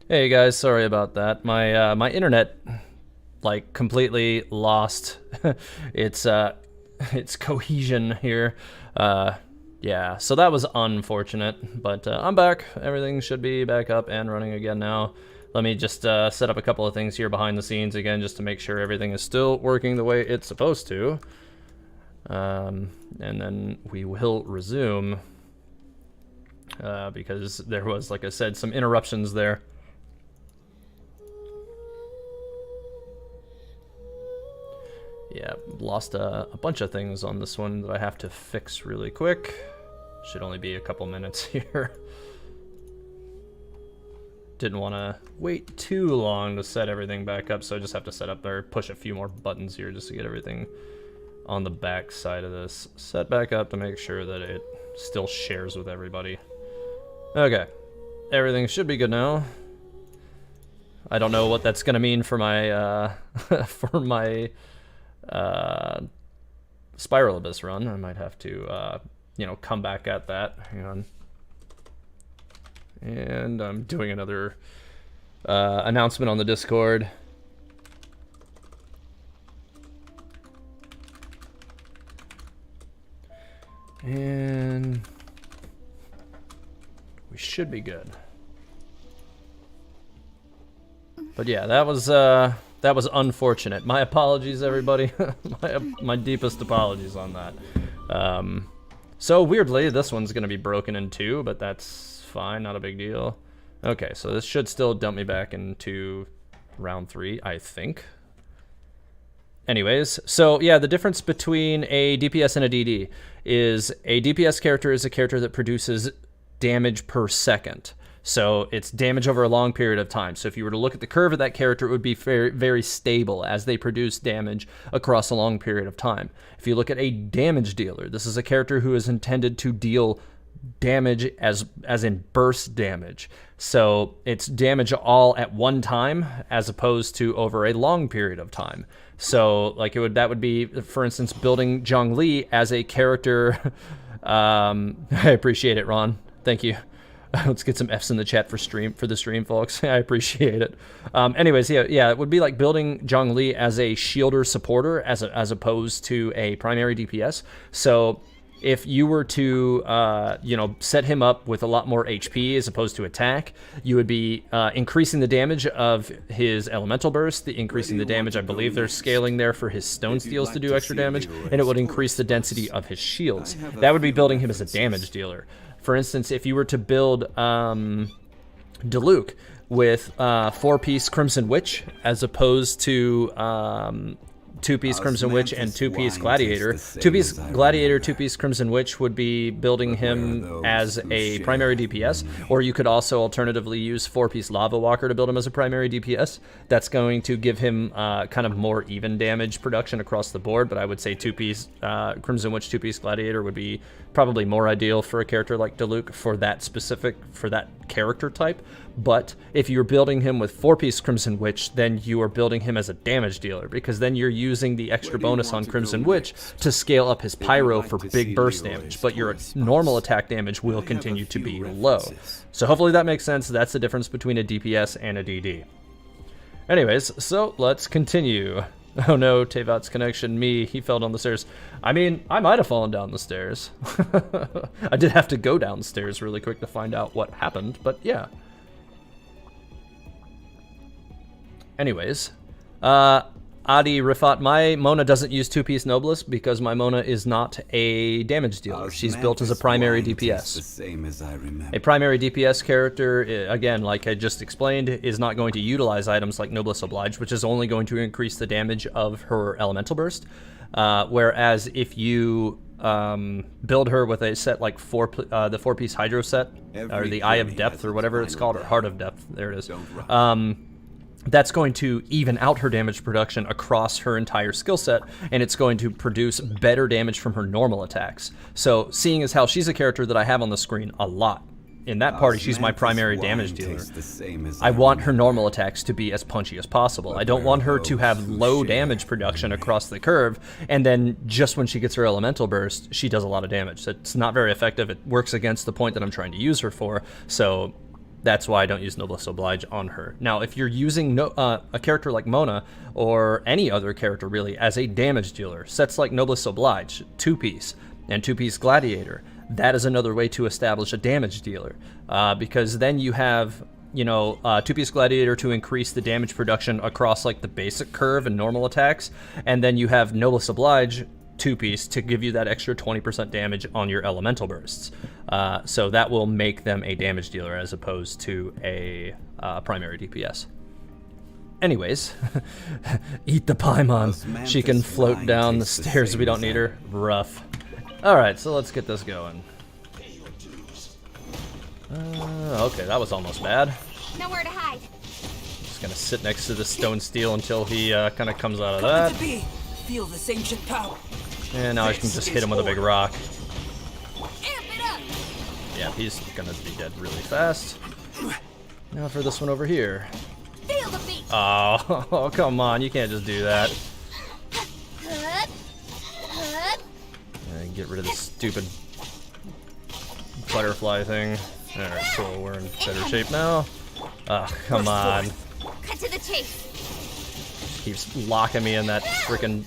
Hey guys, sorry about that. My internet like completely lost its its cohesion here. Uh yeah, so that was unfortunate, but I'm back. Everything should be back up and running again now. Let me just set up a couple of things here behind the scenes again just to make sure everything is still working the way it's supposed to. And then we will resume because there was, like I said, some interruptions there. Yeah, lost a bunch of things on this one that I have to fix really quick. Should only be a couple minutes here. Didn't want to wait too long to set everything back up, so I just have to set up or push a few more buttons here just to get everything on the back side of this set back up to make sure that it still shares with everybody. Okay, everything should be good now. I don't know what that's gonna mean for my for my Spiral Abyss run. I might have to, you know, come back at that. Hang on. And I'm doing another announcement on the Discord. And we should be good. But yeah, that was unfortunate. My apologies, everybody. my deepest apologies on that. So weirdly, this one's gonna be broken in two, but that's fine, not a big deal. Okay, so this should still dump me back into round 3, I think. Anyways, so yeah, the difference between a DPS and a DD is a DPS character is a character that produces damage per second. So it's damage over a long period of time. So if you were to look at the curve of that character, it would be very, very stable as they produce damage across a long period of time. If you look at a damage dealer, this is a character who is intended to deal damage as in burst damage. So it's damage all at one time as opposed to over a long period of time. So like that would be, for instance, building Zhongli as a character. I appreciate it, Ron. Thank you. Let's get some F's in the chat for the stream, folks. I appreciate it. Anyways, yeah, it would be like building Zhongli as a shielder supporter as opposed to a primary DPS. So if you were to, you know, set him up with a lot more HP as opposed to attack, you would be increasing the damage of his elemental burst, increasing the damage. I believe they're scaling there for his stone steals to do extra damage, and it would increase the density of his shields. That would be building him as a damage dealer. For instance, if you were to build Diluc with 4-piece Crimson Witch as opposed to 2-piece Crimson Witch and 2-piece Gladiator. 2-piece Gladiator, 2-piece Crimson Witch would be building him as a primary DPS, or you could also alternatively use 4-piece Lava Walker to build him as a primary DPS. That's going to give him kind of more even damage production across the board, but I would say 2-piece Crimson Witch, 2-piece Gladiator would be probably more ideal for a character like Diluc for that character type. But if you're building him with 4-piece Crimson Witch, then you are building him as a damage dealer, because then you're using the extra bonus on Crimson Witch to scale up his pyro for big burst damage, but your normal attack damage will continue to be low. So hopefully that makes sense. That's the difference between a DPS and a DD. Anyways, so let's continue. Oh no, Tevat's connection, he fell down the stairs. I mean, I might have fallen down the stairs. I did have to go downstairs really quick to find out what happened, but yeah. Anyways, Adi Rifat, my Mona doesn't use 2-piece Noblesse because my Mona is not a damage dealer. She's built as a primary DPS. The same as I remember. A primary DPS character, again, like I just explained, is not going to utilize items like Noblesse Oblige, which is only going to increase the damage of her Elemental Burst. Whereas if you build her with a set like the 4-piece Hydro set, or the Eye of Depth, or whatever it's called, or Heart of Depth, there it is. That's going to even out her damage production across her entire skill set, and it's going to produce better damage from her normal attacks. So, seeing as how she's a character that I have on the screen a lot, in that party she's my primary damage dealer, I want her normal attacks to be as punchy as possible. I don't want her to have low damage production across the curve, and then just when she gets her elemental burst, she does a lot of damage. It's not very effective. It works against the point that I'm trying to use her for, so That's why I don't use Noblesse Oblige on her. Now, if you're using a character like Mona, or any other character really, as a damage dealer, sets like Noblesse Oblige, 2-piece, and 2-piece Gladiator, that is another way to establish a damage dealer. Because then you have, 2-piece Gladiator to increase the damage production across like the basic curve and normal attacks, and then you have Noblesse Oblige 2-piece to give you that extra 20% damage on your elemental bursts. So that will make them a damage dealer as opposed to a primary DPS. Anyways, eat the Paimon. She can float down the stairs. We don't need her. Rough. Alright, so let's get this going. Okay, that was almost bad. Nowhere to hide. Just gonna sit next to the stone steel until he kind of comes out of that. Feel this ancient power. And now I can just hit him with a big rock. Amp it up. Yeah, he's gonna be dead really fast. Now for this one over here. Feel the beat. Oh, come on, you can't just do that. And get rid of this stupid butterfly thing. Alright, cool, we're in better shape now. Come on. Cut to the chase. Keeps locking me in that freaking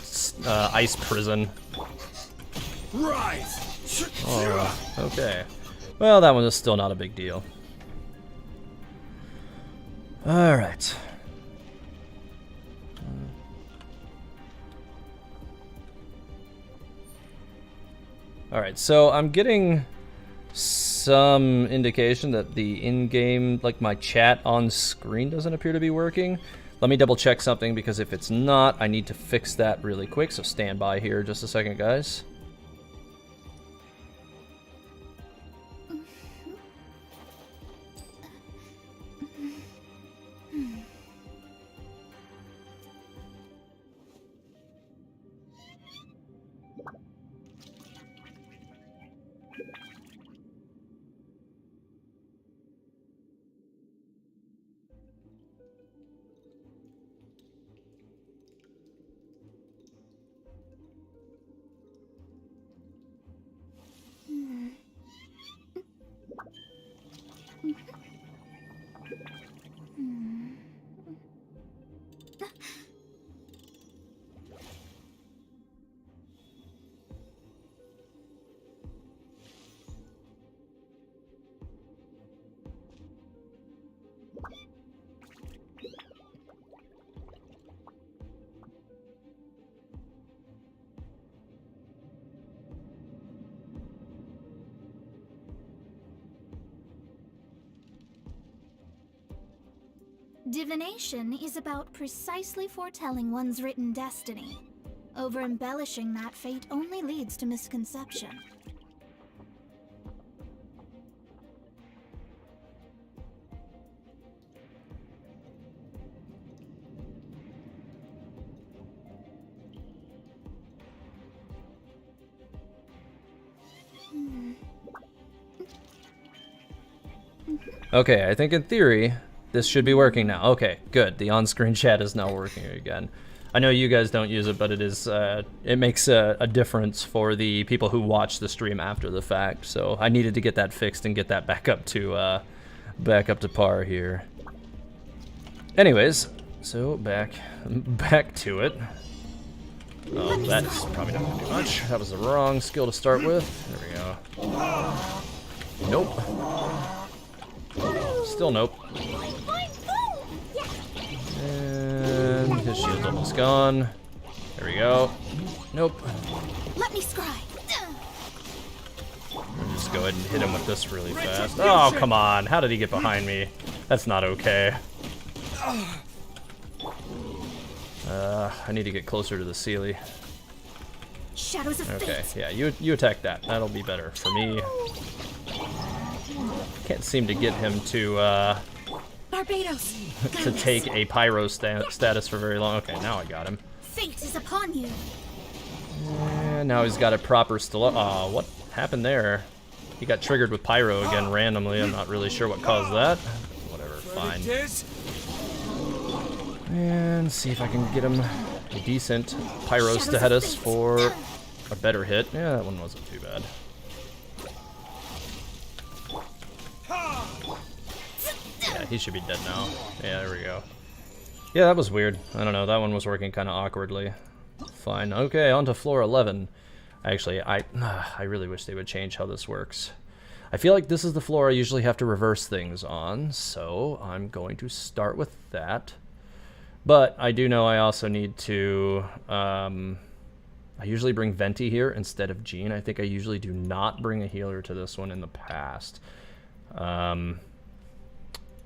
ice prison. Rise. Oh, okay. Well, that one is still not a big deal. Alright. Alright, so I'm getting some indication that the in-game, like my chat on screen doesn't appear to be working. Let me double check something, because if it's not, I need to fix that really quick, so stand by here just a second, guys. Divination is about precisely foretelling one's written destiny. Over-embellishing that fate only leads to misconception. Okay, I think in theory, this should be working now. Okay, good. The on-screen chat is now working again. I know you guys don't use it, but it is it makes a difference for the people who watch the stream after the fact. So I needed to get that fixed and get that back up to par here. Anyways, so back to it. Oh, that's probably not gonna do much. That was the wrong skill to start with. There we go. Nope. Still nope. And his shield's almost gone. There we go. Nope. Let me scry. I'll just go ahead and hit him with this really fast. Oh, come on. How did he get behind me? That's not okay. I need to get closer to the Sealy. Shadows of Okay, fate. yeah, you attack that. That'll be better for me. Can't seem to get him to Barbados. to take a pyro status for very long. Okay, now I got him. Fate is upon you. And now he's got a proper still. Oh, what happened there? He got triggered with pyro again randomly. I'm not really sure what caused that. Whatever, fine. And see if I can get him a decent pyro status for a better hit. Yeah, that one wasn't too bad. he should be dead now. Yeah, there we go. Yeah, that was weird. I don't know, that one was working kind of awkwardly. Fine. Okay, on to floor 11. Actually, I really wish they would change how this works. I feel like this is the floor I usually have to reverse things on, so I'm going to start with that. But I do know I also need to... I usually bring Venti here instead of Jean. I think I usually do not bring a healer to this one in the past.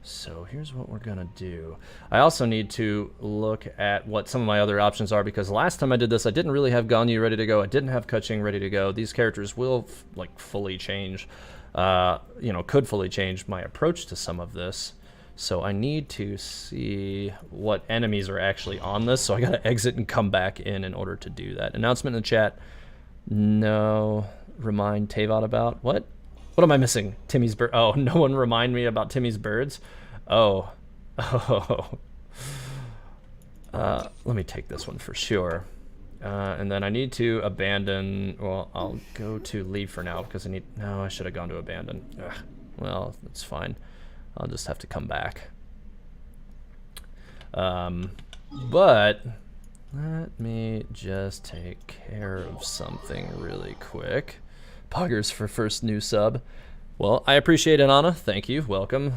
So here's what we're gonna do. I also need to look at what some of my other options are, because last time I did this, I didn't really have Ganyu ready to go. I didn't have Keqing ready to go. These characters will like fully change, you know, could fully change my approach to some of this. So I need to see what enemies are actually on this. So I gotta exit and come back in order to do that. Announcement in the chat. No. Remind Tavot about what? What am I missing? Timmy's bird. Oh, no one remind me about Timmy's birds. Oh. Oh. Let me take this one for sure. And then I need to abandon. Well, I'll go to leave for now because I need. No, I should have gone to abandon. Ugh. Well, that's fine. I'll just have to come back. But let me just take care of something really quick. Poggers for first new sub. Well, I appreciate it, Anna. Thank you. Welcome.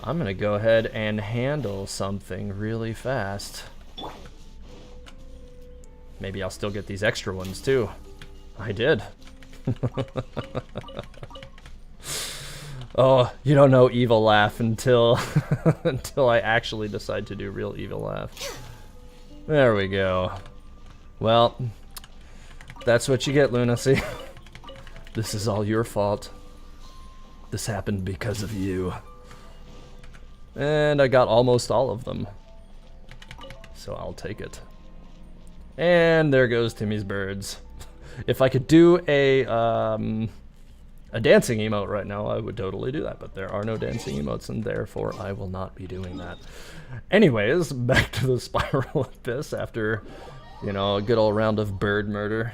I'm going to go ahead and handle something really fast. Maybe I'll still get these extra ones, too. I did. Oh, you don't know evil laugh until until I actually decide to do real evil laugh. There we go. Well, that's what you get, Lunacy. This is all your fault. This happened because of you. And I got almost all of them. So I'll take it. And there goes Timmy's birds. If I could do a dancing emote right now, I would totally do that, but there are no dancing emotes, and therefore I will not be doing that. Anyways, back to the Spiral Abyss after, you know, a good old round of bird murder.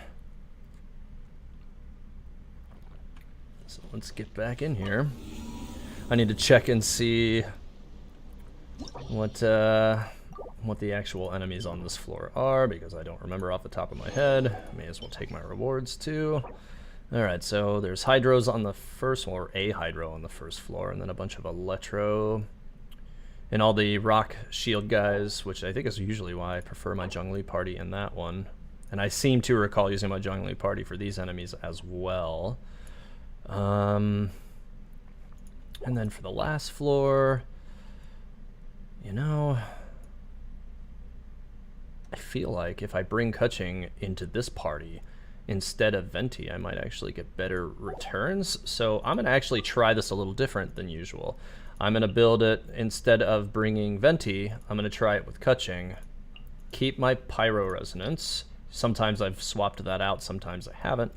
So let's get back in here. I need to check and see what the actual enemies on this floor are, because I don't remember off the top of my head. May as well take my rewards too. Alright, so there's Hydros on the first floor, or a Hydro on the first floor, and then a bunch of Electro, and all the rock shield guys, which I think is usually why I prefer my Zhongli party in that one. And I seem to recall using my Zhongli party for these enemies as well. And then for the last floor, you know, I feel like if I bring Keqing into this party instead of Venti, I might actually get better returns. So I'm going to actually try this a little different than usual. I'm going to build it, instead of bringing Venti, I'm going to try it with Keqing. Keep my Pyro Resonance. Sometimes I've swapped that out, sometimes I haven't.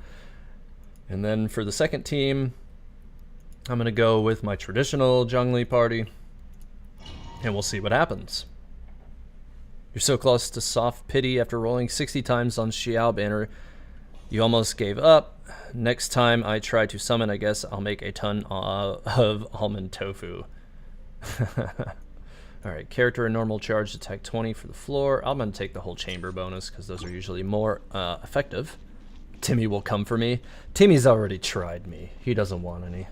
And then for the second team, I'm going to go with my traditional Zhongli party, and we'll see what happens. You're so close to soft pity after rolling 60 times on Xiao banner. You almost gave up. Next time I try to summon, I guess I'll make a ton of almond tofu. Alright, character and normal charge attack 20 for the floor. I'm going to take the whole chamber bonus because those are usually more effective. Timmy will come for me. Timmy's already tried me. He doesn't want any.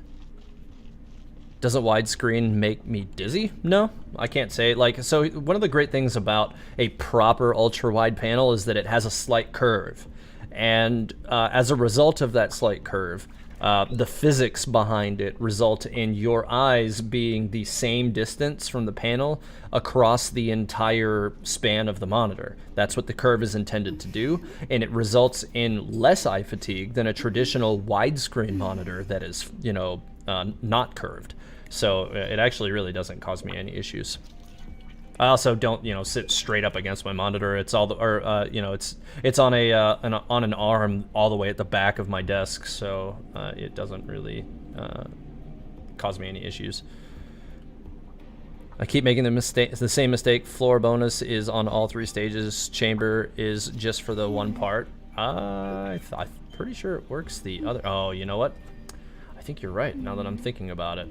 Doesn't widescreen make me dizzy? No, I can't say. Like, so one of the great things about a proper ultra-wide panel is that it has a slight curve. And as a result of that slight curve, the physics behind it result in your eyes being the same distance from the panel across the entire span of the monitor. That's what the curve is intended to do, and it results in less eye fatigue than a traditional widescreen monitor that is, you know, not curved. So it actually really doesn't cause me any issues. I also don't, you know, sit straight up against my monitor. It's all the, or you know, it's on an arm all the way at the back of my desk, so it doesn't really cause me any issues. I keep making the same mistake. Floor bonus is on all 3 stages. Chamber is just for the one part. I'm pretty sure it works the other. Oh, you know what? I think you're right. Now that I'm thinking about it.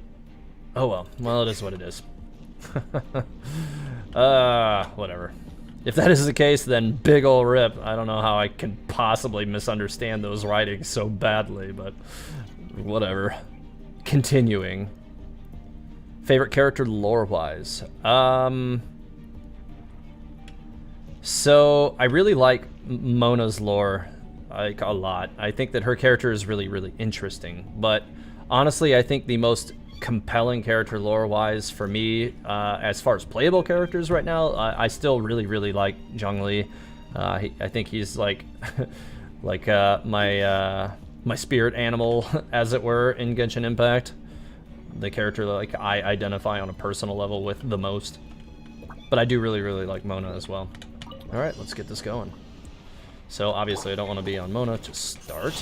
Oh well. Well, it is what it is. Whatever. If that is the case, then big ol' rip. I don't know how I can possibly misunderstand those writings so badly, but whatever. Continuing. Favorite character lore-wise. So I really like Mona's lore, like, a lot. I think that her character is really, really interesting. But honestly, I think the most compelling character lore-wise for me, as far as playable characters right now, I still really, really like Zhongli. I think he's like, like my spirit animal, as it were, in Genshin Impact. The character that, like, I identify on a personal level with the most. But I do really, really like Mona as well. All right, let's get this going. So obviously I don't want to be on Mona to start.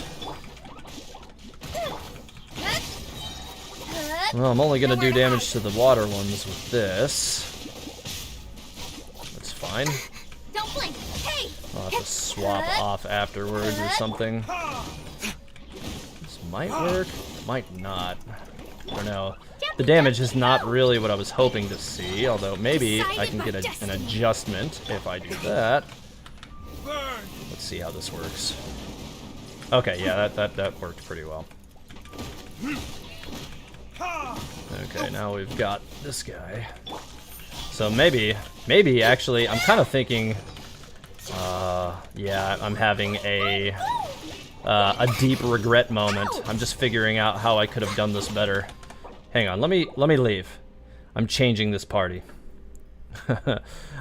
Well, I'm only going to do damage to the water ones with this. That's fine. Don't blink. Hey. I'll have to swap off afterwards or something. This might work, might not. I don't know. The damage is not really what I was hoping to see, although maybe I can get an adjustment if I do that. Let's see how this works. Okay, yeah, that worked pretty well. Okay, now we've got this guy. So maybe actually, I'm kind of thinking, yeah, I'm having a deep regret moment. I'm just figuring out how I could have done this better. Hang on, let me leave. I'm changing this party.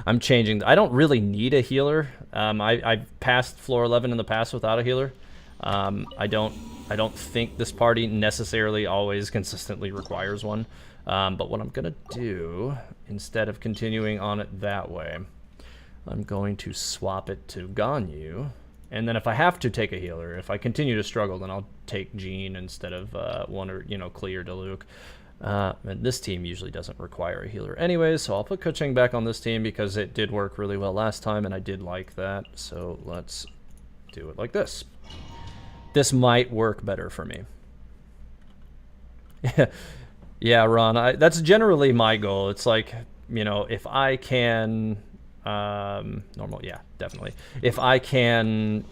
I'm changing. I don't really need a healer. I've passed floor 11 in the past without a healer. I don't think this party necessarily always consistently requires one. But what I'm gonna do, instead of continuing on it that way, I'm going to swap it to Ganyu. And then if I have to take a healer, if I continue to struggle, then I'll take Jean instead of one or, Klee or Diluc. And this team usually doesn't require a healer anyway, so I'll put Keqing back on this team because it did work really well last time, and I did like that. So let's do it like this. This might work better for me. Yeah, Ron, that's generally my goal. It's like, if I can... normal, yeah, definitely. If I can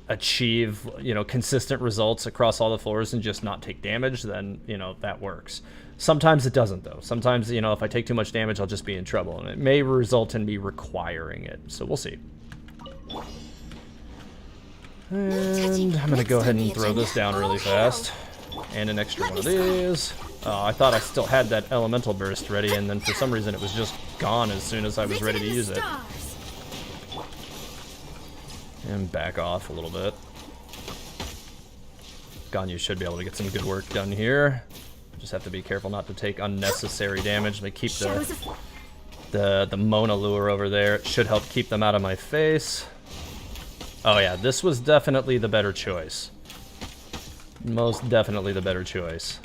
achieve, consistent results across all the floors and just not take damage, then, that works. Sometimes it doesn't, though. Sometimes, if I take too much damage, I'll just be in trouble, and it may result in me requiring it. So we'll see. And I'm gonna go ahead and throw this down really fast. And an extra one of these. Oh, I thought I still had that elemental burst ready, and then for some reason it was just gone as soon as I was ready to use it. And back off a little bit. Ganyu should be able to get some good work done here. Just have to be careful not to take unnecessary damage. Let me keep the Mona lure over there. It should help keep them out of my face. Oh yeah, this was definitely the better choice. Most definitely the better choice.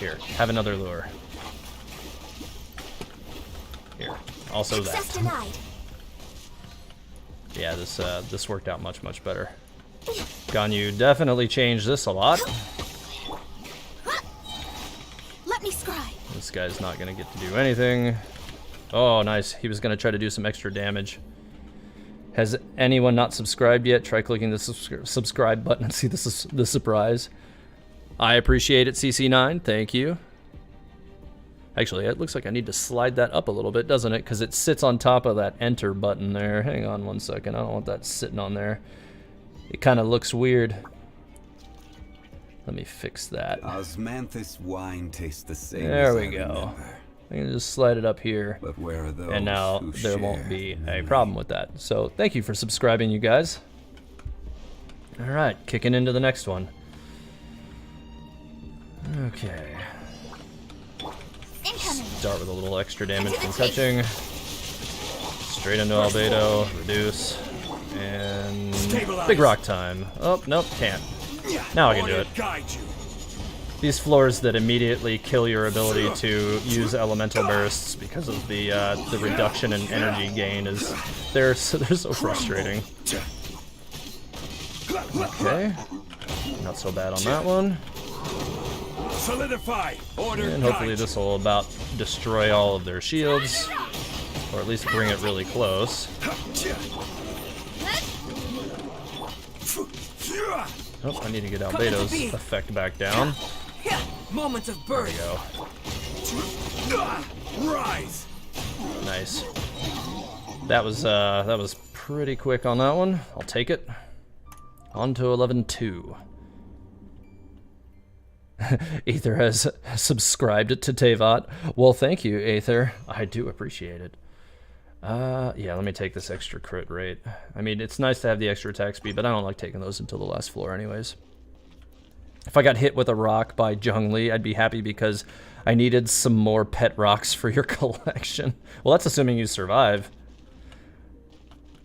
Here, have another lure. Here, also that. Yeah, this worked out much better. Ganyu definitely changed this a lot. Let me scry. This guy's not gonna get to do anything. Oh, nice. He was gonna try to do some extra damage. Has anyone not subscribed yet? Try clicking the subscribe button and see the surprise. I appreciate it, CC9. Thank you. Actually, it looks like I need to slide that up a little bit, doesn't it? Because it sits on top of that enter button there. Hang on one second. I don't want that sitting on there. It kind of looks weird. Let me fix that. Osmanthus wine tastes the same. There we go. I can just slide it up here. But where are those and now there won't be a problem with that. So thank you for subscribing, you guys. All right, kicking into the next one. Okay. Start with a little extra damage from Keqing. Straight into Albedo, reduce, and big rock time. Oh, nope, can't. Now I can do it. These floors that immediately kill your ability to use elemental bursts because of the reduction in energy gain they're so frustrating. Okay, not so bad on that one. Solidify. Order. And hopefully this will about destroy all of their shields. Or at least bring it really close. Oh, I need to get Albedo's effect back down. Moment of There we birth. go. Rise. Nice. That was pretty quick on that one. I'll take it. On to 11-2. Aether has subscribed to Tevat. Well, thank you, Aether. I do appreciate it. Yeah, let me take this extra crit rate. I mean, it's nice to have the extra attack speed, but I don't like taking those until the last floor anyways. If I got hit with a rock by Zhongli, I'd be happy because I needed some more pet rocks for your collection. Well, that's assuming you survive.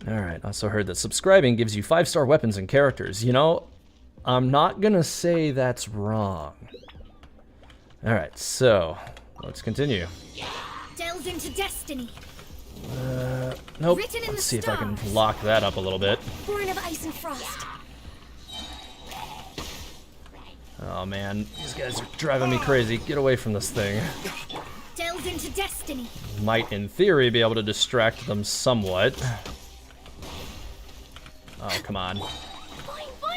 Alright, I also heard that subscribing gives you 5-star weapons and characters. You know, I'm not gonna say that's wrong. Alright, so, let's continue. Delves into destiny. Nope. Written in Let's the see if I can stars. lock that up a little bit. Born of ice and frost. Oh man, these guys are driving me crazy. Get away from this thing. Delves into destiny. Might, in theory, be able to distract them somewhat. Oh, come on.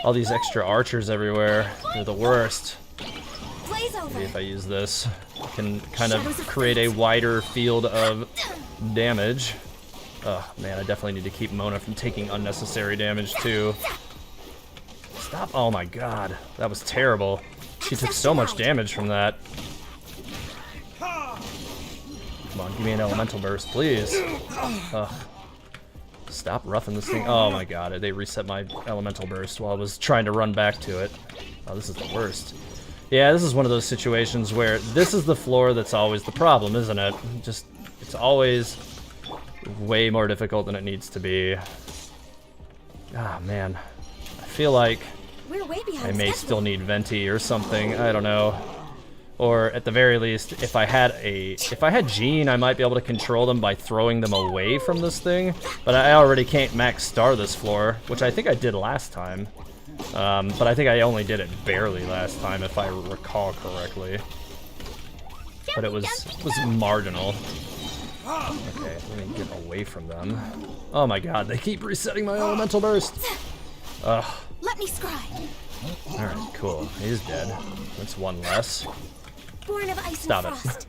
All these extra archers everywhere. They're the worst. Blaze Maybe over. if I use this, I can kind of create a wider field of damage. Oh man, I definitely need to keep Mona from taking unnecessary damage too. Stop. Oh my god, that was terrible. She took so much damage from that. Come on, give me an elemental burst, please. Ugh. Stop roughing this thing. Oh my god, they reset my elemental burst while I was trying to run back to it. Oh, this is the worst. Yeah, this is one of those situations where this is the floor that's always the problem, isn't it? Just, it's always way more difficult than it needs to be. Ah, man. I feel like We're way behind I may schedule. still need Venti or something. I don't know. Or at the very least, if I had Jean, I might be able to control them by throwing them away from this thing. But I already can't max star this floor, which I think I did last time. But I think I only did it barely last time, if I recall correctly. But it was marginal. Okay, let me get away from them. Oh my god, they keep resetting my elemental burst. Ugh. Let me scribe. Alright, cool. He's dead. That's one less. Born of ice Stop and it. frost.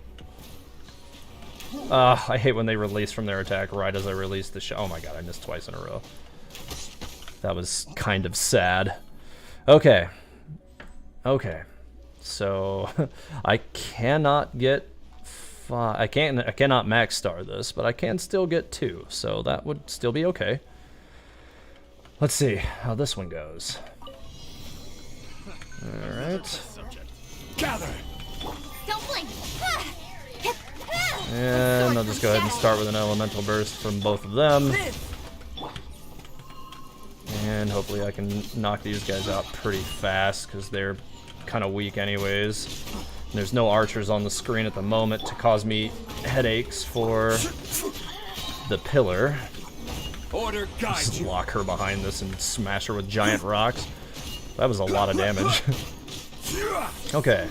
I hate when they release from their attack right as I release the shot. Oh my god, I missed twice in a row. That was kind of sad. Okay. Okay. So, I cannot get... I cannot max star this, but I can still get 2, so that would still be okay. Let's see how this one goes. Alright. Gather. Don't blink. And I'll just go ahead and start with an elemental burst from both of them. And hopefully I can knock these guys out pretty fast, because they're kind of weak anyways. And there's no archers on the screen at the moment to cause me headaches for the pillar. Order guide Just you. lock her behind this and smash her with giant rocks. That was a lot of damage. Okay.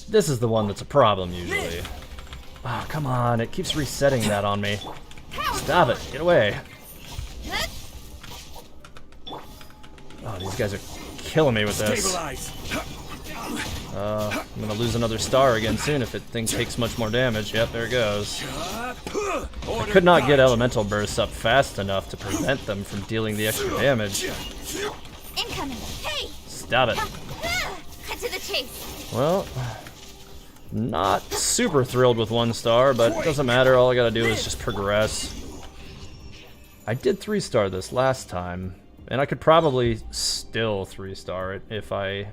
This is the one that's a problem usually. Oh, come on. It keeps resetting that on me. Stop it. Get away. Oh, these guys are killing me with this. Stabilize. I'm gonna lose another star again soon if it thing takes much more damage. Yep, there it goes. I could not get elemental bursts up fast enough to prevent them from dealing the extra damage. Incoming. Hey. Stop it. Cut to the chase. Well, not super thrilled with 1 star, but it doesn't matter. All I gotta do is just progress. I did 3-star this last time, and I could probably still 3-star it if I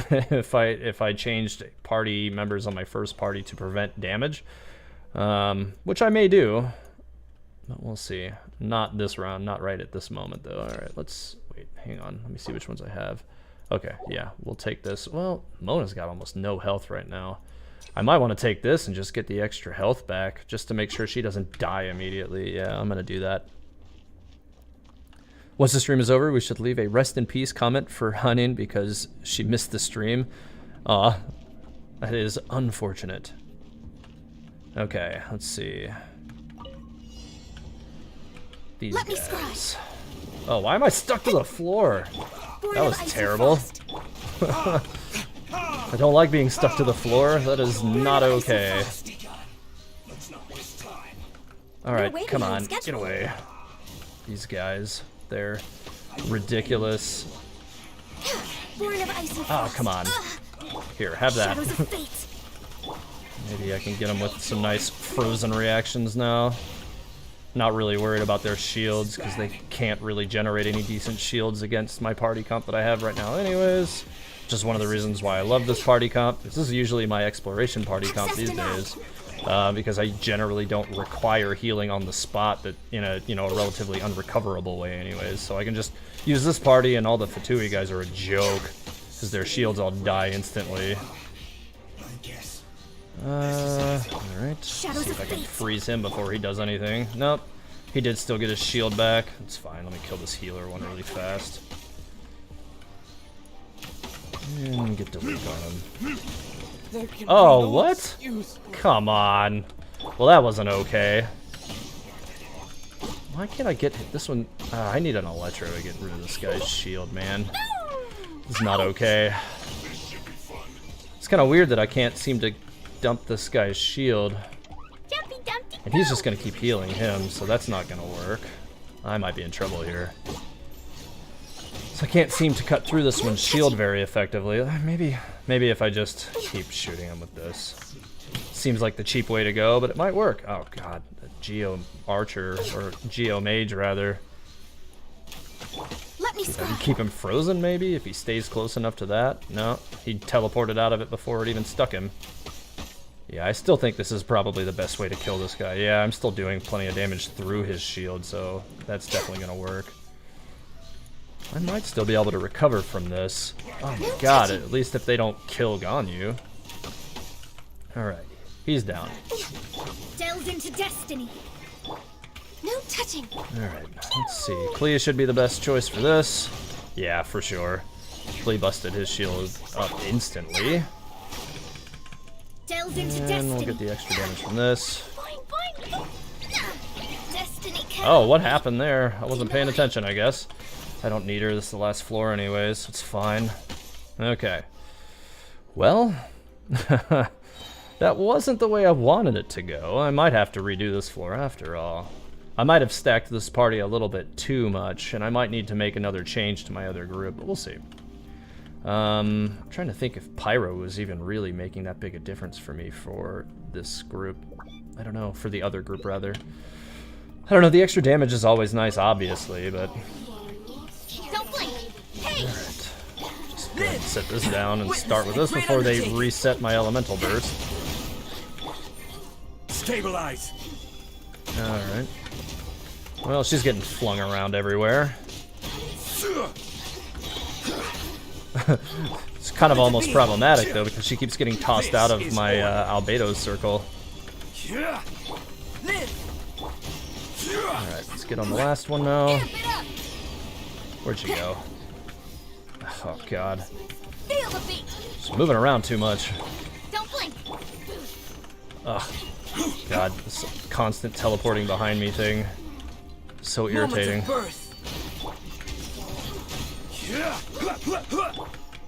if I changed party members on my first party to prevent damage, which I may do, but we'll see. Not this round, not right at this moment though. All right, let's wait. Hang on, let me see which ones I have. Okay, yeah, we'll take this. Well, Mona's got almost no health right now. I might want to take this and just get the extra health back, just to make sure she doesn't die immediately. Yeah, I'm gonna do that. Once the stream is over, we should leave a rest in peace comment for Hanin because she missed the stream. Aw, that is unfortunate. Okay, let's see. These Let me guys. Oh, why am I stuck to the floor? That was terrible. I don't like being stuck to the floor. That is not okay. Alright, come on, get away. These guys, they're ridiculous. Oh, come on. Here, have that. Maybe I can get them with some nice frozen reactions now. Not really worried about their shields, because they can't really generate any decent shields against my party comp that I have right now anyways. Just one of the reasons why I love this party comp. This is usually my exploration party comp these days. Because I generally don't require healing on the spot that in a a relatively unrecoverable way anyways. So I can just use this party, and all the Fatui guys are a joke, because their shields all die instantly. Alright. See if I can freeze him before he does anything. Nope. He did still get his shield back. It's fine. Let me kill this healer one really fast. And get the leak on him. Oh, what? Come on. Well, that wasn't okay. Why can't I get this one? I need an Electro to get rid of this guy's shield, man. It's not okay. It's kind of weird that I can't seem to dump this guy's shield. And he's just going to keep healing him, so that's not going to work. I might be in trouble here. So I can't seem to cut through this one's shield very effectively. Maybe if I just keep shooting him with this. Seems like the cheap way to go, but it might work. Oh god, a Geo Archer, or Geo Mage rather. Let me I can keep him frozen maybe, if he stays close enough to that. No, he teleported out of it before it even stuck him. Yeah, I still think this is probably the best way to kill this guy. Yeah, I'm still doing plenty of damage through his shield, so that's definitely gonna work. I might still be able to recover from this. Oh my god, at least if they don't kill Ganyu. Alright, he's down. Delve into destiny. No touching. Alright, let's see. Clea should be the best choice for this. Yeah, for sure. Clea busted his shield up instantly. Delve into And we'll destiny. get the extra damage from this. Destiny Oh, what happened there? I wasn't paying attention, I guess. I don't need her. This is the last floor anyways. It's fine. Okay. Well, that wasn't the way I wanted it to go. I might have to redo this floor after all. I might have stacked this party a little bit too much, and I might need to make another change to my other group, but we'll see. I'm trying to think if Pyro was even really making that big a difference for me for this group. I don't know, for the other group rather. I don't know, the extra damage is always nice, obviously, but... Don't blink. Hey. Alright. Just go ahead and set this down and start with this before they reset my elemental burst. Stabilize. Alright. Well, she's getting flung around everywhere. It's kind of almost problematic though, because she keeps getting tossed out of my albedo circle. Alright, let's get on the last one now. Where'd she go? Oh god. She's moving around too much. Don't blink. Ugh. God, this constant teleporting behind me thing. So irritating.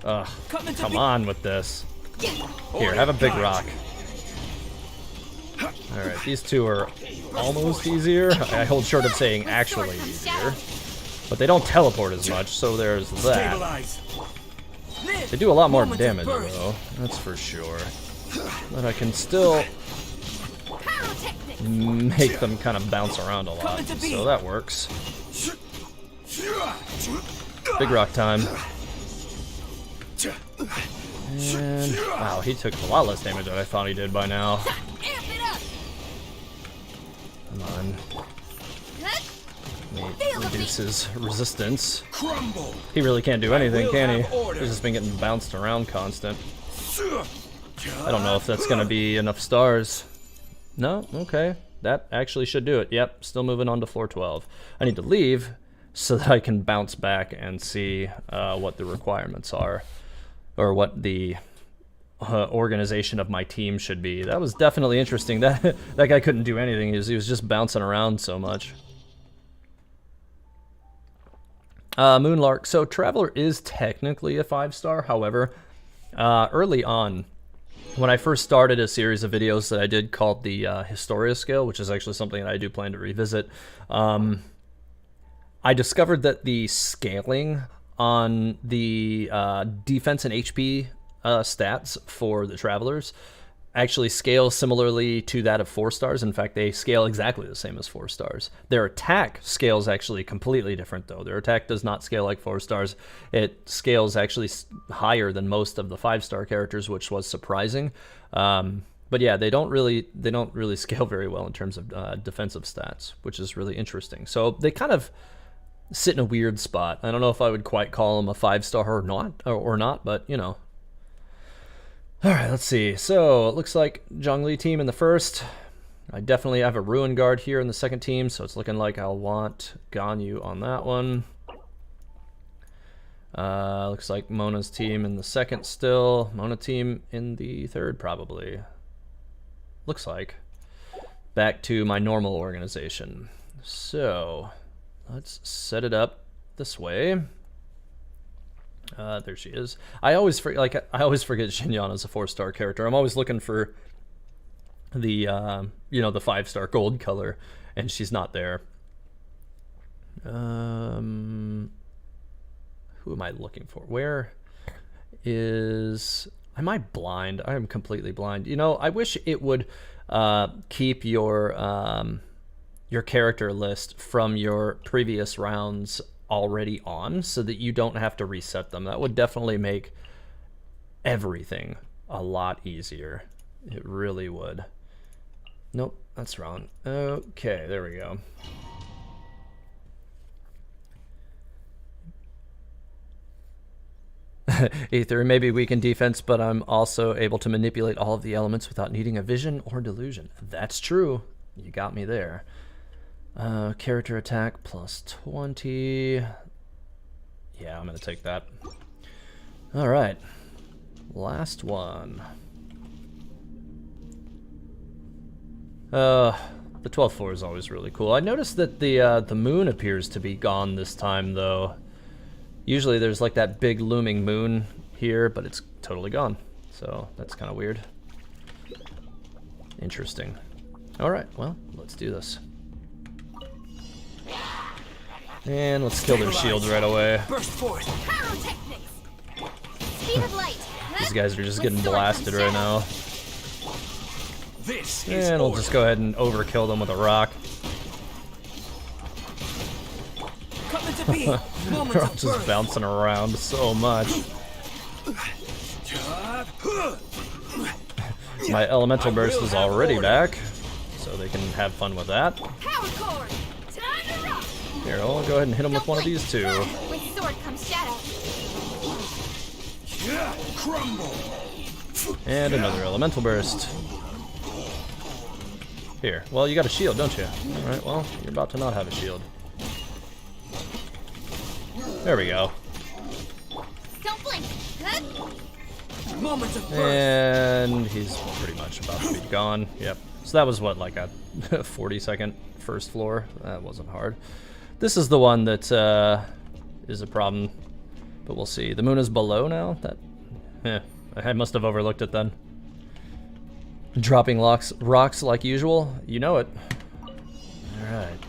Ugh, come on with this. Here, have a big rock. Alright, these two are almost easier. I hold short of saying actually easier. But they don't teleport as much, so there's that. They do a lot more damage though, that's for sure. But I can still make them kind of bounce around a lot, so that works. Big rock time. And wow, he took a lot less damage than I thought he did by now. Come on. Reduce his resistance. He really can't do anything, can he? He's just been getting bounced around constant. I don't know if that's gonna be enough stars. No? Okay. That actually should do it. Yep, still moving on to floor 12. I need to leave so that I can bounce back and see what the requirements are, or what the organization of my team should be. That was definitely interesting. That guy couldn't do anything. He was just bouncing around so much. Moonlark. So Traveler is technically a 5-star. However, early on, when I first started a series of videos that I did called the Historia scale, which is actually something that I do plan to revisit, I discovered that the scaling on the defense and HP stats for the Travelers actually scale similarly to that of 4-stars. In fact, they scale exactly the same as 4-stars. Their attack scales actually completely different, though. Their attack does not scale like 4-stars. It scales actually higher than most of the 5-star characters, which was surprising. But yeah, they don't really scale very well in terms of defensive stats, which is really interesting. So they kind of sit in a weird spot. I don't know if I would quite call them a 5-star or not, but you know. All right, let's see. So it looks like Zhongli team in the first. I definitely have a Ruin Guard here in the second team, so it's looking like I'll want Ganyu on that one. Looks like Mona's team in the second still. Mona team in the third, probably. Looks like. Back to my normal organization. So let's set it up this way. There she is. I always forget Xinyan is a 4-star character. I'm always looking for the the 5-star gold color, and she's not there. Who am I looking for? Where is... Am I blind? I am completely blind. You know, I wish it would keep your character list from your previous rounds already on, so that you don't have to reset them. That would definitely make everything a lot easier. It really would. Nope, that's wrong. Okay, there we go. Ether, maybe weak in defense, but I'm also able to manipulate all of the elements without needing a vision or delusion. That's true. You got me there. Character attack plus 20. Yeah, I'm gonna take that. All right, last one. The 12th floor is always really cool. I noticed that the moon appears to be gone this time, though. Usually there's like that big looming moon here, but it's totally gone. So that's kind of weird. Interesting. All right, well, let's do this. And let's kill their shields right away. Burst forth. Speed of light. These guys are just getting blasted right now. This is And we'll order. just go ahead and overkill them with a rock. Come into being. Moment They're all of just birth. bouncing around so much. My elemental burst is already back, so they can have fun with that. Power cord. Time to rock. Here, I'll go ahead and hit them with one of these two. With sword comes shadow. Crumble. And another elemental burst. Here, well, you got a shield, don't you? Alright, well, you're about to not have a shield. There we go. Don't blink. Good. Moment of birth. And he's pretty much about to be gone. Yep. So that was what, like a 40-second first floor? That wasn't hard. This is the one that is a problem, but we'll see. The moon is below now? I must have overlooked it then. Dropping rocks like usual. You know it. Alright.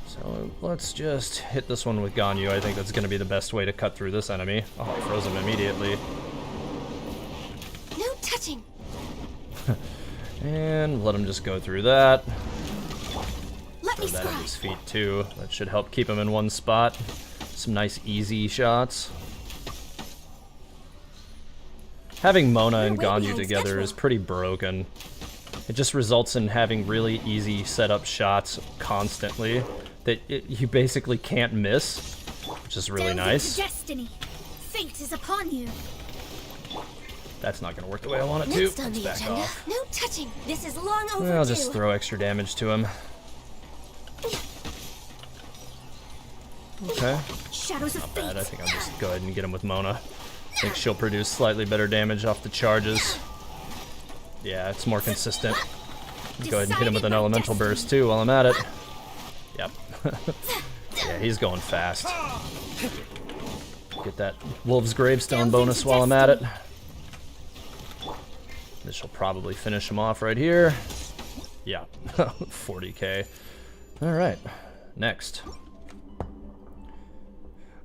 So let's just hit this one with Ganyu. I think that's going to be the best way to cut through this enemy. Oh, I froze him immediately. No touching. And let him just go through that. Let me Throw that at scry. his feet too. That should help keep him in one spot. Some nice easy shots. Having Mona and You're way Ganyu behind together schedule. is pretty broken. It just results in having really easy setup shots constantly that you basically can't miss, which is really Delve nice. into destiny. Fate is upon you. That's not going to work the way I want it to. Next on Let's the back agenda. off. No touching. This is long overdue. I'll just throw extra damage to him. Okay. Shadows of Bad. I fate. think I'll just go ahead and get him with Mona. I think she'll produce slightly better damage off the charges. Yeah, it's more consistent. Go ahead and hit him with an elemental burst too while I'm at it. Yep. Yeah, he's going fast. Get that Wolf's Gravestone bonus while I'm at it. This will probably finish him off right here. Yeah, 40k. Alright, next.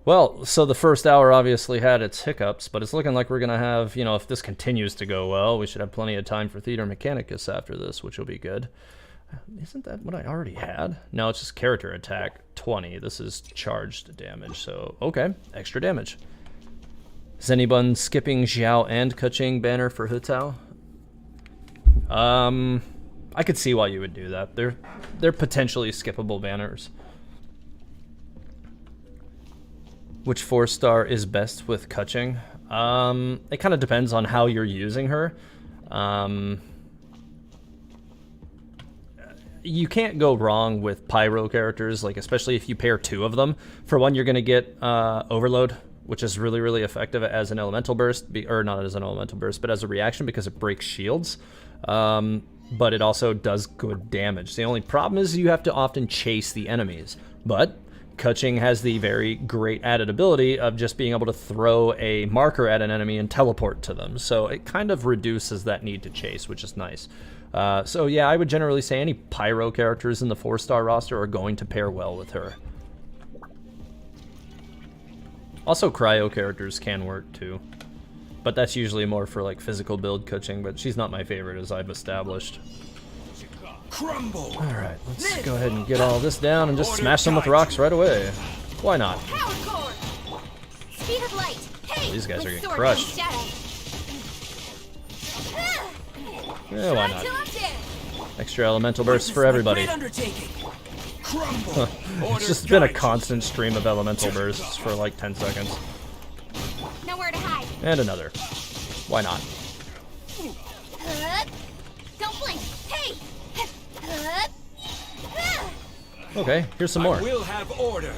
Well, so the first hour obviously had its hiccups, but it's looking like we're going to have, you know, if this continues to go well, we should have plenty of time for Theater Mechanicus after this, which will be good. Isn't that what I already had? No, it's just character attack 20. This is charged damage, so okay, extra damage. Is anyone skipping Xiao and Keqing banner for Hutao? I could see why you would do that. They're potentially skippable banners. Which 4-star is best with Keqing? It kind of depends on how you're using her. You can't go wrong with pyro characters, like especially if you pair 2 of them. For one, you're going to get Overload, which is really, really effective as an elemental burst, or not as an elemental burst, but as a reaction because it breaks shields. But it also does good damage. The only problem is you have to often chase the enemies. But Keqing has the very great added ability of just being able to throw a marker at an enemy and teleport to them. So it kind of reduces that need to chase, which is nice. So yeah, I would generally say any pyro characters in the 4-star roster are going to pair well with her. Also cryo characters can work too. But that's usually more for like physical build Keqing, but she's not my favorite as I've established. Crumble. Alright, let's go ahead and get all this down and just smash them with rocks right away. Why not? Power core. Speed of light. Hey, These guys are with getting sword crushed. comes shadow. Yeah, why Try till not? I'm dead. Extra elemental bursts for everybody. Great undertaking. Crumble. It's just been a constant stream of elemental bursts for like 10 seconds. Nowhere to hide. And another. Why not? Don't blink. Hey. Okay, here's some I more. will have order.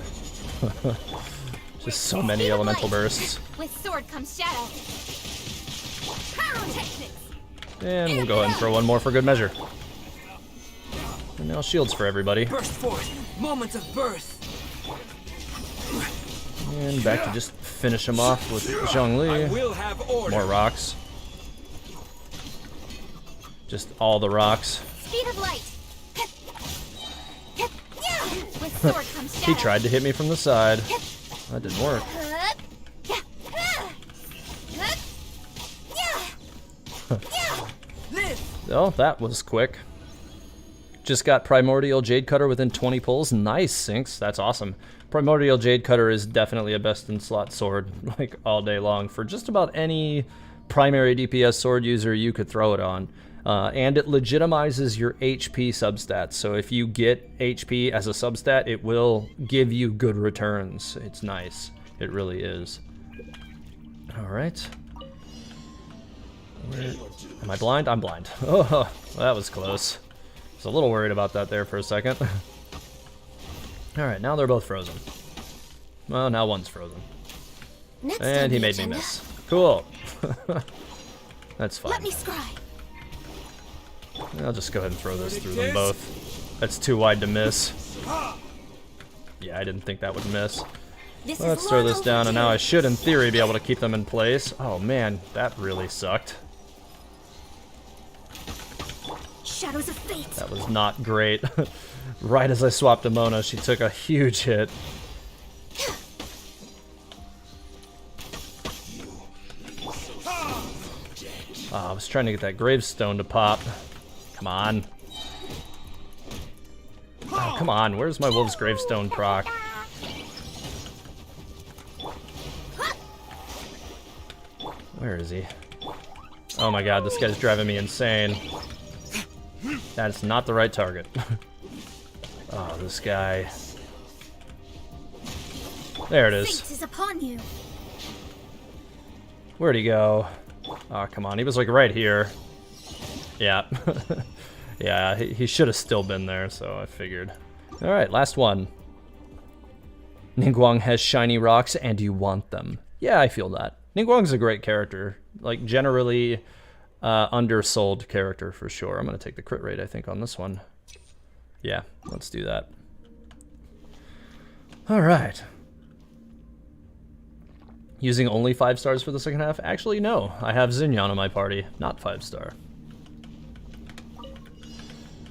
Just so many elemental bursts. With sword comes shadow. Pyrotechnics. And we'll go ahead and throw one more for good measure. And now shields for everybody. Burst forth. Moments of birth. And back to just finish him off with I Zhongli. will have order. More rocks. Just all the rocks. Speed of light. With sword comes shadow. He tried to hit me from the side. That didn't work. Oh, that was quick. Just got Primordial Jade Cutter within 20 pulls. Nice, Sinks. That's awesome. Primordial Jade Cutter is definitely a best-in-slot sword, like, all day long. For just about any primary DPS sword user, you could throw it on. And it legitimizes your HP substats. So if you get HP as a substat, it will give you good returns. It's nice. It really is. Alright. Am I blind? I'm blind. Oh, that was close. I was a little worried about that there for a second. Alright, now they're both frozen. Well, now one's frozen. Next And on he the made me agenda, miss. Cool. That's fine. Let me scry. I'll just go ahead and throw this through them both. That's too wide to miss. Yeah, I didn't think that would miss. This Let's is throw long this down, and now I overdue. should, in theory, be able to keep them in place. Oh man, that really sucked. Shadows of fate. That was not great. Right as I swapped to Mona, she took a huge hit. Oh, I was trying to get that gravestone to pop. Come on. Oh, come on. Where's my Wolf's Gravestone proc? Where is he? Oh my god, this guy's driving me insane. That's not the right target. Oh, this guy. There it is. Fate is upon you. Where'd he go? Oh, come on. He was like right here. Yeah. Yeah, he should have still been there, so I figured. Alright, last one. Ningguang has shiny rocks and you want them. Yeah, I feel that. Ningguang's a great character. Like, generally undersold character for sure. I'm going to take the crit rate, I think, on this one. Yeah, let's do that. All right. Using only 5 stars for the second half? Actually, no. I have Xinyan on my party, not 5 star.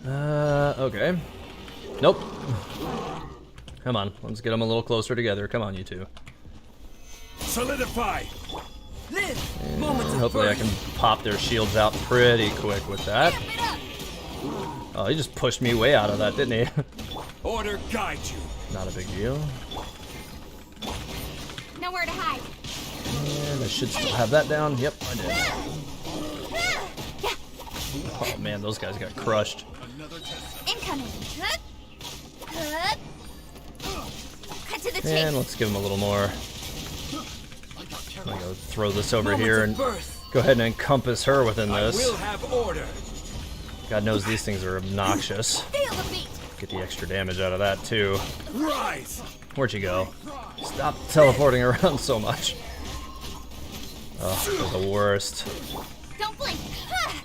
Okay. Nope. Come on, let's get them a little closer together. Come on, you two. Solidify. Live! And Moments of hopefully I birth. can pop their shields out pretty quick with that. Oh, he just pushed me way out of that, didn't he? Order guide you. Not a big deal. Nowhere to hide. And I should still have that down. Yep, I did. Oh man, those guys got crushed. Incoming. Cut to the chase. And let's give him a little more. I'm gonna go throw this over Moments here of and birth. go ahead and encompass her within I will this. have order. God knows these things are obnoxious. Feel the beat. Get the extra damage out of that too. Rise. Where'd you go? Stop teleporting around so much. Oh, they're the worst. Don't blink.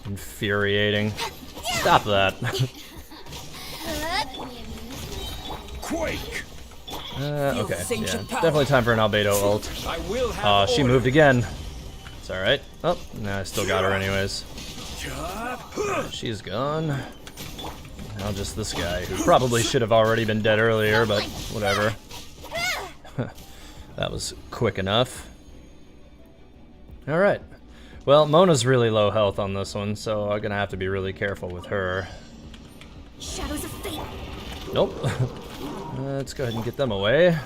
Infuriating. Stop that. Quake. Okay, Feels yeah. ancient power. Definitely time for an albedo ult. I will have Oh, order. she moved again. It's alright. Oh, nah, I still got her anyways. She's gone. Now just this guy, who probably should have already been dead earlier, but whatever. That was quick enough. Alright. Well, Mona's really low health on this one, so I'm gonna have to be really careful with her. Shadows of fate. Nope. Let's go ahead and get them away.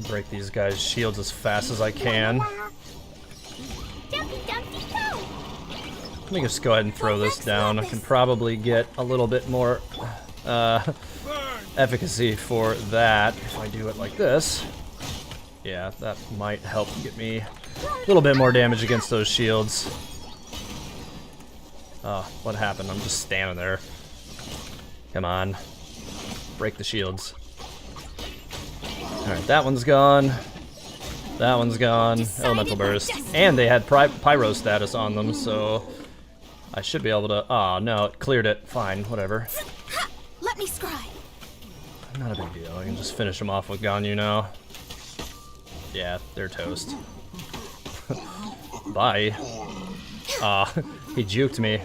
Break these guys' shields as fast as I can. Dumpty dumpty go. Let me just go ahead and throw this down. I can probably get a little bit more efficacy for that if I do it like this. Yeah, that might help get me a little bit more damage against those shields. Oh, what happened? I'm just standing there. Come on. Break the shields. Alright, that one's gone. That one's gone. Elemental Burst. And they had Pyro status on them, so I should be able to... Oh, no, it cleared it. Fine, whatever. Let me scry. Not a big deal. I can just finish them off with Ganyu now. Yeah, they're toast. Bye. Ah, he juked me.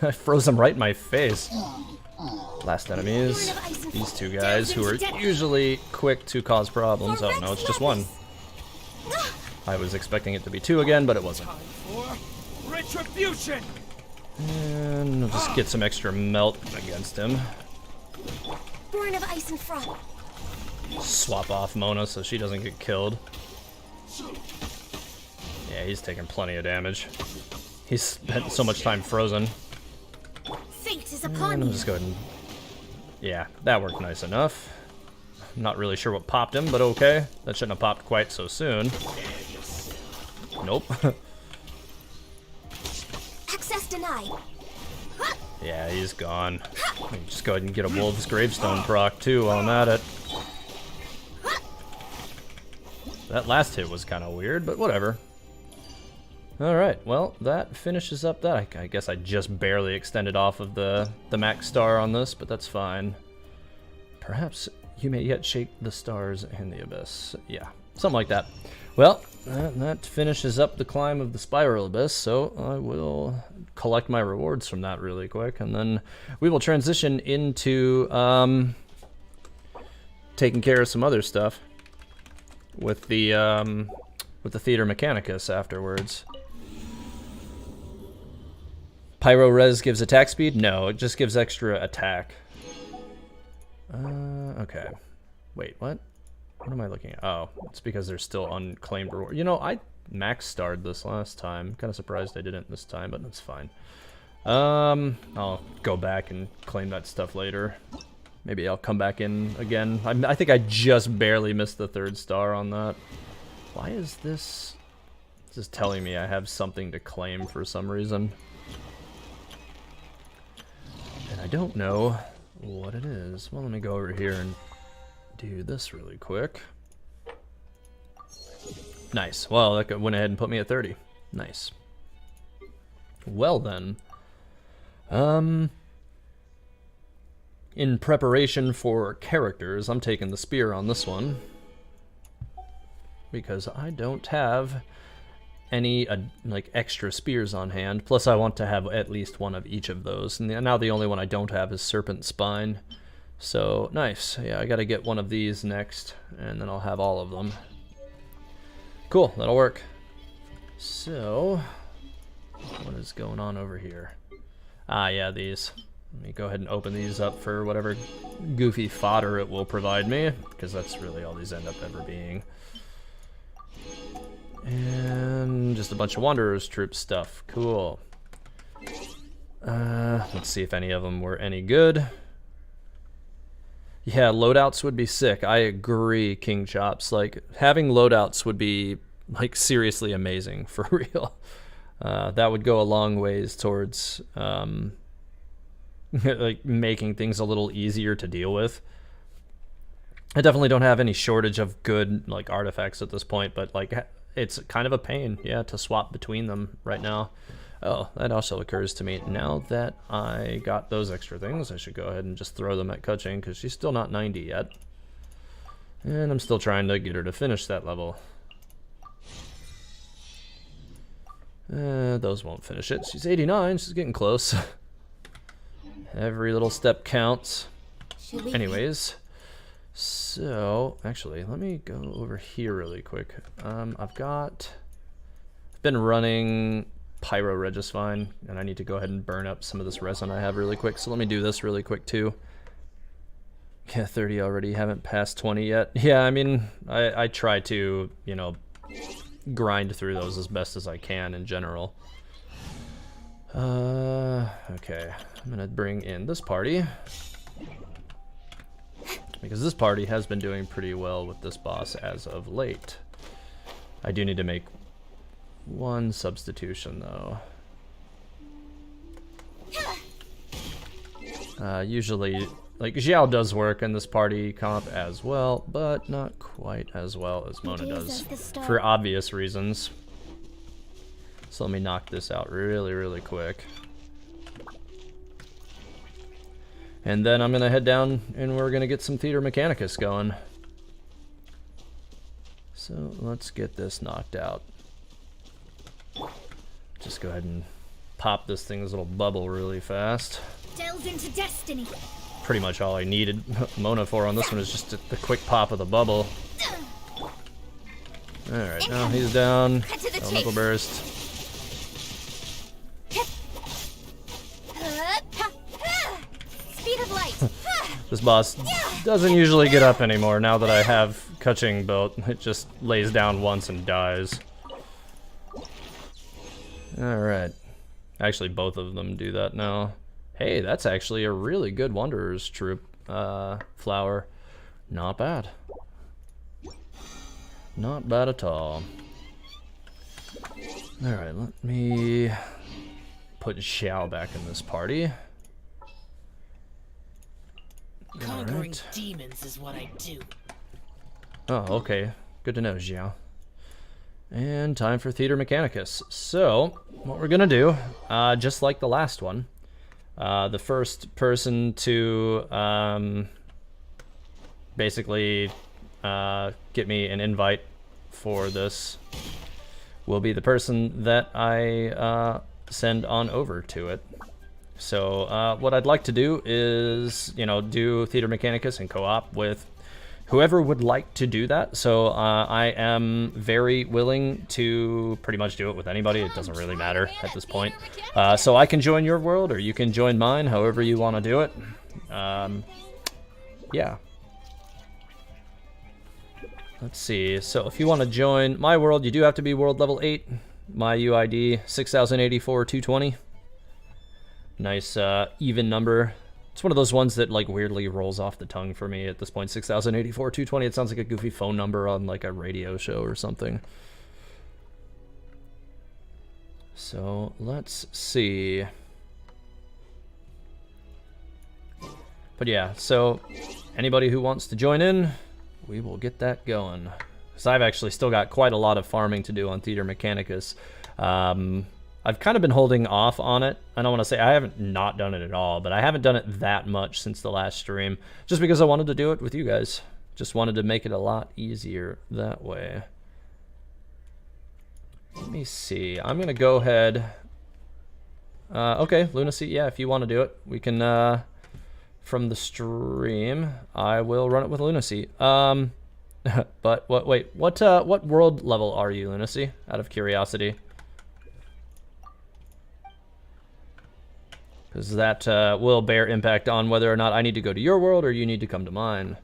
I froze him right in my face. Last enemies. These two guys who are usually quick to cause problems. Oh no, it's just one. I was expecting it to be 2 again, but it wasn't. For retribution. And we'll just get some extra melt against him. Born of ice in front. Swap off Mona so she doesn't get killed. Yeah, he's taking plenty of damage. He's spent so much time frozen. Fate is And upon I'll you. just go ahead and... Yeah, that worked nice enough. I'm not really sure what popped him, but okay. That shouldn't have popped quite so soon. Nope. Access denied. Yeah, he's gone. Let me just go ahead and get a Wolf's Gravestone proc too while I'm at it. That last hit was kind of weird, but whatever. Alright, well, that finishes up that. I guess I just barely extended off of the max star on this, but that's fine. Perhaps you may yet shake the stars and the abyss. Yeah, something like that. Well, that finishes up the climb of the Spiral Abyss, so I will collect my rewards from that really quick, and then we will transition into taking care of some other stuff with the Theater Mechanicus afterwards. Pyro Res gives attack speed? No, it just gives extra attack. Okay. Wait, what? What am I looking at? Oh, it's because there's still unclaimed reward. You know, I max starred this last time. Kind of surprised I didn't this time, but that's fine. I'll go back and claim that stuff later. Maybe I'll come back in again. I think I just barely missed the 3rd star on that. Why is this just telling me I have something to claim for some reason? And I don't know what it is. Well, let me go over here and do this really quick. Nice. Well, that went ahead and put me at 30. Nice. Well then, in preparation for characters, I'm taking the spear on this one because I don't have any like extra spears on hand. Plus, I want to have at least one of each of those. And now the only one I don't have is Serpent Spine. So nice. Yeah, I got to get one of these next, and then I'll have all of them. Cool, that'll work. So, what is going on over here? Ah, yeah, these. Let me go ahead and open these up for whatever goofy fodder it will provide me, because that's really all these end up ever being. And just a bunch of Wanderer's Troop stuff. Cool. Let's see if any of them were any good. Yeah, loadouts would be sick. I agree, King Chops. Like, having loadouts would be, like, seriously amazing, for real. That would go a long ways towards, like, making things a little easier to deal with. I definitely don't have any shortage of good, like, artifacts at this point, but, like, it's kind of a pain, yeah, to swap between them right now. Oh, that also occurs to me. Now that I got those extra things, I should go ahead and just throw them at Kuching, because she's still not 90 yet. And I'm still trying to get her to finish that level. Those won't finish it. She's 89, she's getting close. Every little step counts. Anyways, so actually, let me go over here really quick. I've been running Pyro Regisvine, and I need to go ahead and burn up some of this resin I have really quick. So let me do this really quick too. Yeah, 30 already. Haven't passed 20 yet. Yeah, I mean, I try to, you know, grind through those as best as I can in general. Okay, I'm gonna bring in this party, because this party has been doing pretty well with this boss as of late. I do need to make one substitution though. Usually, like, Xiao does work in this party comp as well, but not quite as well as Mona does, for obvious reasons. So let me knock this out really, really quick. And then I'm gonna head down and we're gonna get some Theater Mechanicus going. So let's get this knocked out. Just go ahead and pop this thing's little bubble really fast. Delve into destiny. Pretty much all I needed Mona for on this one is just the quick pop of the bubble. Alright, now he's down. Elemental burst. Speed of light. This boss doesn't usually get up anymore now that I have Kuching built. It just lays down once and dies. Alright. Actually, both of them do that now. Hey, that's actually a really good Wanderer's Troop flower. Not bad. Not bad at all. Alright, let me put Xiao back in this party. Conquering demons is what I do. Oh, okay. Good to know, Xiao. And time for Theater Mechanicus. So, what we're gonna do, just like the last one, the first person to basically get me an invite for this will be the person that I send on over to it. So what I'd like to do is, you know, do Theater Mechanicus and co-op with whoever would like to do that. So I am very willing to pretty much do it with anybody. It doesn't really matter at this point. So I can join your world or you can join mine, however you want to do it. Yeah. Let's see. So if you want to join my world, you do have to be world level 8. My UID 6084-220. Nice even number. It's one of those ones that like weirdly rolls off the tongue for me at this point. 6084-220. It sounds like a goofy phone number on like a radio show or something. So let's see. But yeah, so anybody who wants to join in, we will get that going. Because I've actually still got quite a lot of farming to do on Theater Mechanicus. I've kind of been holding off on it. I don't want to say I haven't not done it at all, but I haven't done it that much since the last stream, just because I wanted to do it with you guys. Just wanted to make it a lot easier that way. Let me see. I'm going to go ahead. Okay, Lunacy, yeah, if you want to do it, we can, from the stream, I will run it with Lunacy. But what world level are you, Lunacy, out of curiosity? Because that will bear impact on whether or not I need to go to your world or you need to come to mine.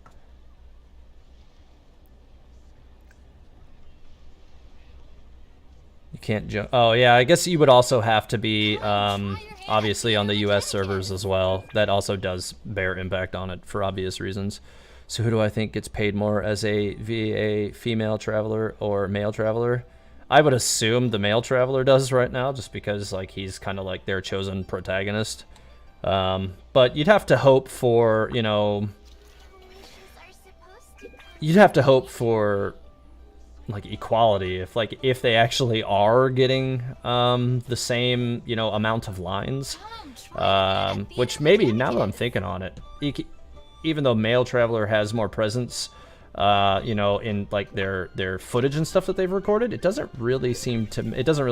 You can't jump. Oh, yeah, I guess you would also have to be, obviously, on the US servers as well. That also does bear impact on it for obvious reasons. So who do I think gets paid more as a VA female traveler or male traveler? I would assume the male traveler does right now, just because like he's kind of like their chosen protagonist. But you'd have to hope for, you know, you'd have to hope for like equality if they actually are getting the same, you know, amount of lines. Which maybe now that I'm thinking on it, even though male traveler has more presence, you know, in like their footage and stuff that they've recorded, it doesn't really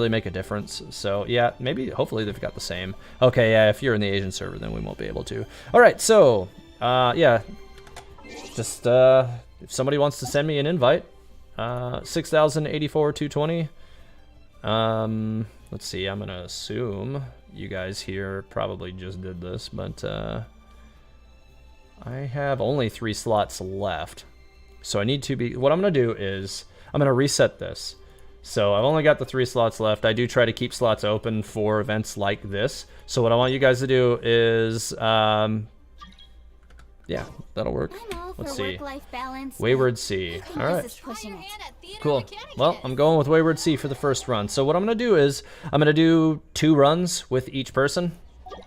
make a difference. So yeah, maybe hopefully they've got the same. Okay, yeah, if you're in the Asian server, then we won't be able to. All right, so yeah, just if somebody wants to send me an invite, 6084 220. Let's see, I'm gonna assume you guys here probably just did this, but I have only 3 slots left. So I need to be, what I'm going to do is, I'm going to reset this. So I've only got the 3 slots left. I do try to keep slots open for events like this. So what I want you guys to do is, yeah, that'll work. Let's see. Wayward Sea. All right. Cool. Well, I'm going with Wayward Sea for the first run. So what I'm going to do is, I'm going to do 2 runs with each person,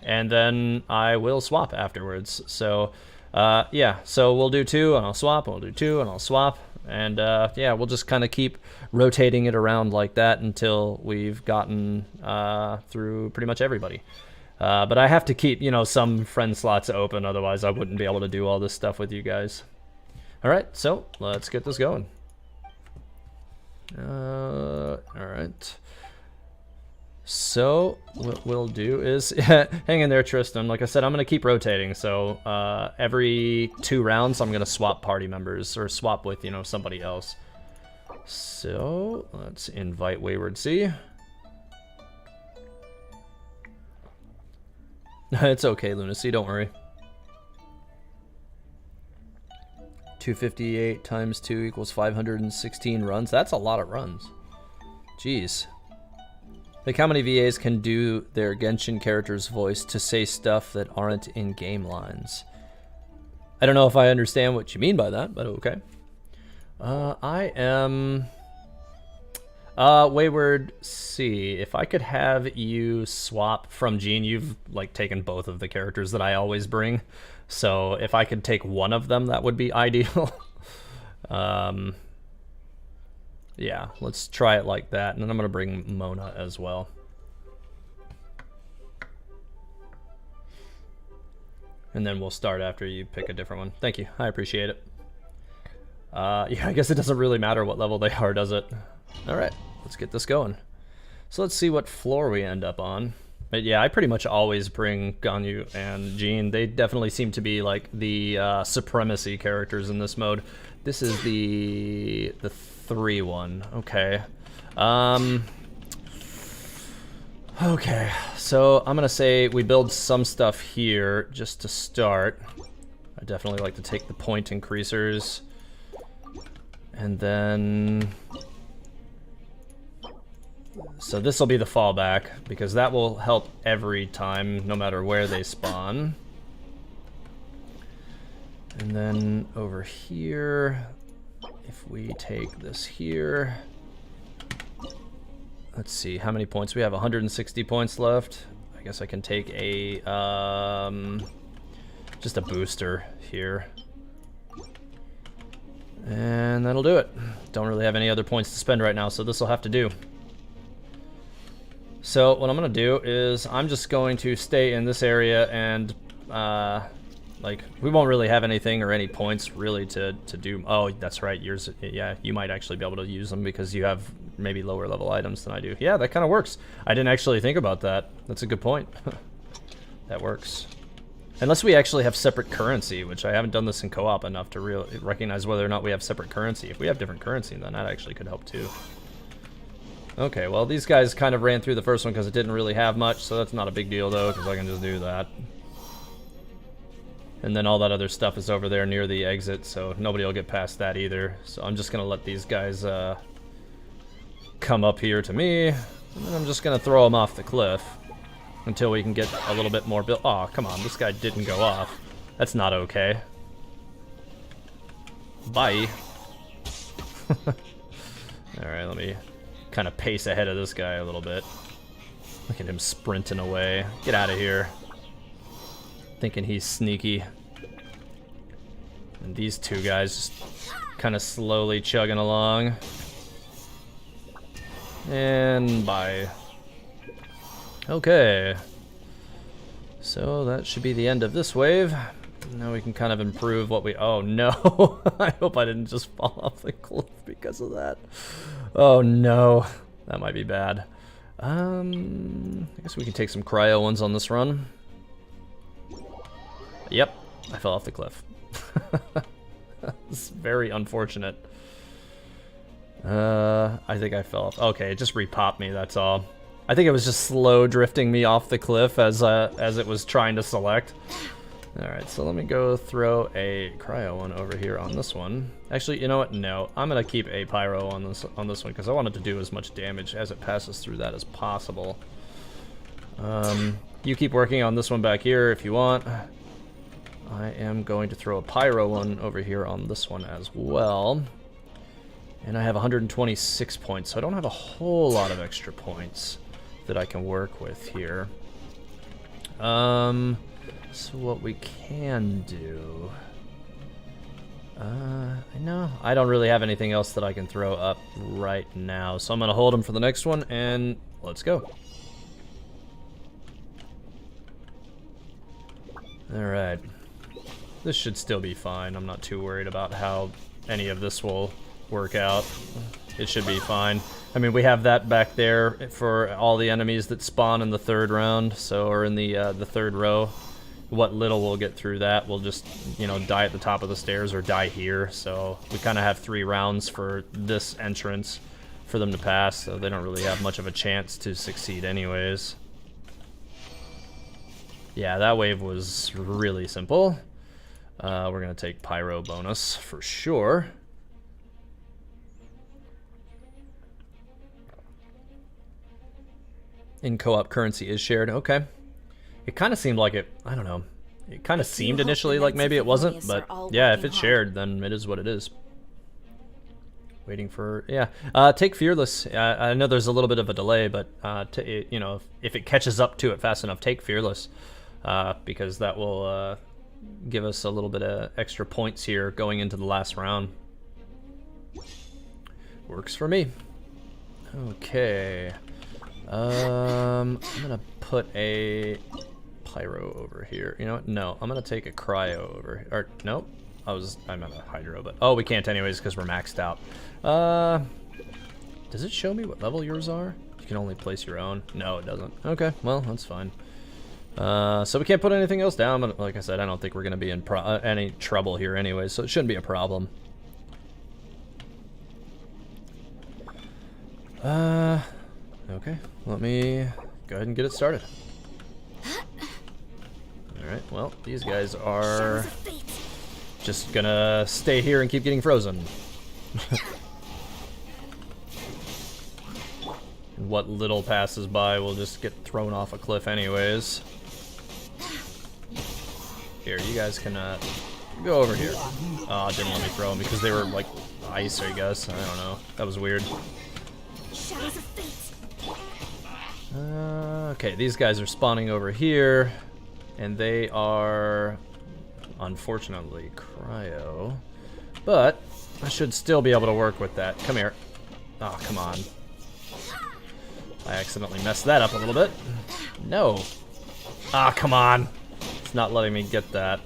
and then I will swap afterwards. So yeah, so we'll do 2 and I'll swap, and we'll do 2 and I'll swap, and yeah, we'll just kind of keep rotating it around like that until we've gotten through pretty much everybody. But I have to keep, you know, some friend slots open, otherwise I wouldn't be able to do all this stuff with you guys. Alright, so let's get this going. Alright. So what we'll do is hang in there, Tristan. Like I said, I'm gonna keep rotating. So every 2 rounds, I'm gonna swap party members or swap with, you know, somebody else. So let's invite Wayward Sea. It's okay, Lunacy. Don't worry. 258 times 2 equals 516 runs. That's a lot of runs. Jeez. Like, how many VAs can do their Genshin character's voice to say stuff that aren't in game lines? I don't know if I understand what you mean by that, but okay. I am Wayward C. If I could have you swap from Jean, you've like taken both of the characters that I always bring. So if I could take one of them, that would be ideal. Yeah, let's try it like that, and then I'm gonna bring Mona as well. And then we'll start after you pick a different one. Thank you, I appreciate it. Yeah, I guess it doesn't really matter what level they are, does it? Alright, let's get this going. So let's see what floor we end up on. But yeah, I pretty much always bring Ganyu and Jean. They definitely seem to be like the supremacy characters in this mode. This is the 3 one. Okay. Okay, so I'm gonna say we build some stuff here just to start. I definitely like to take the point increasers. And then... so this will be the fallback, because that will help every time, no matter where they spawn. And then over here, if we take this here, let's see how many points we have. 160 points left. I guess I can take a just a booster here. And that'll do it. Don't really have any other points to spend right now, so this will have to do. So what I'm gonna do is I'm just going to stay in this area and like we won't really have anything or any points really to do. Oh, that's right, yours, yeah, you might actually be able to use them because you have maybe lower level items than I do. Yeah, that kind of works. I didn't actually think about that. That's a good point. That works. Unless we actually have separate currency, which I haven't done this in co-op enough to really recognize whether or not we have separate currency. If we have different currency, then that actually could help too. Okay, well, these guys kind of ran through the first one because it didn't really have much, so that's not a big deal though, because I can just do that. And then all that other stuff is over there near the exit, so nobody will get past that either. So I'm just gonna let these guys come up here to me, and then I'm just gonna throw them off the cliff until we can get a little bit more build. Oh, come on, this guy didn't go off. That's not okay. Bye. Alright, let me kind of pace ahead of this guy a little bit. Look at him sprinting away. Get out of here. Thinking he's sneaky. And these two guys just kind of slowly chugging along. And bye. Okay. So that should be the end of this wave. Now we can kind of improve what we... Oh no! I hope I didn't just fall off the cliff because of that. Oh no. That might be bad. I guess we can take some cryo ones on this run. Yep, I fell off the cliff. It's very unfortunate. I think I fell off. Okay, it just re-popped me, that's all. I think it was just slow drifting me off the cliff as it was trying to select. Alright, so let me go throw a cryo one over here on this one. Actually, you know what? No, I'm gonna keep a pyro on this one because I want it to do as much damage as it passes through that as possible. You keep working on this one back here if you want. I am going to throw a pyro one over here on this one as well. And I have 126 points, so I don't have a whole lot of extra points that I can work with here. So what we can do... no, I don't really have anything else that I can throw up right now, so I'm going to hold them for the next one, and let's go. Alright. This should still be fine. I'm not too worried about how any of this will work out. It should be fine. I mean, we have that back there for all the enemies that spawn in the third round, so, or in the third row. What little we'll get through that, we'll just, you know, die at the top of the stairs or die here. So we kind of have 3 rounds for this entrance for them to pass, so they don't really have much of a chance to succeed anyways. Yeah, that wave was really simple. We're gonna take pyro bonus for sure. In co-op, currency is shared. Okay. It kind of seemed like it, I don't know. It kind of seemed initially like maybe it wasn't, but yeah, if it's shared, then it is what it is. Waiting for, yeah. Take Fearless. I know there's a little bit of a delay, but you know, if it catches up to it fast enough, take Fearless, because that will give us a little bit of extra points here going into the last round. Works for me. Okay. I'm gonna put a pyro over here. You know what? No, I'm gonna take a cryo over here. Or nope. I'm at a hydro, but oh, we can't anyways because we're maxed out. Does it show me what level yours are? You can only place your own. No, it doesn't. Okay, well that's fine. So we can't put anything else down. But like I said, I don't think we're gonna be in any trouble here anyways, so it shouldn't be a problem. Okay, let me go ahead and get it started. Alright, well, these guys are just gonna stay here and keep getting frozen. And what little passes by will just get thrown off a cliff anyways. Here, you guys can go over here. Oh, it didn't let me throw them because they were like ice, I guess. I don't know. That was weird. Okay, these guys are spawning over here, and they are unfortunately, cryo. But I should still be able to work with that. Come here. Oh, come on. I accidentally messed that up a little bit. No. Ah, come on. It's not letting me get that.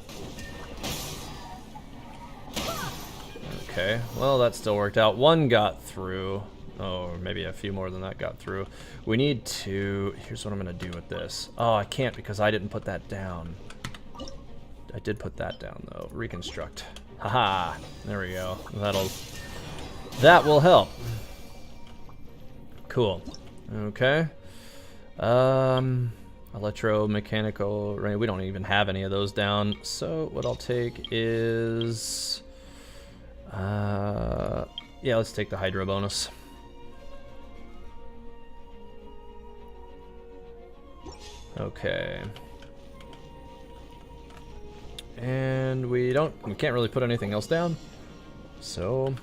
Okay, well, that still worked out. One got through. Oh, or maybe a few more than that got through. We need to... Here's what I'm going to do with this. Oh, I can't because I didn't put that down. I did put that down, though. Reconstruct. Haha. There we go. That will help. Cool. Okay. Electromechanical... Right, we don't even have any of those down. So what I'll take is... yeah, let's take the Hydro bonus. Okay. And we can't really put anything else down. So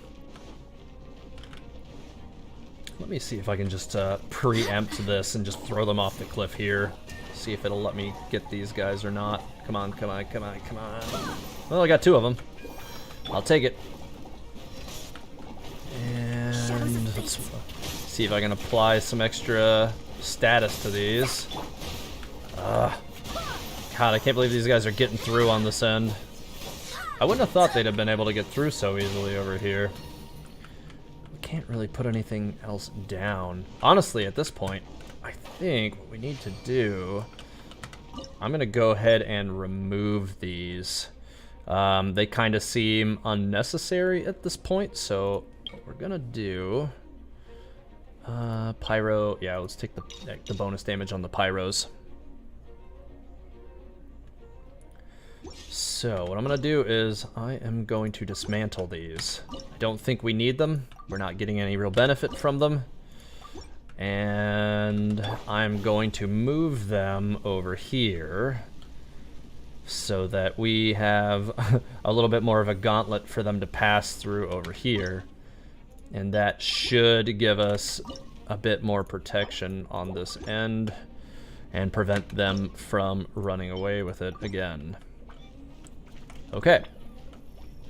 let me see if I can just preempt this and just throw them off the cliff here. See if it'll let me get these guys or not. Come on, come on, come on, come on. Well, I got 2 of them. I'll take it. And let's see if I can apply some extra status to these. God, I can't believe these guys are getting through on this end. I wouldn't have thought they'd have been able to get through so easily over here. We can't really put anything else down. Honestly, at this point, I think what we need to do... I'm going to go ahead and remove these. They kind of seem unnecessary at this point, so what we're going to do... Pyro... Yeah, let's take the bonus damage on the Pyros. So what I'm going to do is I am going to dismantle these. I don't think we need them. We're not getting any real benefit from them. And I'm going to move them over here so that we have a little bit more of a gauntlet for them to pass through over here. And that should give us a bit more protection on this end and prevent them from running away with it again. Okay,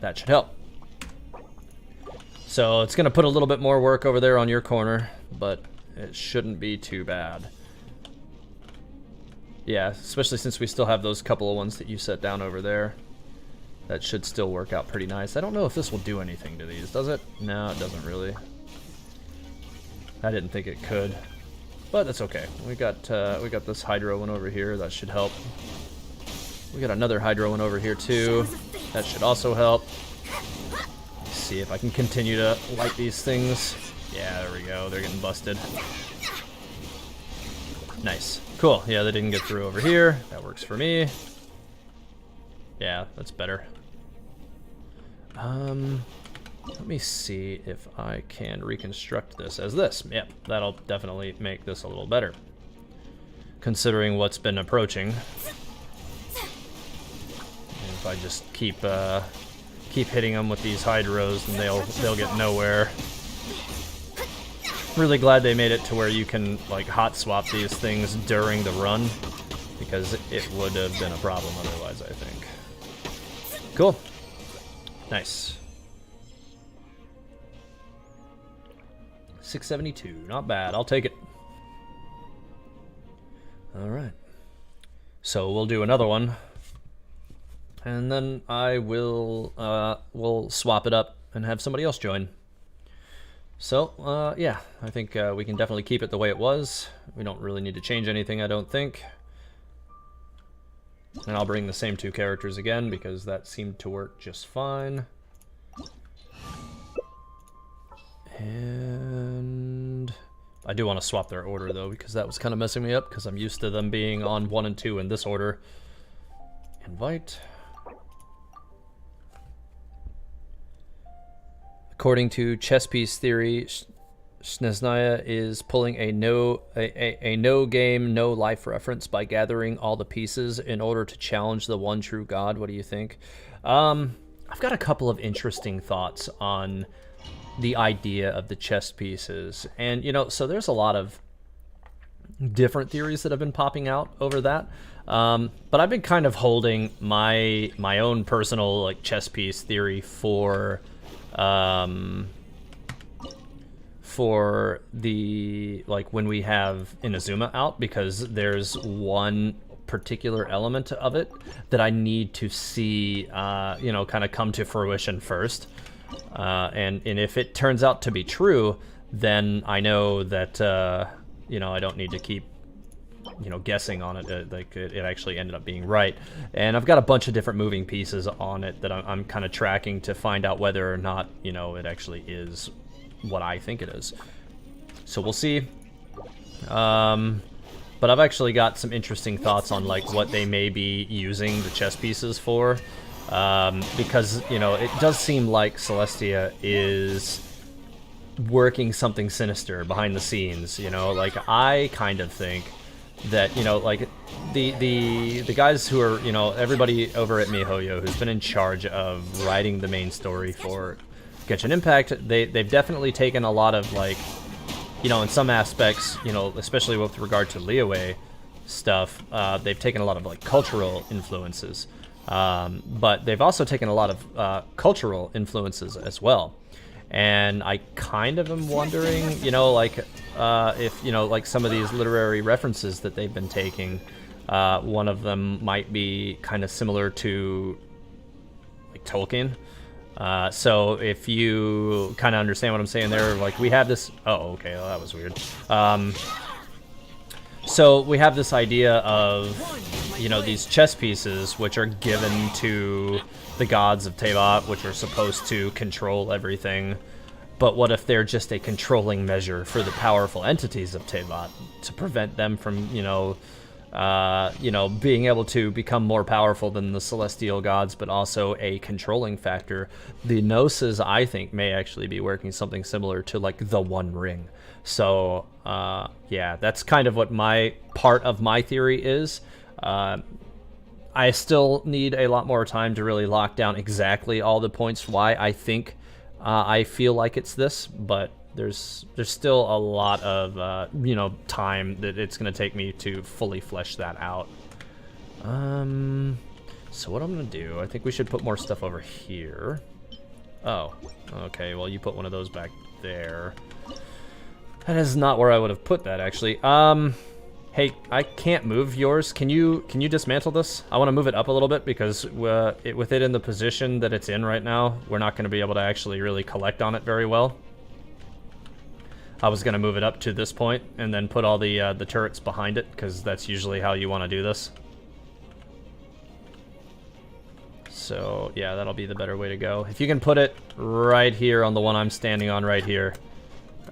that should help. So it's going to put a little bit more work over there on your corner, but it shouldn't be too bad. Yeah, especially since we still have those couple of ones that you set down over there. That should still work out pretty nice. I don't know if this will do anything to these, does it? No, it doesn't really. I didn't think it could, but that's okay. We got this Hydro one over here. That should help. We got another Hydro one over here too. That should also help. Let's see if I can continue to light these things. Yeah, there we go. They're getting busted. Nice. Cool. Yeah, they didn't get through over here. That works for me. Yeah, that's better. Let me see if I can reconstruct this as this. Yep, that'll definitely make this a little better, considering what's been approaching. And if I just keep hitting them with these Hydros, then they'll get nowhere. Really glad they made it to where you can like hot swap these things during the run, because it would have been a problem otherwise, I think. Cool. Nice. 672, not bad. I'll take it. All right. So we'll do another one, and then I will we'll swap it up and have somebody else join. So yeah, I think we can definitely keep it the way it was. We don't really need to change anything, I don't think. And I'll bring the same 2 characters again because that seemed to work just fine. And I do want to swap their order though, because that was kind of messing me up because I'm used to them being on 1 and 2 in this order. Invite. According to chess piece theory, Snezhnaya is pulling a no game, no life reference by gathering all the pieces in order to challenge the one true God. What do you think? I've got a couple of interesting thoughts on the idea of the chess pieces. And, you know, so there's a lot of different theories that have been popping out over that. But I've been kind of holding my own personal like chess piece theory for the like when we have Inazuma out, because there's one particular element of it that I need to see you know, kind of come to fruition first, and if it turns out to be true, then I know that you know, I don't need to keep, you know, guessing on it. Like it actually ended up being right, and I've got a bunch of different moving pieces on it that I'm kind of tracking to find out whether or not, you know, it actually is what I think it is. So we'll see. But I've actually got some interesting thoughts on like what they may be using the chess pieces for, because, you know, it does seem like Celestia is working something sinister behind the scenes. You know, like I kind of think that, you know, like the guys who are, you know, everybody over at MiHoYo who's been in charge of writing the main story for Genshin Impact, they've definitely taken a lot of, like, you know, in some aspects, you know, especially with regard to Liyue stuff, they've taken a lot of like cultural influences, but they've also taken a lot of cultural influences as well. And I kind of am wondering, you know, like if, you know, like some of these literary references that they've been taking, one of them might be kind of similar to like Tolkien. So if you kind of understand what I'm saying there, like we have this, oh, okay, well, that was weird. So we have this idea of, you know, these chess pieces which are given to the gods of Teyvat, which are supposed to control everything. But what if they're just a controlling measure for the powerful entities of Teyvat to prevent them from, you know, being able to become more powerful than the celestial gods, but also a controlling factor? The Gnosis, I think, may actually be working something similar to like the One Ring. So, yeah, that's kind of what my part of my theory is. I still need a lot more time to really lock down exactly all the points why I think I feel like it's this, but there's still a lot of you know, time that it's gonna take me to fully flesh that out. So what I'm gonna do, I think we should put more stuff over here. Oh, okay, well, you put one of those back there. That is not where I would have put that, actually. Hey, I can't move yours. Can you dismantle this? I want to move it up a little bit because with it in the position that it's in right now, we're not going to be able to actually really collect on it very well. I was going to move it up to this point and then put all the turrets behind it, because that's usually how you want to do this. So yeah, that'll be the better way to go. If you can put it right here on the one I'm standing on right here,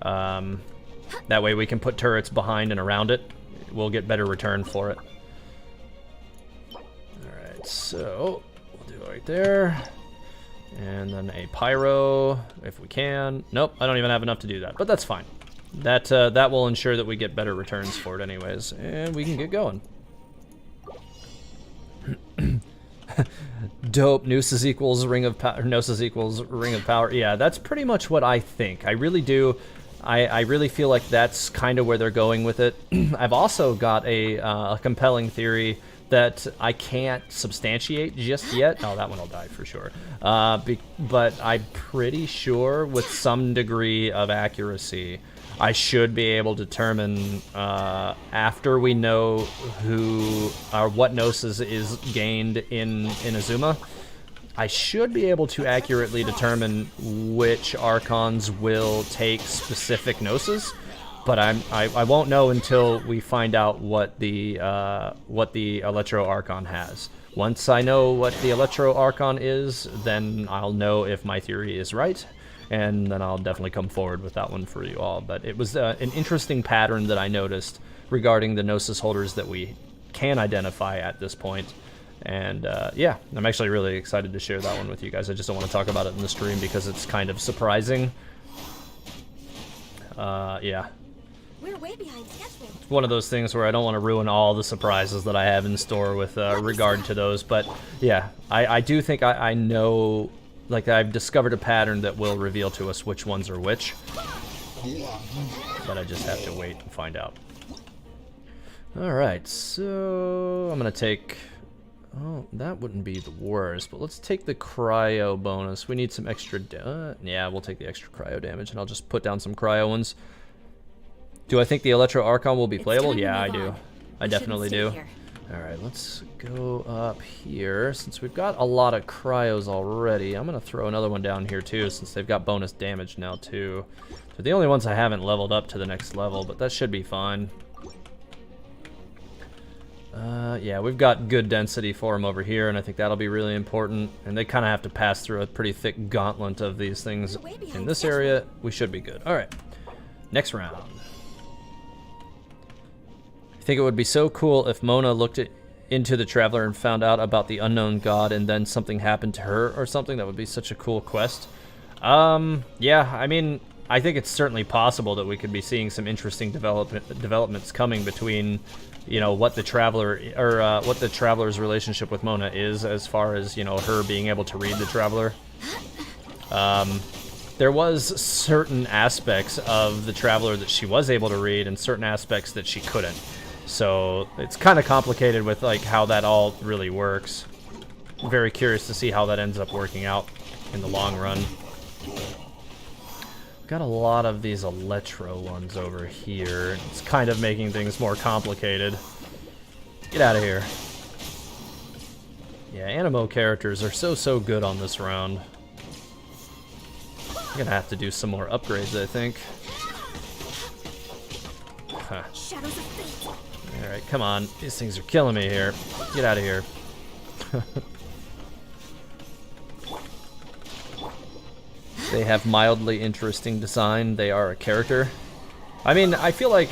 that way we can put turrets behind and around it. We'll get better return for it. Alright, so we'll do it right there. And then a pyro, if we can. Nope, I don't even have enough to do that, but that's fine. That will ensure that we get better returns for it anyways, and we can get going. Dope. Gnosis equals ring of power. Gnosis equals ring of power. Yeah, that's pretty much what I think. I really do. I really feel like that's kind of where they're going with it. I've also got a compelling theory that I can't substantiate just yet. Oh, that one will die for sure. But I'm pretty sure with some degree of accuracy, I should be able to determine after we know who or what Gnosis is gained in Inazuma, I should be able to accurately determine which Archons will take specific Gnosis, but I won't know until we find out what the Electro Archon has. Once I know what the Electro Archon is, then I'll know if my theory is right, and then I'll definitely come forward with that one for you all. But it was an interesting pattern that I noticed regarding the Gnosis holders that we can identify at this point. And yeah, I'm actually really excited to share that one with you guys. I just don't want to talk about it in the stream because it's kind of surprising. Yeah. We're way behind schedule. It's one of those things where I don't want to ruin all the surprises that I have in store with regard to those. But yeah, I do think I know, like I've discovered a pattern that will reveal to us which ones are which. But I just have to wait and find out. Alright, so I'm going to take... Oh, that wouldn't be the worst, but let's take the cryo bonus. We need some extra... yeah, we'll take the extra cryo damage, and I'll just put down some cryo ones. Do I think the Electro Archon will be playable? Yeah, I do. I definitely do. Alright, let's go up here. Since we've got a lot of cryos already, I'm going to throw another one down here too, since they've got bonus damage now too. They're the only ones I haven't leveled up to the next level, but that should be fine. Yeah, we've got good density for them over here, and I think that'll be really important. And they kind of have to pass through a pretty thick gauntlet of these things. In this area, we should be good. Alright, next round. I think it would be so cool if Mona looked into the Traveler and found out about the unknown god and then something happened to her or something. That would be such a cool quest. Yeah, I mean, I think it's certainly possible that we could be seeing some interesting developments coming between, you know, what the Traveler, or what the Traveler's relationship with Mona is, as far as, you know, her being able to read the Traveler. There was certain aspects of the Traveler that she was able to read and certain aspects that she couldn't. So it's kind of complicated with like how that all really works. I'm very curious to see how that ends up working out in the long run. Got a lot of these Electro ones over here. It's kind of making things more complicated. Get out of here. Yeah, Animo characters are so good on this round. I'm gonna have to do some more upgrades, I think. Huh. Alright, come on. These things are killing me here. Get out of here. They have mildly interesting design. They are a character. I mean, I feel like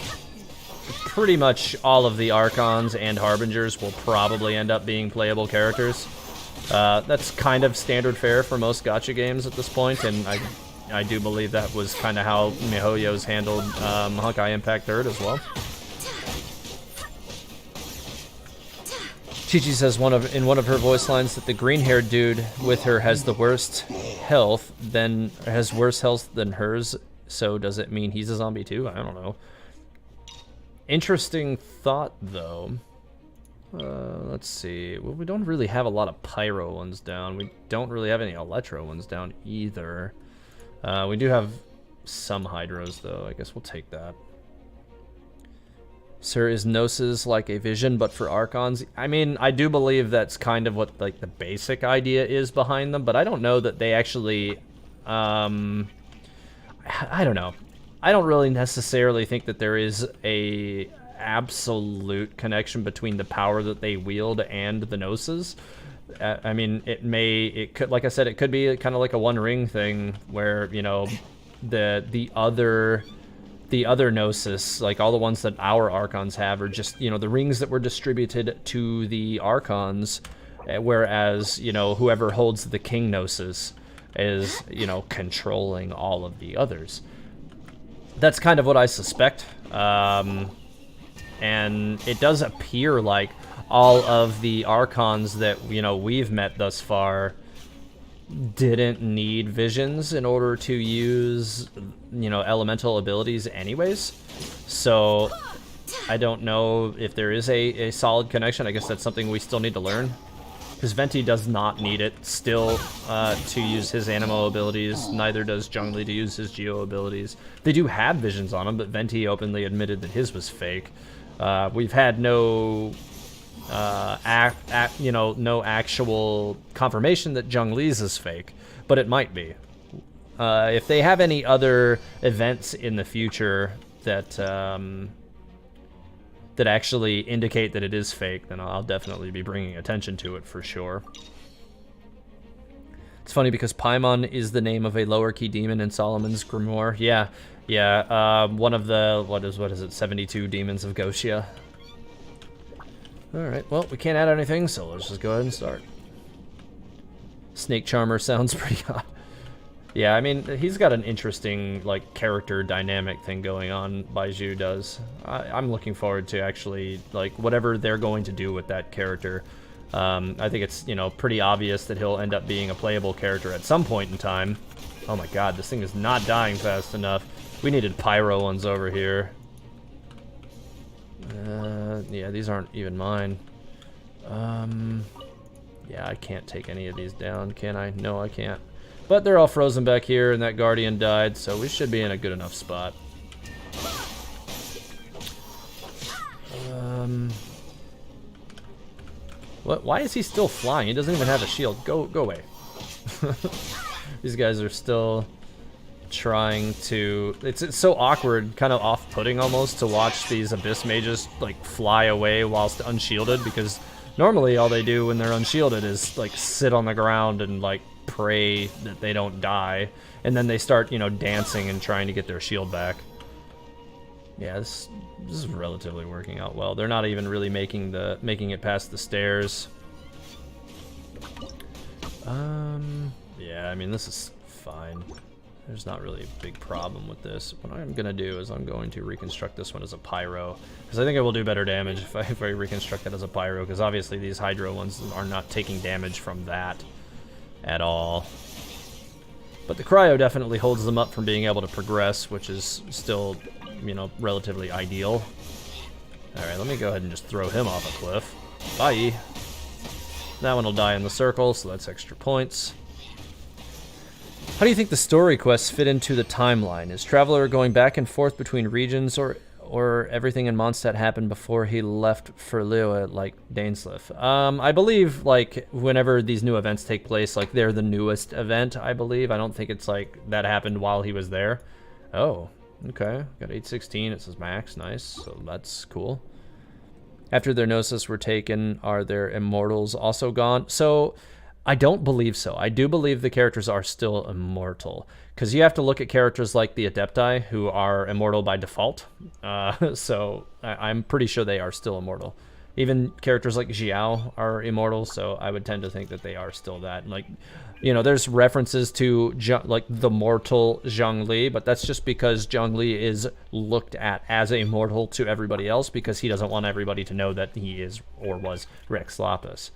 pretty much all of the Archons and Harbingers will probably end up being playable characters. That's kind of standard fare for most gacha games at this point, and I do believe that was kind of how MiHoYo's handled Honkai Impact 3rd as well. Chi-Chi says in one of her voice lines that the green-haired dude with her has the worst health, has worse health than hers. So does it mean he's a zombie too? I don't know. Interesting thought though. Let's see. Well, we don't really have a lot of pyro ones down. We don't really have any electro ones down either. We do have some hydros though. I guess we'll take that. Sir, is Gnosis like a vision but for Archons? I mean, I do believe that's kind of what like the basic idea is behind them, but I don't know that they actually I don't know. I don't really necessarily think that there is a absolute connection between the power that they wield and the Gnosis. I mean, it could, like I said, it could be kind of like a One Ring thing where, you know, the other Gnosis, like all the ones that our Archons have, are just, you know, the rings that were distributed to the Archons, whereas, you know, whoever holds the King Gnosis is, you know, controlling all of the others. That's kind of what I suspect. And it does appear like all of the Archons that, you know, we've met thus far didn't need visions in order to use, you know, elemental abilities anyways. So I don't know if there is a solid connection. I guess that's something we still need to learn, because Venti does not need it still to use his Animo abilities. Neither does Zhongli to use his Geo abilities. They do have visions on him, but Venti openly admitted that his was fake. We've had no no actual confirmation that Zhongli's is fake, but it might be. If they have any other events in the future that that actually indicate that it is fake, then I'll definitely be bringing attention to it for sure. It's funny because Paimon is the name of a lower key demon in Solomon's Grimoire. Yeah. One of the what is it? 72 demons of Gotia. Alright, well, we can't add anything, so let's just go ahead and start. Snake Charmer sounds pretty hot. Yeah, I mean, he's got an interesting, like, character dynamic thing going on, Baiju does. I'm looking forward to actually, like, whatever they're going to do with that character. I think it's, you know, pretty obvious that he'll end up being a playable character at some point in time. Oh my god, this thing is not dying fast enough. We needed pyro ones over here. Yeah, these aren't even mine. Yeah, I can't take any of these down, can I? No, I can't. But they're all frozen back here, and that Guardian died, so we should be in a good enough spot. What? Why is he still flying? He doesn't even have a shield. Go away. These guys are still trying to... It's so awkward, kind of off-putting almost, to watch these Abyss Mages, like, fly away whilst unshielded, because normally all they do when they're unshielded is, like, sit on the ground and, like, pray that they don't die, and then they start, you know, dancing and trying to get their shield back. Yeah, this is relatively working out well. They're not even really making it past the stairs. Yeah, I mean, this is fine. There's not really a big problem with this. What I'm gonna do is I'm going to reconstruct this one as a pyro, because I think it will do better damage if I reconstruct that as a pyro, because obviously these hydro ones are not taking damage from that at all. But the cryo definitely holds them up from being able to progress, which is still, you know, relatively ideal. Alright, let me go ahead and just throw him off a cliff. Bye! That one will die in the circle, so that's extra points. How do you think the story quests fit into the timeline? Is Traveler going back and forth between regions, or everything in Mondstadt happened before he left for Liyue, like Dainsleif? I believe, like, whenever these new events take place, like, they're the newest event, I believe. I don't think it's, like, that happened while he was there. Oh, okay. Got 816, it says max, nice, so that's cool. After their Gnosis were taken, are their immortals also gone? So, I don't believe so. I do believe the characters are still immortal, because you have to look at characters like the Adepti, who are immortal by default. So I'm pretty sure they are still immortal. Even characters like Xiao are immortal, so I would tend to think that they are still that. Like, you know, there's references to like the mortal Zhongli, but that's just because Zhongli is looked at as a mortal to everybody else, because he doesn't want everybody to know that he is or was Rex Lapis.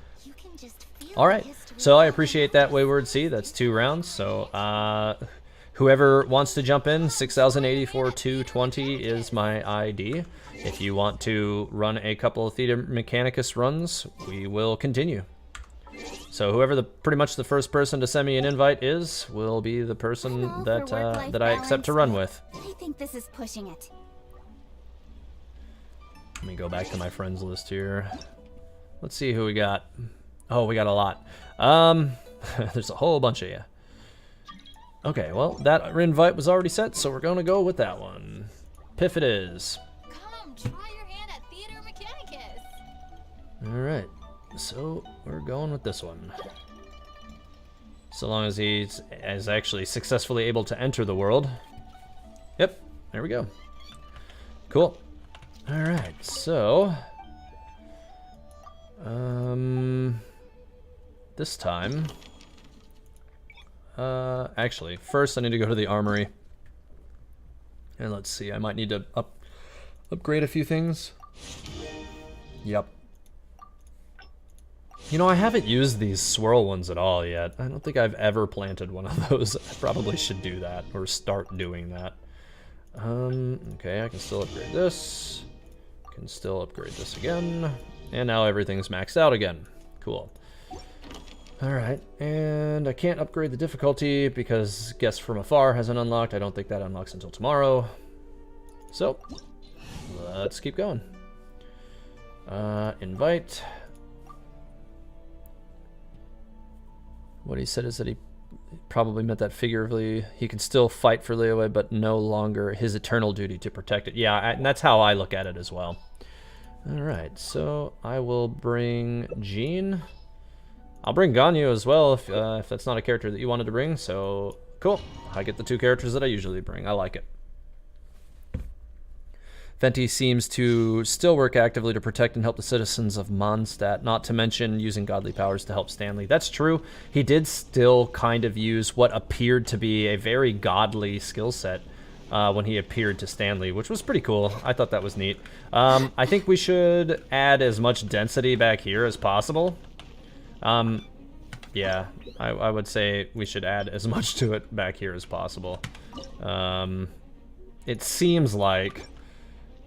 Alright, so I appreciate that, Wayward Sea. That's 2 rounds, so whoever wants to jump in, 6084-220 is my ID. If you want to run a couple of Theater Mechanicus runs, we will continue. So whoever pretty much the first person to send me an invite is, will be the person that I accept to run with. I think this is pushing it. Let me go back to my friends list here. Let's see who we got. Oh, we got a lot. There's a whole bunch of you. Okay, well, that invite was already set, so we're gonna go with that one. Piff it is. Come, try your hand at Theater Mechanicus. Alright, so we're going with this one. So long as he's actually successfully able to enter the world. Yep, there we go. Cool. Alright, so... this time... actually, first I need to go to the armory. And let's see, I might need to upgrade a few things. Yep. You know, I haven't used these swirl ones at all yet. I don't think I've ever planted one of those. I probably should do that, or start doing that. Okay, I can still upgrade this. Can still upgrade this again. And now everything's maxed out again. Cool. Alright, and I can't upgrade the difficulty because Guest from Afar hasn't unlocked. I don't think that unlocks until tomorrow. So, let's keep going. Invite. What he said is that he probably meant that figuratively. He can still fight for Liyue, but no longer his eternal duty to protect it. Yeah, and that's how I look at it as well. Alright, so I will bring Jean. I'll bring Ganyu as well if that's not a character that you wanted to bring, so cool. I get the 2 characters that I usually bring. I like it. Fenty seems to still work actively to protect and help the citizens of Mondstadt, not to mention using godly powers to help Stanley. That's true. He did still kind of use what appeared to be a very godly skill set when he appeared to Stanley, which was pretty cool. I thought that was neat. I think we should add as much density back here as possible. Yeah, I would say we should add as much to it back here as possible. It seems like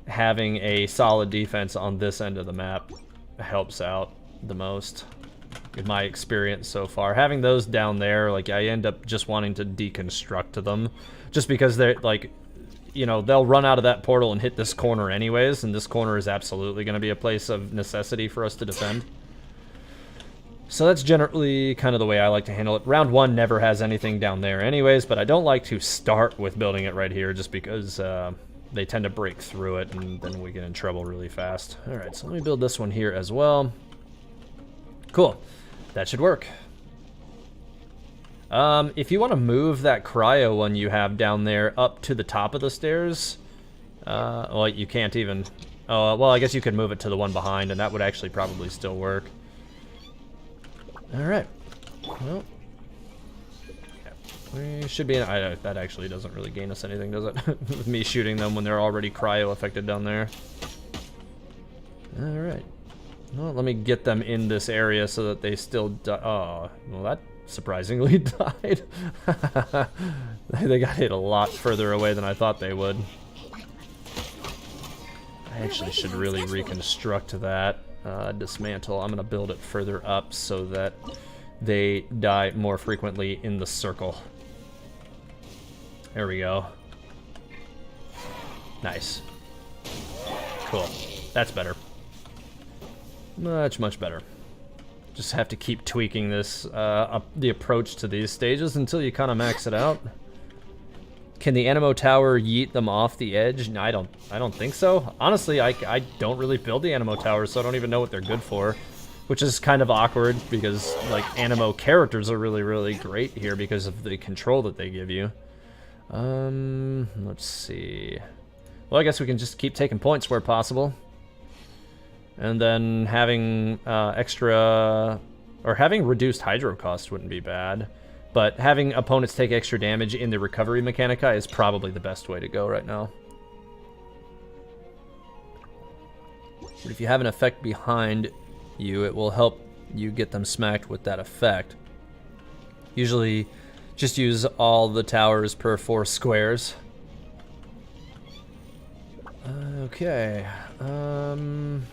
having a solid defense on this end of the map helps out the most, in my experience so far. Having those down there, like, I end up just wanting to deconstruct them, just because they're, like, you know, they'll run out of that portal and hit this corner anyways, and this corner is absolutely going to be a place of necessity for us to defend. So that's generally kind of the way I like to handle it. Round 1 never has anything down there anyways, but I don't like to start with building it right here just because they tend to break through it, and then we get in trouble really fast. Alright, so let me build this one here as well. Cool. That should work. If you want to move that cryo one you have down there up to the top of the stairs, well, you can't even... Oh, well, I guess you could move it to the one behind, and that would actually probably still work. Alright. Well, yeah, we should be in... that actually doesn't really gain us anything, does it? With me shooting them when they're already cryo affected down there. Alright. Well, let me get them in this area so that they still die. Oh, well, that surprisingly died. They got hit a lot further away than I thought they would. I actually should really reconstruct that. Dismantle. I'm going to build it further up so that they die more frequently in the circle. There we go. Nice. Cool. That's better. Much, much better. Just have to keep tweaking this, the approach to these stages until you kind of max it out. Can the Animo Tower yeet them off the edge? No, I don't think so. Honestly, I don't really build the Animo Towers, so I don't even know what they're good for. Which is kind of awkward, because, like, Animo characters are really, really great here because of the control that they give you. Let's see. Well, I guess we can just keep taking points where possible. And then having extra... or having reduced hydro cost wouldn't be bad. But having opponents take extra damage in the recovery mechanica is probably the best way to go right now. But if you have an effect behind you, it will help you get them smacked with that effect. Usually, just use all the towers per 4 squares. Okay. I'm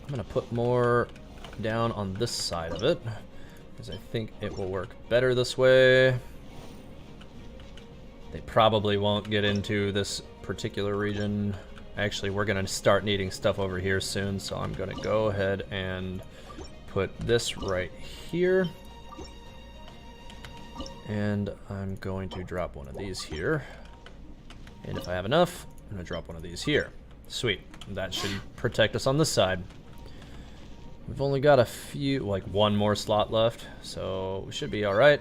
gonna put more down on this side of it, because I think it will work better this way. They probably won't get into this particular region. Actually, we're gonna start needing stuff over here soon, so I'm gonna go ahead and put this right here. And I'm going to drop one of these here. And if I have enough, I'm gonna drop one of these here. Sweet. That should protect us on this side. We've only got a few, like one more slot left, so we should be alright.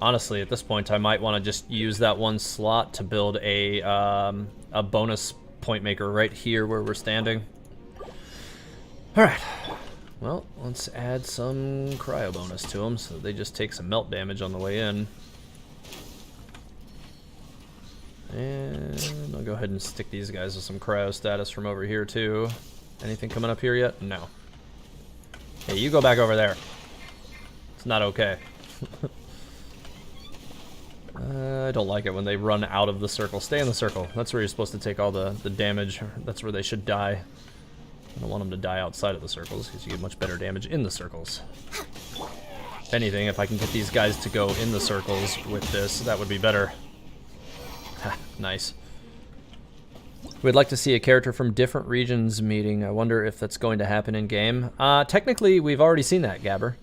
Honestly, at this point, I might want to just use that one slot to build a bonus point maker right here where we're standing. Alright. Well, let's add some cryo bonus to them so they just take some melt damage on the way in. And I'll go ahead and stick these guys with some cryo status from over here too. Anything coming up here yet? No. Hey, you go back over there. It's not okay. I don't like it when they run out of the circle. Stay in the circle. That's where you're supposed to take all the damage. That's where they should die. I don't want them to die outside of the circles, because you get much better damage in the circles. If anything, if I can get these guys to go in the circles with this, that would be better. Nice. We'd like to see a character from different regions meeting. I wonder if that's going to happen in game. Technically, we've already seen that, Gabber.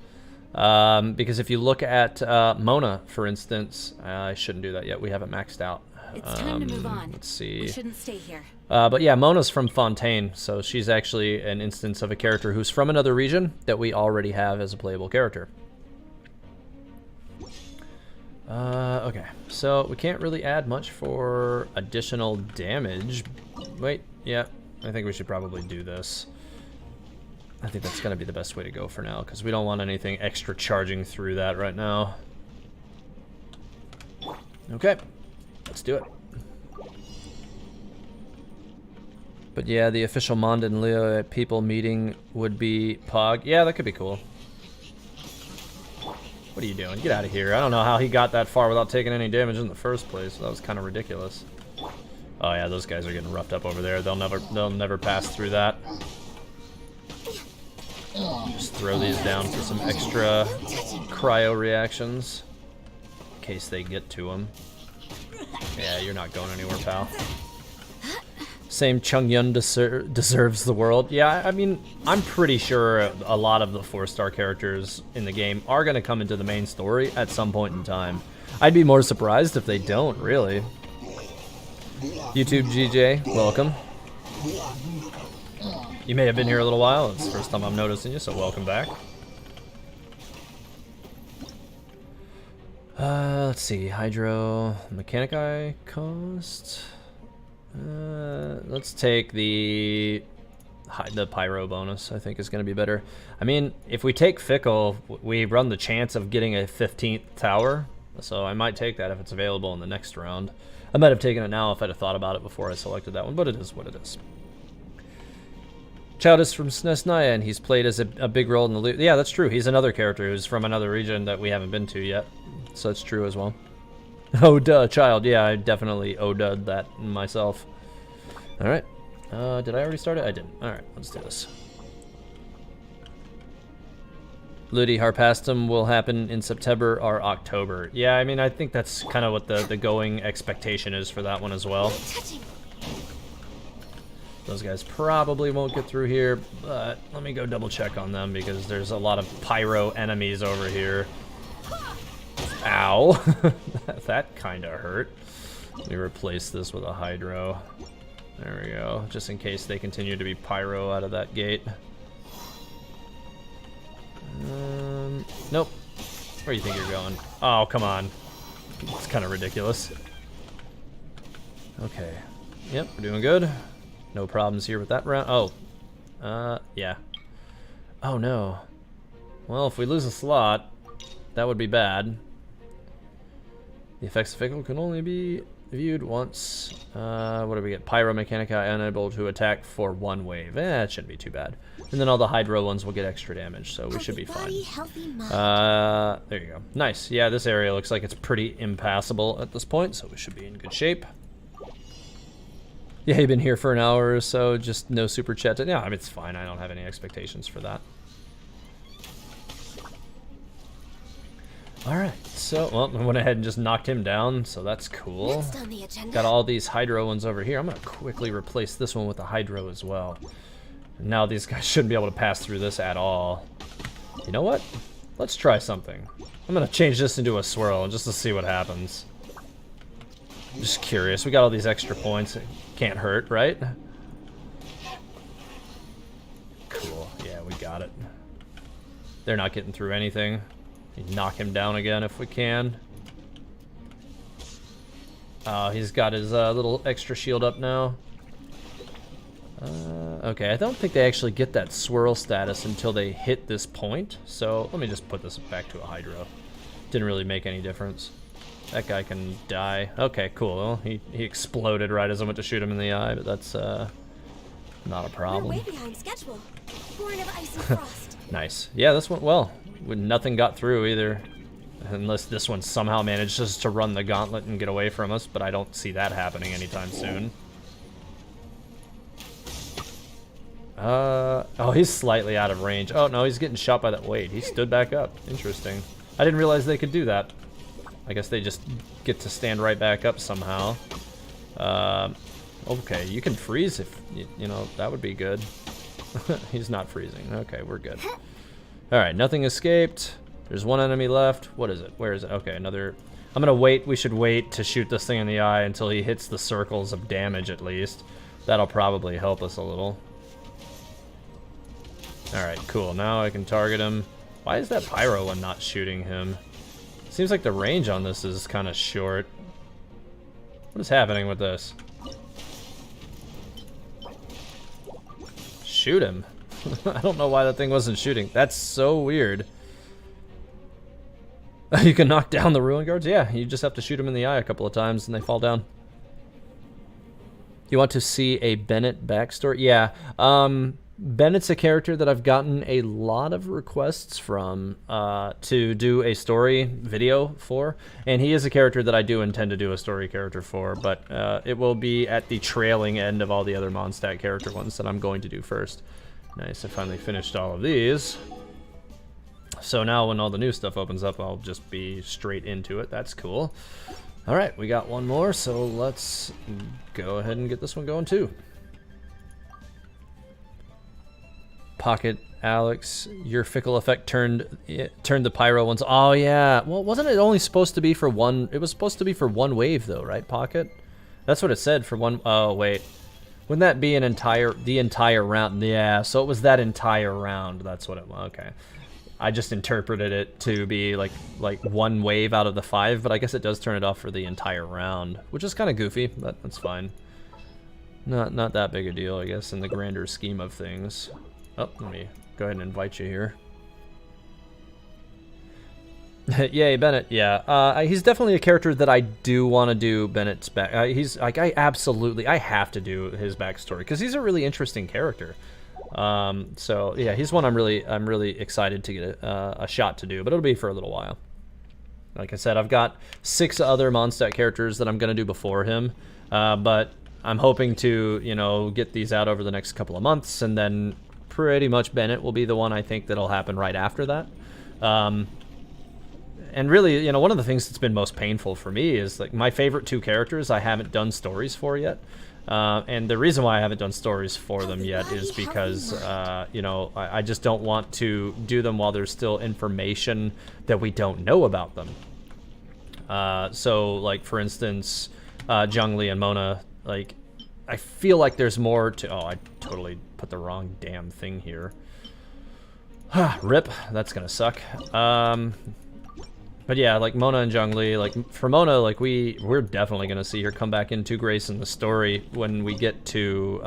Because if you look at Mona, for instance, I shouldn't do that yet. We haven't maxed out. It's time to move on. Let's see. We shouldn't stay here. But yeah, Mona's from Fontaine, so she's actually an instance of a character who's from another region that we already have as a playable character. Okay, so we can't really add much for additional damage. Wait, yeah, I think we should probably do this. I think that's going to be the best way to go for now, because we don't want anything extra charging through that right now. Okay, let's do it. But yeah, the official Mond and Leo people meeting would be Pog. Yeah, that could be cool. What are you doing? Get out of here. I don't know how he got that far without taking any damage in the first place. That was kind of ridiculous. Oh yeah, those guys are getting roughed up over there. They'll never pass through that. Just throw these down for some extra cryo reactions in case they get to them. Yeah, you're not going anywhere, pal. Same Chung Yun deserves the world. Yeah, I mean, I'm pretty sure a lot of the 4-star characters in the game are going to come into the main story at some point in time. I'd be more surprised if they don't, really. YouTube GJ, welcome. You may have been here a little while. It's the first time I'm noticing you, so welcome back. Let's see. Hydro Mechanicus cost. Let's take the pyro bonus. I think is going to be better. I mean, if we take Fickle, we run the chance of getting a 15th tower. So I might take that if it's available in the next round. I might have taken it now if I'd have thought about it before I selected that one, but it is what it is. Child is from SNESNaya, and he's played as a big role in the loot. Yeah, that's true. He's another character who's from another region that we haven't been to yet. So that's true as well. Oh, duh, Child. Yeah, I definitely oh-duh'd that myself. All right. Did I already start it? I didn't. All right, let's do this. Ludi Harpastum will happen in September or October. Yeah, I mean, I think that's kind of what the going expectation is for that one as well. Those guys probably won't get through here, but let me go double check on them because there's a lot of pyro enemies over here. Ow. That kind of hurt. Let me replace this with a hydro. There we go, just in case they continue to be pyro out of that gate. Nope. Where do you think you're going? Oh, come on. It's kind of ridiculous. Okay. Yep, we're doing good. No problems here with that round. Oh. Yeah. Oh, no. Well, if we lose a slot, that would be bad. The effects of Fickle can only be viewed once. What do we get? Pyro Mechanicus unable to attack for 1 wave. It shouldn't be too bad. And then all the Hydro ones will get extra damage, so we should be fine. There you go. Nice. Yeah, this area looks like it's pretty impassable at this point, so we should be in good shape. Yeah, you've been here for an hour or so, just no super chat. Yeah, I mean, it's fine. I don't have any expectations for that. Alright, so, well, I went ahead and just knocked him down, so that's cool. Next on the agenda. Got all these Hydro ones over here. I'm going to quickly replace this one with a Hydro as well. Now these guys shouldn't be able to pass through this at all. You know what? Let's try something. I'm going to change this into a swirl just to see what happens. I'm just curious. We got all these extra points. It can't hurt, right? Cool. Yeah, we got it. They're not getting through anything. Knock him down again if we can. He's got his little extra shield up now. Okay, I don't think they actually get that swirl status until they hit this point. So let me just put this back to a Hydro. Didn't really make any difference. That guy can die. Okay, cool. Well, he exploded right as I went to shoot him in the eye, but that's not a problem. We're way behind schedule. Born of ice and frost. Nice. Yeah, this went well. Nothing got through either. Unless this one somehow manages to run the gauntlet and get away from us, but I don't see that happening anytime soon. Oh, he's slightly out of range. Oh, no, he's getting shot by that weight. He stood back up. Interesting. I didn't realize they could do that. I guess they just get to stand right back up somehow. Okay, you can freeze if, you know, that would be good. He's not freezing. Okay, we're good. Alright, nothing escaped. There's one enemy left. What is it? Where is it? Okay, another... I'm gonna wait. We should wait to shoot this thing in the eye until he hits the circles of damage at least. That'll probably help us a little. Alright, cool. Now I can target him. Why is that pyro one not shooting him? Seems like the range on this is kind of short. What is happening with this? Shoot him. I don't know why that thing wasn't shooting. That's so weird. You can knock down the ruin guards? Yeah, you just have to shoot them in the eye a couple of times and they fall down. You want to see a Bennett backstory? Yeah. Bennett's a character that I've gotten a lot of requests from to do a story video for, and he is a character that I do intend to do a story character for, but it will be at the trailing end of all the other Mondstadt character ones that I'm going to do first. Nice, I finally finished all of these. So now when all the new stuff opens up, I'll just be straight into it. That's cool. All right, we got one more, so let's go ahead and get this one going too. Pocket Alex, your fickle effect turned the pyro ones. Oh yeah, well, wasn't it only supposed to be for one? It was supposed to be for one wave though, right? Pocket. That's what it said for one. Oh wait, wouldn't that be the entire round? Yeah, so it was that entire round. That's what it was. Okay, I just interpreted it to be like one wave out of the 5, but I guess it does turn it off for the entire round, which is kind of goofy, but that's fine. Not that big a deal, I guess, in the grander scheme of things. Oh, let me go ahead and invite you here. Yay, Bennett. Yeah, he's definitely a character that I do want to do Bennett's back. He's like, I have to do his backstory because he's a really interesting character. So yeah, he's one I'm really excited to get a shot to do, but it'll be for a little while. Like I said, I've got 6 other Mondstadt characters that I'm gonna do before him, but I'm hoping to, you know, get these out over the next couple of months, and then pretty much Bennett will be the one I think that'll happen right after that. And really, you know, one of the things that's been most painful for me is like my favorite 2 characters I haven't done stories for yet. And the reason why I haven't done stories for them yet is because, you know, I just don't want to do them while there's still information that we don't know about them. So, like, for instance, Zhongli and Mona, like, I feel like there's more to... Oh, I totally put the wrong damn thing here. Rip, that's gonna suck. But yeah, like Mona and Zhongli, like for Mona, like we're definitely gonna see her come back into Grace in the story when we get to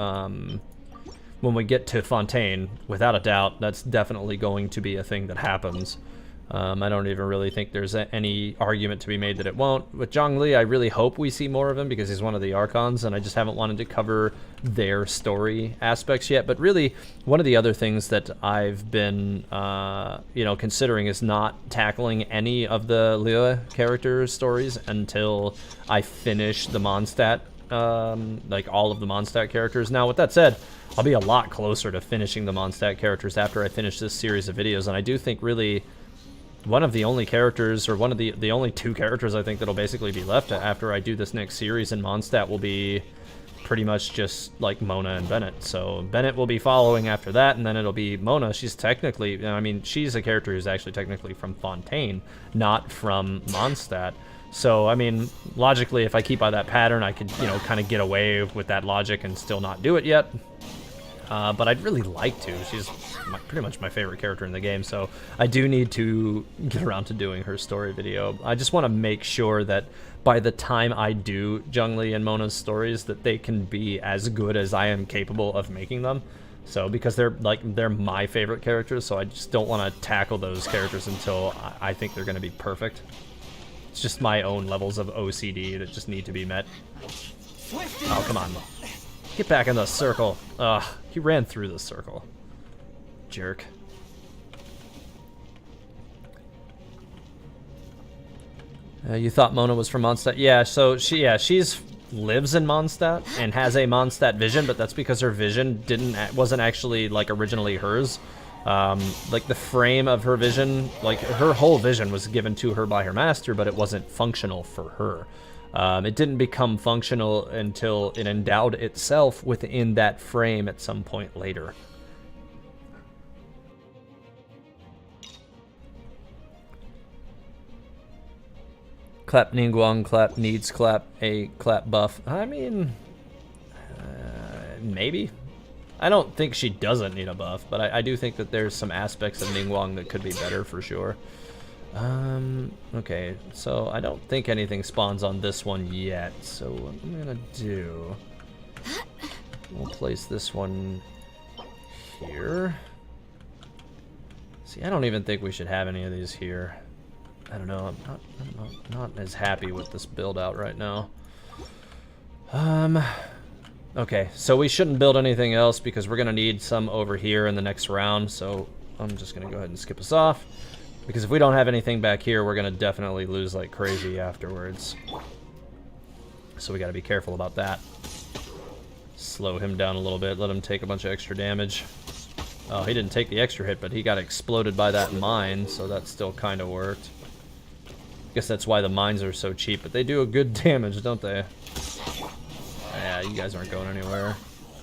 Fontaine. Without a doubt, that's definitely going to be a thing that happens. I don't even really think there's any argument to be made that it won't. With Zhongli, I really hope we see more of him because he's one of the Archons, and I just haven't wanted to cover their story aspects yet. But really, one of the other things that I've been, you know, considering is not tackling any of the Liyue character stories until I finish the Mondstadt, like all of the Mondstadt characters. Now, with that said, I'll be a lot closer to finishing the Mondstadt characters after I finish this series of videos, and I do think really one of the only characters, or one of the only 2 characters I think that'll basically be left after I do this next series in Mondstadt will be pretty much just like Mona and Bennett. So Bennett will be following after that, and then it'll be Mona. She's technically, I mean, she's a character who's actually technically from Fontaine, not from Mondstadt. So, I mean, logically, if I keep by that pattern, I could, you know, kind of get away with that logic and still not do it yet. But I'd really like to. She's pretty much my favorite character in the game, so I do need to get around to doing her story video. I just want to make sure that by the time I do Zhongli and Mona's stories, that they can be as good as I am capable of making them. So, because they're my favorite characters, so I just don't want to tackle those characters until I think they're going to be perfect. It's just my own levels of OCD that just need to be met. Oh, come on. Get back in the circle. Ugh, he ran through the circle. Jerk. You thought Mona was from Mondstadt? Yeah, so she's lives in Mondstadt and has a Mondstadt vision, but that's because her vision wasn't actually like originally hers. Like the frame of her vision, like her whole vision was given to her by her master, but it wasn't functional for her. It didn't become functional until it endowed itself within that frame at some point later. Clap Ningguang, clap needs clap, a clap buff. I mean, maybe. I don't think she doesn't need a buff, but I do think that there's some aspects of Ningguang that could be better for sure. Okay, so I don't think anything spawns on this one yet, so what I'm gonna do, we'll place this one here. See, I don't even think we should have any of these here. I don't know, I'm not as happy with this build out right now. Okay, so we shouldn't build anything else because we're going to need some over here in the next round. So I'm just going to go ahead and skip us off. Because if we don't have anything back here, we're going to definitely lose like crazy afterwards. So we got to be careful about that. Slow him down a little bit, let him take a bunch of extra damage. Oh, he didn't take the extra hit, but he got exploded by that mine, so that still kind of worked. Guess that's why the mines are so cheap, but they do a good damage, don't they? Yeah, you guys aren't going anywhere.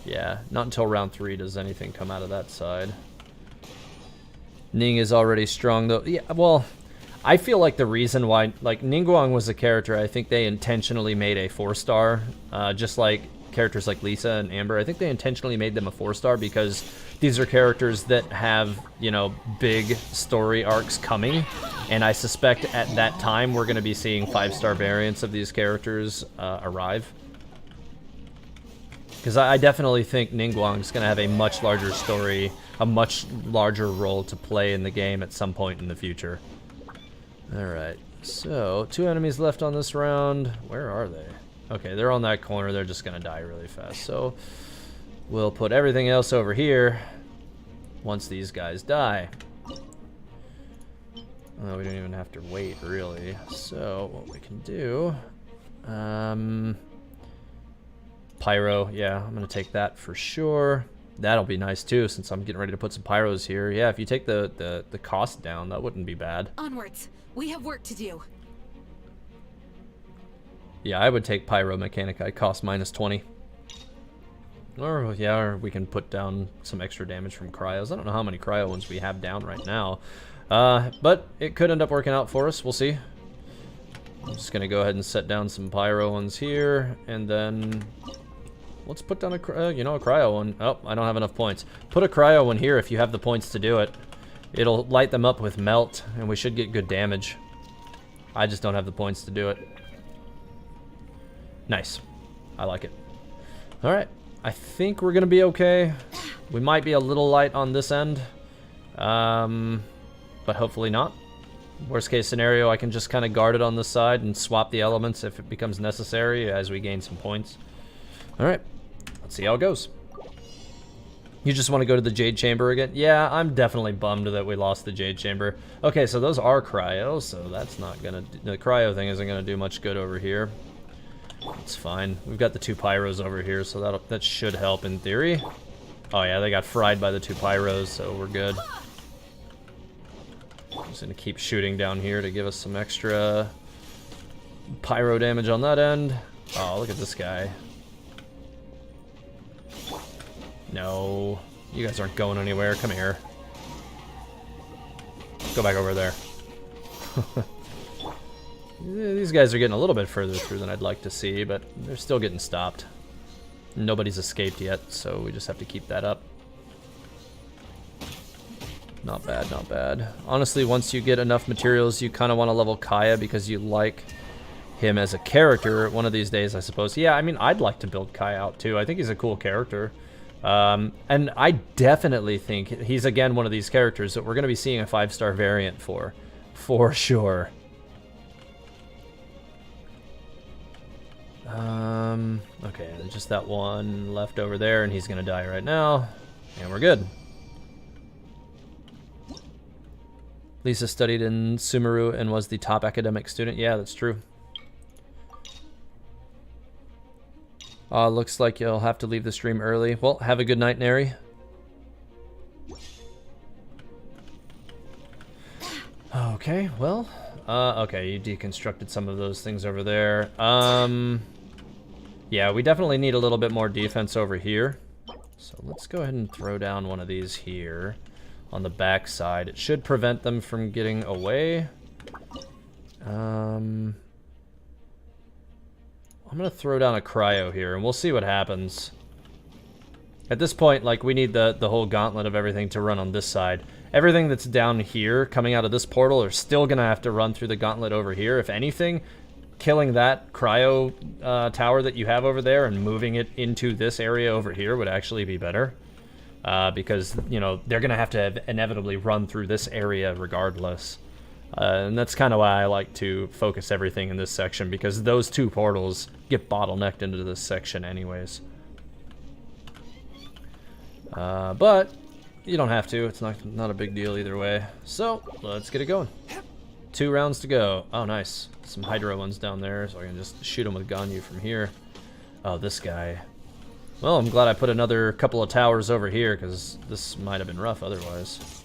Yeah, not until round 3 does anything come out of that side. Ning is already strong, though. Yeah, well, I feel like the reason why, like, Ningguang was a character I think they intentionally made a 4-star, just like characters like Lisa and Amber. I think they intentionally made them a 4-star because these are characters that have, you know, big story arcs coming, and I suspect at that time we're going to be seeing 5-star variants of these characters arrive. Because I definitely think Ningguang's going to have a much larger story, a much larger role to play in the game at some point in the future. Alright, so 2 enemies left on this round. Where are they? Okay, they're on that corner. They're just going to die really fast. So we'll put everything else over here once these guys die. Well, we don't even have to wait, really. So what we can do... Pyro, yeah, I'm going to take that for sure. That'll be nice, too, since I'm getting ready to put some pyros here. Yeah, if you take the cost down, that wouldn't be bad. Onwards. We have work to do. Yeah, I would take Pyro Mechanicus, cost -20. Or, yeah, or we can put down some extra damage from cryos. I don't know how many cryo ones we have down right now. But it could end up working out for us. We'll see. I'm just going to go ahead and set down some pyro ones here, and then... let's put down a cryo one. Oh, I don't have enough points. Put a cryo one here if you have the points to do it. It'll light them up with melt, and we should get good damage. I just don't have the points to do it. Nice. I like it. Alright. I think we're going to be okay. We might be a little light on this end. But hopefully not. Worst case scenario, I can just kind of guard it on this side and swap the elements if it becomes necessary as we gain some points. Alright. Let's see how it goes. You just want to go to the Jade Chamber again? Yeah, I'm definitely bummed that we lost the Jade Chamber. Okay, so those are cryo, so that's not gonna... the cryo thing isn't gonna do much good over here. It's fine. We've got the 2 pyros over here, so that should help in theory. Oh yeah, they got fried by the 2 pyros, so we're good. I'm just gonna keep shooting down here to give us some extra pyro damage on that end. Oh, look at this guy. No, you guys aren't going anywhere. Come here. Go back over there. These guys are getting a little bit further through than I'd like to see, but they're still getting stopped. Nobody's escaped yet, so we just have to keep that up. Not bad, not bad. Honestly, once you get enough materials, you kind of want to level Kaya because you like him as a character. One of these days, I suppose. Yeah, I mean, I'd like to build Kaya out too. I think he's a cool character. And I definitely think he's, again, one of these characters that we're going to be seeing a 5-star variant for sure. Okay, there's just that one left over there, and he's going to die right now, and we're good. Lisa studied in Sumeru and was the top academic student. Yeah, that's true. Looks like you'll have to leave the stream early. Well, have a good night, Neri. Okay, well, okay, you deconstructed some of those things over there. Yeah, we definitely need a little bit more defense over here. So let's go ahead and throw down one of these here on the back side. It should prevent them from getting away. I'm gonna throw down a cryo here, and we'll see what happens. At this point, like, we need the whole gauntlet of everything to run on this side. Everything that's down here, coming out of this portal, are still gonna have to run through the gauntlet over here. If anything, killing that cryo tower that you have over there and moving it into this area over here would actually be better. Because, you know, they're gonna have to inevitably run through this area regardless. And that's kind of why I like to focus everything in this section, because those 2 portals get bottlenecked into this section anyways. But you don't have to. It's not a big deal either way. So let's get it going. 2 rounds to go. Oh, nice. Some Hydra ones down there, so I can just shoot them with Ganyu from here. Oh, this guy. Well, I'm glad I put another couple of towers over here, because this might have been rough otherwise.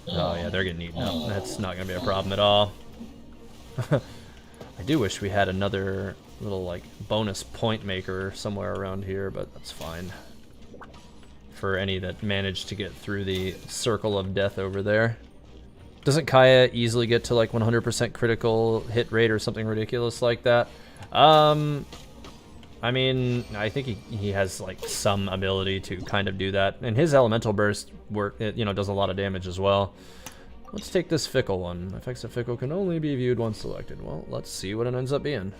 Oh yeah, they're getting eaten up. That's not going to be a problem at all. I do wish we had another little, like, bonus point maker somewhere around here, but that's fine. For any that managed to get through the circle of death over there. Doesn't Kaya easily get to, like, 100% critical hit rate or something ridiculous like that? I mean, I think he has, like, some ability to kind of do that. And his elemental burst does a lot of damage as well. Let's take this Fickle one. Effects of Fickle can only be viewed once selected. Well, let's see what it ends up being.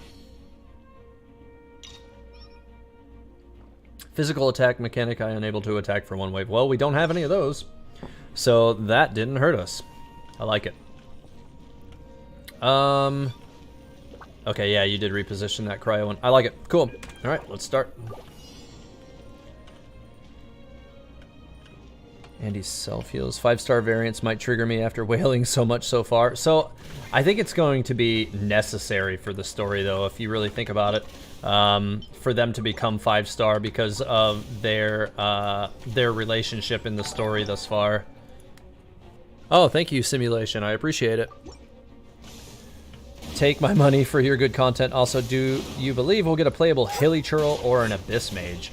Physical attack Mechanicus unable to attack for 1 wave. Well, we don't have any of those. So that didn't hurt us. I like it. Okay, yeah, you did reposition that cryo one. I like it. Cool. All right, let's start. Andy's self-heals. 5-star variants might trigger me after wailing so much so far. So I think it's going to be necessary for the story, though, if you really think about it, for them to become 5-star because of their relationship in the story thus far. Oh, thank you, Simulation. I appreciate it. Take my money for your good content. Also, do you believe we'll get a playable Hilly Churl or an Abyss Mage?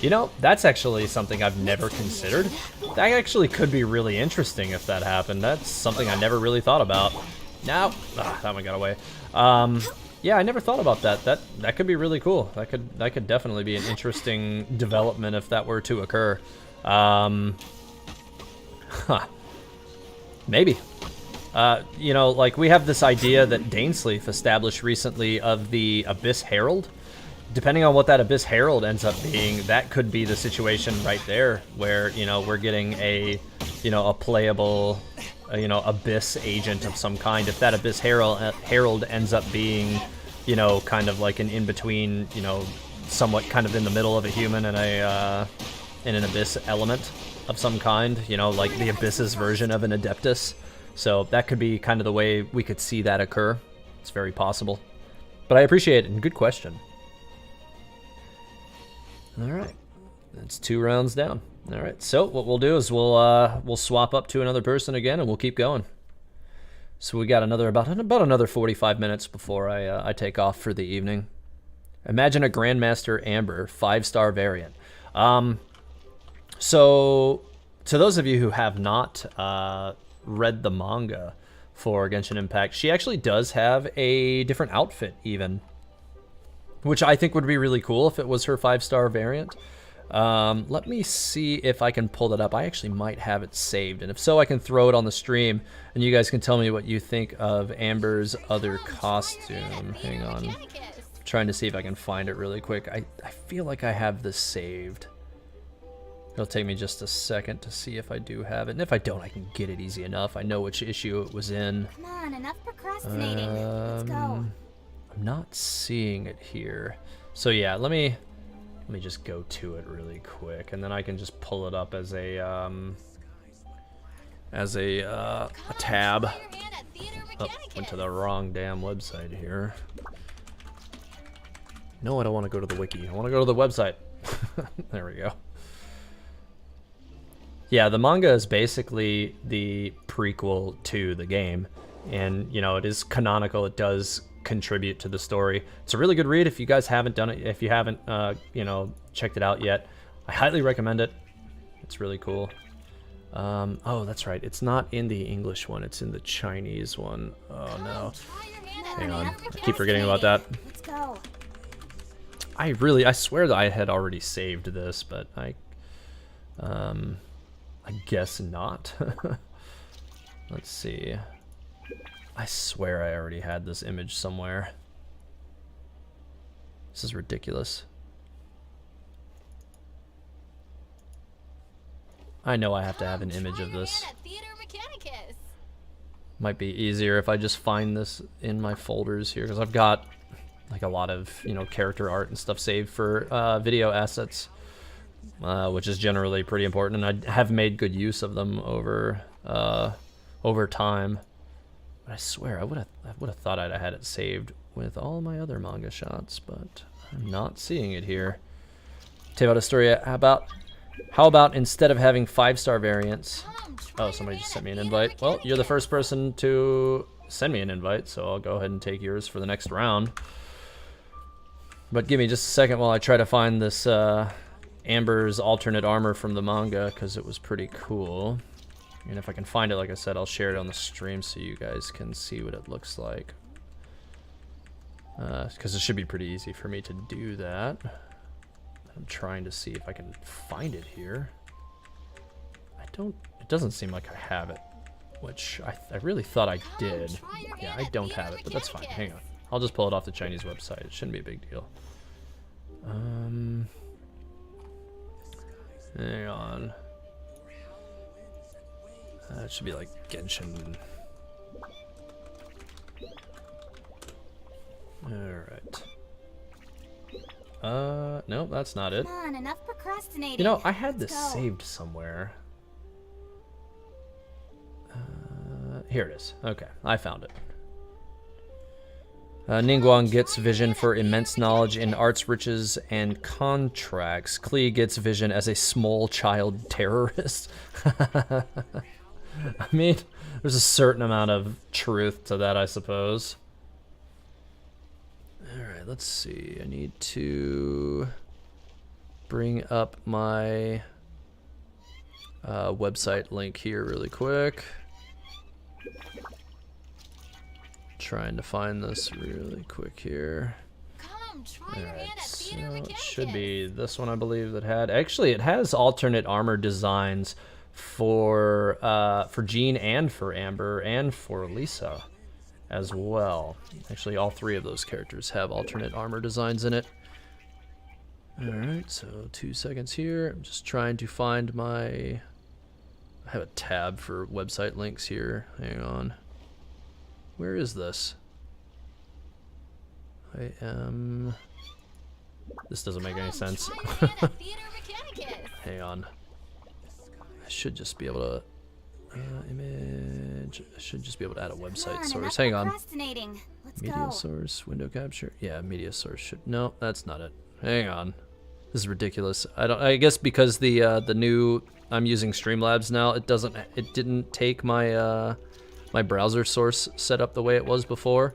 You know, that's actually something I've never considered. That actually could be really interesting if that happened. That's something I never really thought about. Now, that one got away. Yeah, I never thought about that. That could be really cool. That could definitely be an interesting development if that were to occur. Maybe. You know, like, we have this idea that Dainsleif established recently of the Abyss Herald. Depending on what that Abyss Herald ends up being, that could be the situation right there, where, you know, we're getting a playable, Abyss agent of some kind. If that Abyss Herald ends up being, you know, kind of like an in-between, you know, somewhat kind of in the middle of a human and an Abyss element of some kind, you know, like the Abyss's version of an Adeptus. So that could be kind of the way we could see that occur. It's very possible. But I appreciate it, and good question. All right, that's 2 rounds down. All right, so what we'll do is we'll swap up to another person again, and we'll keep going. So we got about another 45 minutes before I take off for the evening. Imagine a Grandmaster Amber 5-star variant. So to those of you who have not read the manga for Genshin Impact, she actually does have a different outfit even, which I think would be really cool if it was her 5-star variant. Let me see if I can pull that up. I actually might have it saved, and if so, I can throw it on the stream, and you guys can tell me what you think of Amber's other costume. Hang on. I'm trying to see if I can find it really quick. I feel like I have this saved. It'll take me just a second to see if I do have it, and if I don't, I can get it easy enough. I know which issue it was in. Come on, enough procrastinating. Let's go. I'm not seeing it here. So yeah, let me just go to it really quick, and then I can just pull it up as a tab. Oh, went to the wrong damn website here. No, I don't want to go to the wiki. I want to go to the website. There we go. Yeah, the manga is basically the prequel to the game, and you know, it is canonical. It does contribute to the story. It's a really good read if you guys haven't done it. If you haven't checked it out yet, I highly recommend it. It's really cool. Oh, that's right, it's not in the English one, it's in the Chinese one. Oh no, hang on, I keep forgetting about that. Let's go. I swear that I had already saved this, but I guess not. Let's see. I swear I already had this image somewhere. This is ridiculous. I know I have to have an image of this. Theater Mechanicus. Might be easier if I just find this in my folders here, because I've got like a lot of, you know, character art and stuff saved for video assets. which is generally pretty important, and I have made good use of them over time. But I swear I would have thought I'd have had it saved with all my other manga shots, but I'm not seeing it here. Tell you about Astoria. How about instead of having 5-star variants? Oh, somebody just sent me an invite. Well, you're the first person to send me an invite, so I'll go ahead and take yours for the next round. But give me just a second while I try to find this Amber's alternate armor from the manga, because it was pretty cool. And if I can find it, like I said, I'll share it on the stream so you guys can see what it looks like. Because it should be pretty easy for me to do that. I'm trying to see if I can find it here. It doesn't seem like I have it, which I really thought I did. Yeah, I don't have it, but that's fine. Hang on. I'll just pull it off the Chinese website. It shouldn't be a big deal. Hang on. It should be like Genshin. Alright. No, that's not it. Come on, enough procrastinating. You know, I had this Let's go. saved somewhere. Here it is. Okay, I found it. Ningguang gets vision for immense knowledge in arts, riches, and contracts. Klee gets vision as a small child terrorist. I mean, there's a certain amount of truth to that, I suppose. Alright, let's see. I need to bring up my website link here really quick. Trying to find this really quick here. Come, try your Alright, hand at so Theater it Mechanicus. should be this one, I believe, that had. Actually, it has alternate armor designs for Jean and for Amber and for Lisa as well. Actually, all 3 of those characters have alternate armor designs in it. Alright, so 2 seconds here. I'm just trying to find my... I have a tab for website links here. Hang on. Where is this? I am... This doesn't make any sense. Try your hand at Theater Mechanicus. Hang on. I should just be able to... image... I should just be able to add a Come website on, source. enough Hang on. procrastinating. Let's Media go. source, window capture. Yeah, media source should... No, that's not it. Hang on. This is ridiculous. I guess because the new... I'm using Streamlabs now, it didn't take my my browser source set up the way it was before.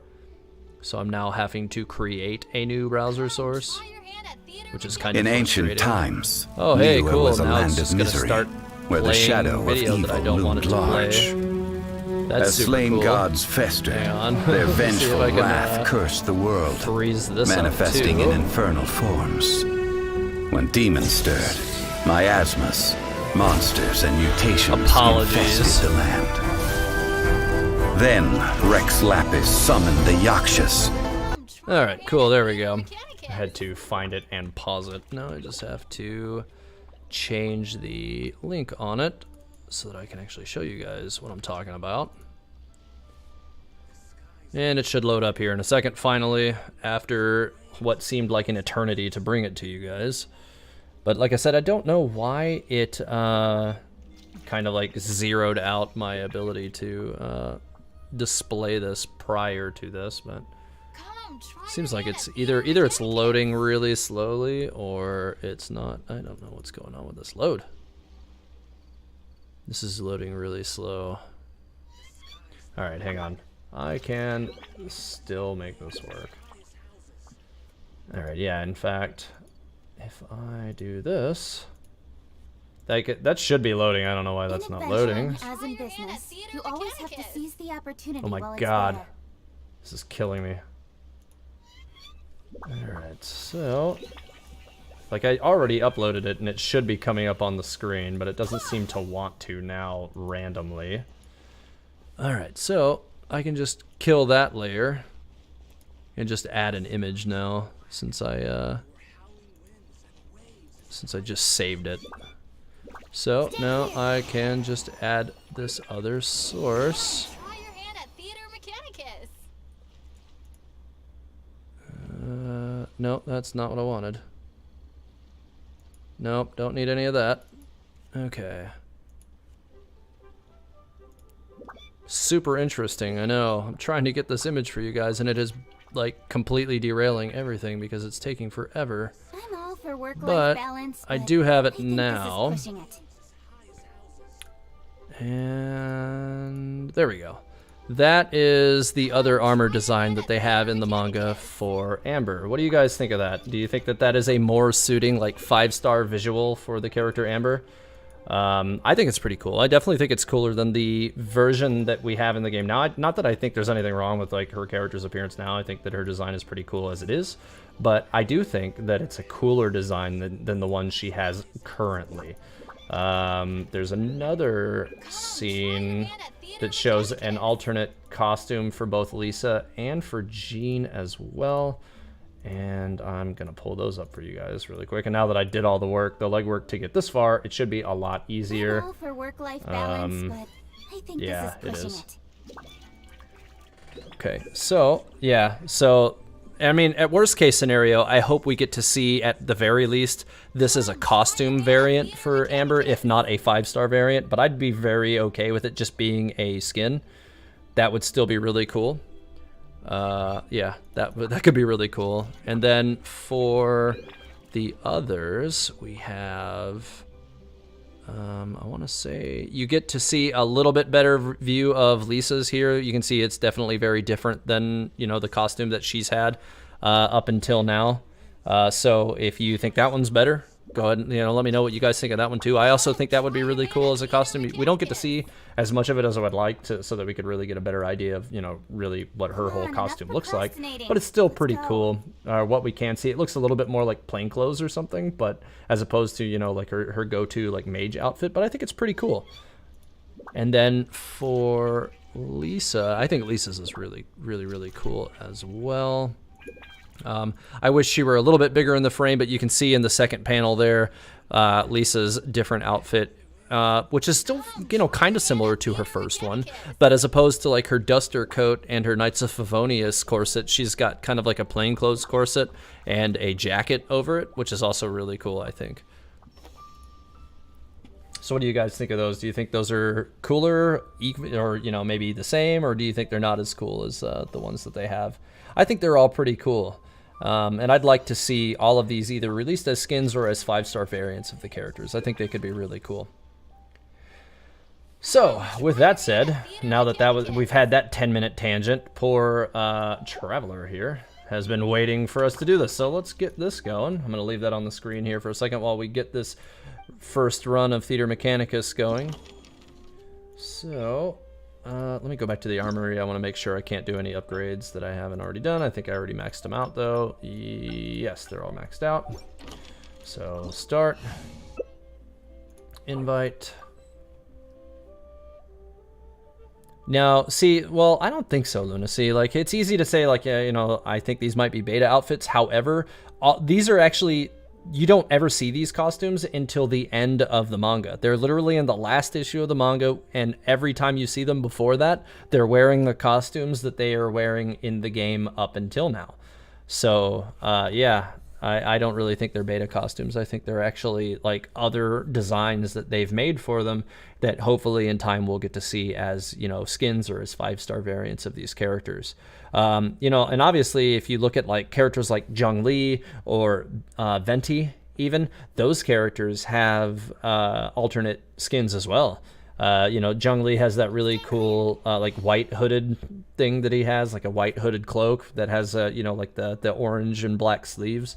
So I'm now having to create a new browser source, Try your hand at Theater which is kind of In ancient frustrating. times, Oh, hey, Niue cool. was a Now land it's of just gonna misery, start where the playing shadow of video evil that I don't want it loomed to large. play. That's As super slain cool. gods festered, Hang on. their Let's see if vengeful I can, wrath cursed the world, freeze this up, manifesting too. in infernal forms. When demons stirred, miasmas, monsters, and mutations Apologies. infested the land. Then Rex Lapis summoned the Yakshas. Alright, cool, there we go. I had to find it and pause it. Now I just have to change the link on it so that I can actually show you guys what I'm talking about. And it should load up here in a second, finally, after what seemed like an eternity to bring it to you guys. But like I said, I don't know why it kind of like zeroed out my ability to display this prior to this, but Come, try seems your like hand it's at either Theater it's loading really slowly or it's not. I don't know what's going on with this load. This is loading really slow. All right, hang on. I can still make this work. All right, yeah, in fact, if I do this, that should be loading. I don't know why that's not loading. As in business, you always have to seize the opportunity Oh while my it's god. there. This is killing me. Alright, so... Like, I already uploaded it, and it should be coming up on the screen, but it doesn't seem to want to now randomly. Alright, so I can just kill that layer and just add an image now, since I just saved it. So now I can just add this other source. Try your hand at Theater Mechanicus. No, that's not what I wanted. Nope, don't need any of that. Okay. Super interesting, I know. I'm trying to get this image for you guys, and it is, like, completely derailing everything because it's taking forever. I'm all for work-life But balance, I but do have I it think this is now. pushing it. And there we go. That is the other armor design that they have in the manga for Amber. What do you guys think of that? Do you think that that is a more suiting, like, 5-star visual for the character Amber? I think it's pretty cool. I definitely think it's cooler than the version that we have in the game now. Not that I think there's anything wrong with, like, her character's appearance now. I think that her design is pretty cool as it is. But I do think that it's a cooler design than the one she has currently. There's another scene that shows an alternate costume for both Lisa and for Jean as well. And I'm going to pull those up for you guys really quick. And now that I did all the work, the legwork to get this far, it should be a lot easier. I'm all for work-life balance, but I think yeah, this is it pushing is. it. Okay, so, yeah, so, I mean, at worst case scenario, I hope we get to see, at the very least, this is a costume variant for Amber, if not a 5-star variant, but I'd be very okay with it just being a skin. That would still be really cool. Yeah, that could be really cool. And then for the others, we have, I want to say, you get to see a little bit better view of Lisa's here. You can see it's definitely very different than, you know, the costume that she's had up until now. So if you think that one's better, go ahead and, you know, let me know what you guys think of that one too. I also think that would be really cool as a costume. We don't get to see as much of it as I would like to, so that we could really get a better idea of, you know, really what her whole costume looks like. But it's still pretty cool. What we can see, it looks a little bit more like plain clothes or something, but as opposed to, you know, like her go-to like mage outfit. But I think it's pretty cool. And then for Lisa, I think Lisa's is really, really, really cool as well. I wish she were a little bit bigger in the frame, but you can see in the second panel there, Lisa's different outfit, which is still, you know, kind of similar to her first one, but as opposed to like her duster coat and her Knights of Favonius corset, she's got kind of like a plainclothes corset and a jacket over it, which is also really cool, I think. So what do you guys think of those? Do you think those are cooler, or, you know, maybe the same, or do you think they're not as cool as the ones that they have? I think they're all pretty cool. And I'd like to see all of these either released as skins or as 5-star variants of the characters. I think they could be really cool. So, with that said, now that we've had that 10-minute tangent, poor Traveler here has been waiting for us to do this. So let's get this going. I'm going to leave that on the screen here for a second while we get this first run of Theater Mechanicus going. So, let me go back to the armory. I want to make sure I can't do any upgrades that I haven't already done. I think I already maxed them out, though. Yes, they're all maxed out. So, start. Invite. Now, see, well, I don't think so, Lunacy. Like, it's easy to say, like, yeah, you know, I think these might be beta outfits. However, these are actually... You don't ever see these costumes until the end of the manga. They're literally in the last issue of the manga, and every time you see them before that, they're wearing the costumes that they are wearing in the game up until now. So, yeah, I don't really think they're beta costumes. I think they're actually like other designs that they've made for them that hopefully in time we'll get to see as, you know, skins or as 5-star variants of these characters. You know, and obviously if you look at like characters like Zhongli or Venti, even those characters have alternate skins as well. You know, Zhongli has that really cool like white hooded thing that he has, like a white hooded cloak that has you know, like the orange and black sleeves,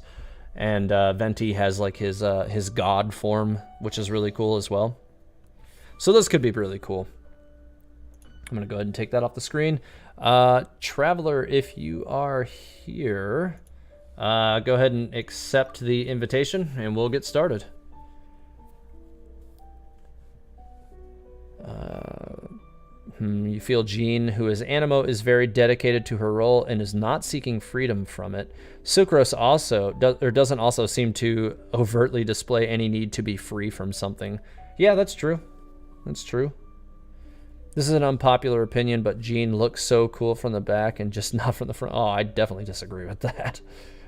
and Venti has like his god form, which is really cool as well. So those could be really cool. I'm gonna go ahead and take that off the screen. Traveler, if you are here, go ahead and accept the invitation and we'll get started. You feel Jean, who is Animo, is very dedicated to her role and is not seeking freedom from it. Sucrose also doesn't also seem to overtly display any need to be free from something. Yeah, that's true. That's true. This is an unpopular opinion, but Jean looks so cool from the back and just not from the front. Oh, I definitely disagree with that.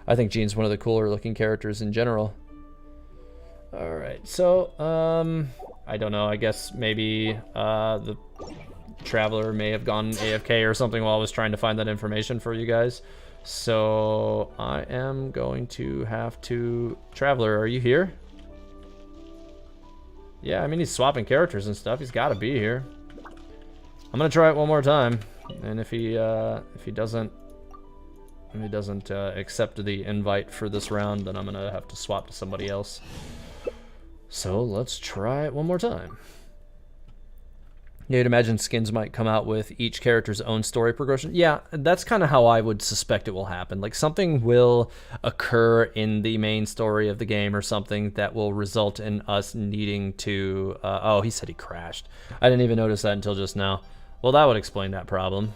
I think Jean's one of the cooler looking characters in general. All right, so I don't know. I guess maybe the traveler may have gone AFK or something while I was trying to find that information for you guys. So I am going to have to... Traveler, are you here? Yeah, I mean, he's swapping characters and stuff. He's got to be here. I'm gonna try it one more time, and if he doesn't accept the invite for this round, then I'm gonna have to swap to somebody else. So let's try it one more time. You'd imagine skins might come out with each character's own story progression. Yeah, that's kind of how I would suspect it will happen. Like, something will occur in the main story of the game or something that will result in us needing to... oh, he said he crashed. I didn't even notice that until just now. Well, that would explain that problem.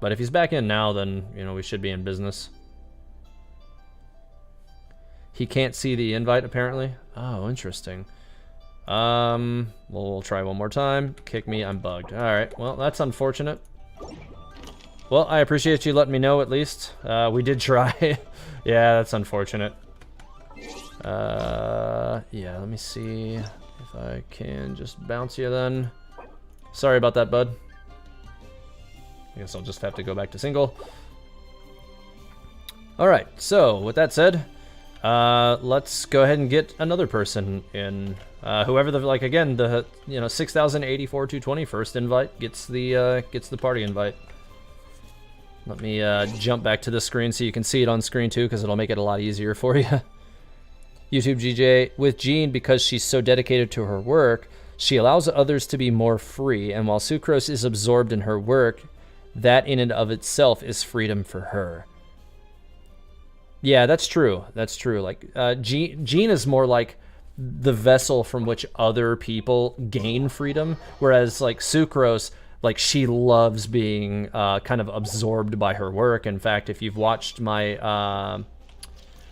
But if he's back in now, then, you know, we should be in business. He can't see the invite, apparently. Oh, interesting. Well, we'll try one more time. Kick me, I'm bugged. Alright, well, that's unfortunate. Well, I appreciate you letting me know, at least. We did try. Yeah, that's unfortunate. Yeah, let me see if I can just bounce you then. Sorry about that, bud. I guess I'll just have to go back to single. Alright, so, with that said, let's go ahead and get another person in. Whoever the, like, again, the, you know, 6084 220 first invite gets the party invite. Let me jump back to the screen so you can see it on screen too, because it'll make it a lot easier for you. YouTube GJ, with Jean, because she's so dedicated to her work, she allows others to be more free, and while Sucrose is absorbed in her work, that in and of itself is freedom for her. Yeah, that's true. That's true. Like, Jean is more like the vessel from which other people gain freedom, whereas, like, Sucrose, like, she loves being kind of absorbed by her work. In fact, if you've watched my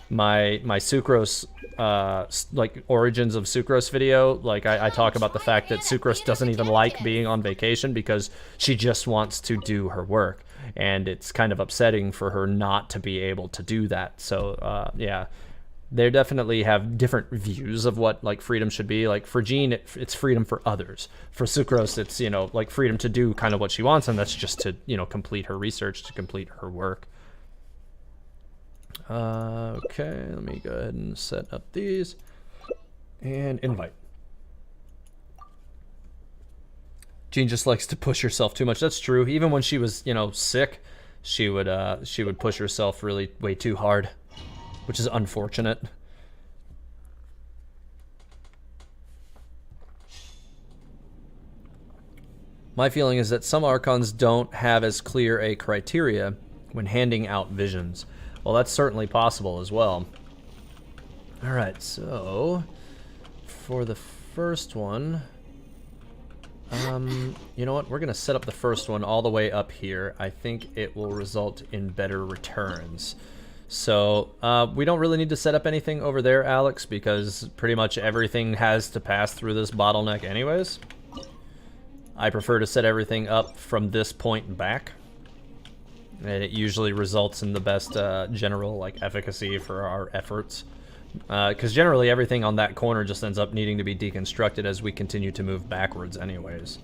my Sucrose like origins of Sucrose video, like, I talk about the fact that Sucrose doesn't even like being on vacation because she just wants to do her work, and it's kind of upsetting for her not to be able to do that. So yeah, they definitely have different views of what, like, freedom should be. Like, for Jean, it's freedom for others. For Sucrose, it's, you know, like, freedom to do kind of what she wants, and that's just to, you know, complete her research, to complete her work. Okay, let me go ahead and set up these and invite. Jean just likes to push herself too much. That's true. Even when she was, you know, sick, she would push herself really way too hard, which is unfortunate. My feeling is that some Archons don't have as clear a criteria when handing out visions. Well, that's certainly possible as well. Alright, so for the first one, you know what? We're going to set up the first one all the way up here. I think it will result in better returns. So we don't really need to set up anything over there, Alex, because pretty much everything has to pass through this bottleneck anyways. I prefer to set everything up from this point back. And it usually results in the best general, like, efficacy for our efforts. Because generally everything on that corner just ends up needing to be deconstructed as we continue to move backwards anyways.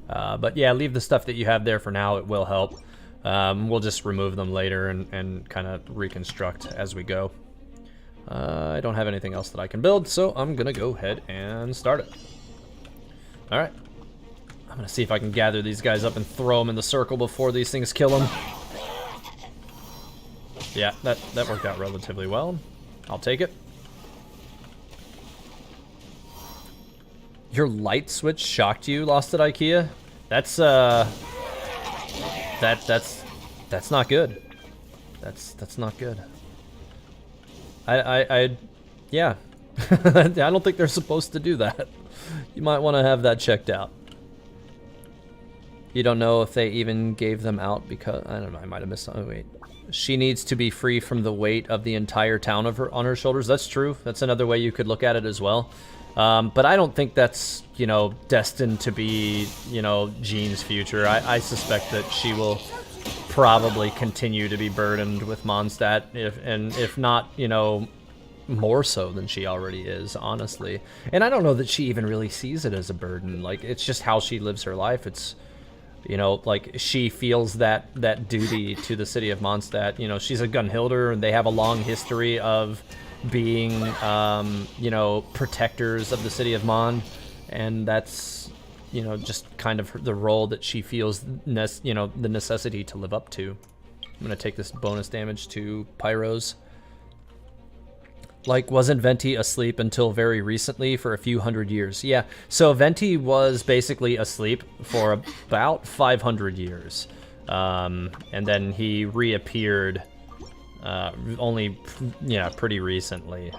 But yeah, leave the stuff that you have there for now. It will help. We'll just remove them later and kind of reconstruct as we go. I don't have anything else that I can build, so I'm going to go ahead and start it. Alright. I'm gonna see if I can gather these guys up and throw them in the circle before these things kill them. Yeah, that worked out relatively well. I'll take it. Your light switch shocked you, lost at IKEA? That's that's not good. That's not good. Yeah. I don't think they're supposed to do that. You might want to have that checked out. You don't know if they even gave them out because, I don't know, I might have missed something. Oh, wait. She needs to be free from the weight of the entire town on her shoulders. That's true. That's another way you could look at it as well. But I don't think that's, you know, destined to be, you know, Jean's future. I suspect that she will probably continue to be burdened with Mondstadt, if not, you know, more so than she already is, honestly. And I don't know that she even really sees it as a burden. Like, it's just how she lives her life. It's, you know, like, she feels that duty to the city of Mondstadt. You know, she's a Gunhilder, and they have a long history of being, you know, protectors of the city of Mond. And that's, you know, just kind of the role that she feels, you know, the necessity to live up to. I'm going to take this bonus damage to Pyros. Like, wasn't Venti asleep until very recently for a few hundred years? Yeah, so Venti was basically asleep for about 500 years. And then he reappeared only, yeah, pretty recently.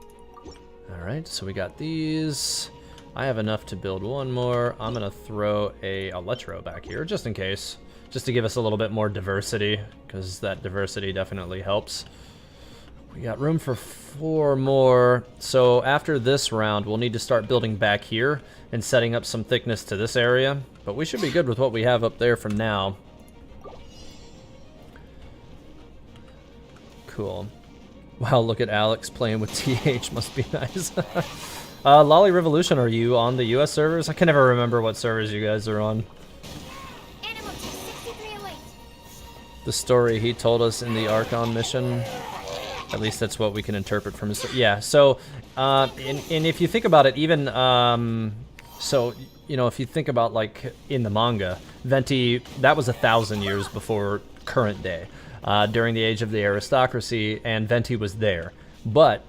All right, so we got these. I have enough to build one more. I'm going to throw a Electro back here, just in case. Just to give us a little bit more diversity, because that diversity definitely helps. We got room for 4 more. So after this round, we'll need to start building back here and setting up some thickness to this area. But we should be good with what we have up there for now. Cool. Wow, look at Alex playing with TH. Must be nice. Lolly Revolution, are you on the US servers? I can never remember what servers you guys are on. Animal 6308. The story he told us in the Archon mission. At least that's what we can interpret from his... Yeah, so, and if you think about it, even, so, you know, if you think about, like, in the manga, Venti, that was 1,000 years before current day, during the age of the aristocracy, and Venti was there. But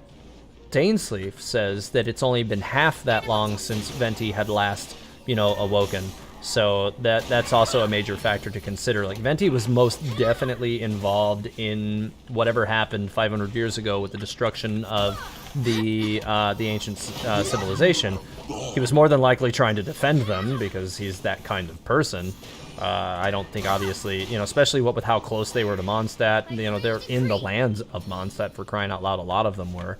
Dainsleif says that it's only been half that long since Venti had last, you know, awoken. So that's also a major factor to consider. Like, Venti was most definitely involved in whatever happened 500 years ago with the destruction of the ancient civilization. He was more than likely trying to defend them because he's that kind of person. I don't think, obviously, you know, especially what with how close they were to Mondstadt. You know, they're in the lands of Mondstadt, for crying out loud. A lot of them were.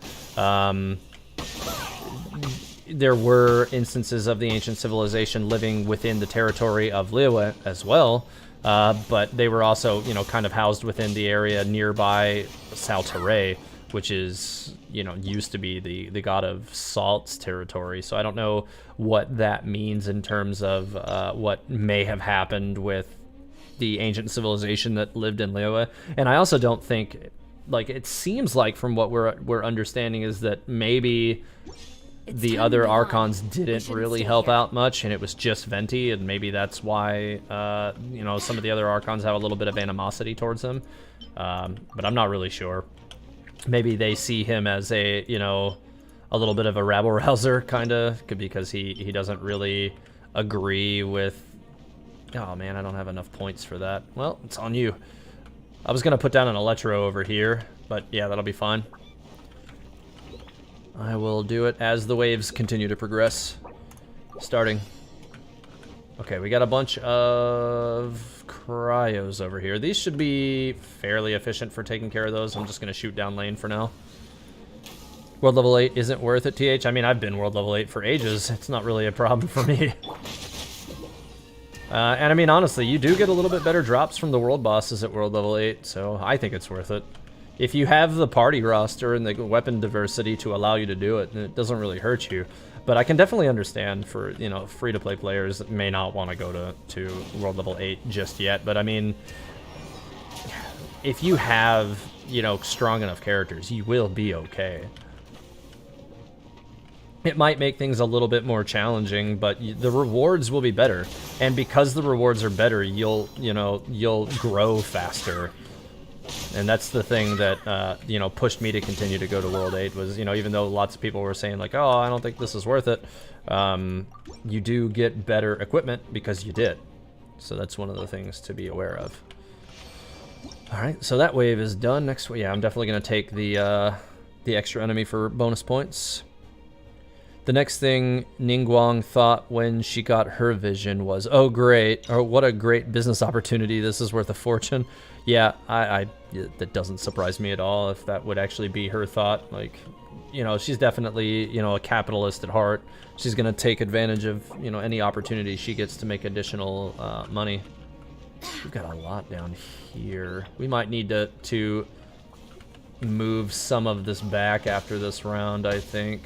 There were instances of the ancient civilization living within the territory of Liyue as well, but they were also, you know, kind of housed within the area nearby Saltaray, which is, you know, used to be the god of salt's territory. So I don't know what that means in terms of what may have happened with the ancient civilization that lived in Liyue. And I also don't think, like, it seems like from what we're understanding is that maybe the other Archons didn't really help out much, and it was just Venti, and maybe that's why, you know, some of the other Archons have a little bit of animosity towards him. But I'm not really sure. Maybe they see him as a, you know, a little bit of a rabble-rouser, kind of, because he doesn't really agree with... Oh, man, I don't have enough points for that. Well, it's on you. I was going to put down an Electro over here, but yeah, that'll be fine. I will do it as the waves continue to progress. Starting. Okay, we got a bunch of cryos over here. These should be fairly efficient for taking care of those. I'm just going to shoot down lane for now. World level 8 isn't worth it, TH. I mean, I've been world level 8 for ages. It's not really a problem for me. And I mean, honestly, you do get a little bit better drops from the world bosses at world level 8, so I think it's worth it. If you have the party roster and the weapon diversity to allow you to do it, then it doesn't really hurt you. But I can definitely understand for, you know, free-to-play players that may not want to go to world level 8 just yet. But I mean, if you have, you know, strong enough characters, you will be okay. It might make things a little bit more challenging, but the rewards will be better. And because the rewards are better, you'll grow faster. And that's the thing that, you know, pushed me to continue to go to World 8 was, you know, even though lots of people were saying, like, oh, I don't think this is worth it, you do get better equipment because you did. So that's one of the things to be aware of. All right, so that wave is done. Next, yeah, I'm definitely going to take the extra enemy for bonus points. The next thing Ningguang thought when she got her vision was, oh, great, or what a great business opportunity. This is worth a fortune. Yeah, that doesn't surprise me at all if that would actually be her thought. Like, you know, she's definitely, you know, a capitalist at heart. She's going to take advantage of, you know, any opportunity she gets to make additional money. We've got a lot down here. We might need to move some of this back after this round, I think.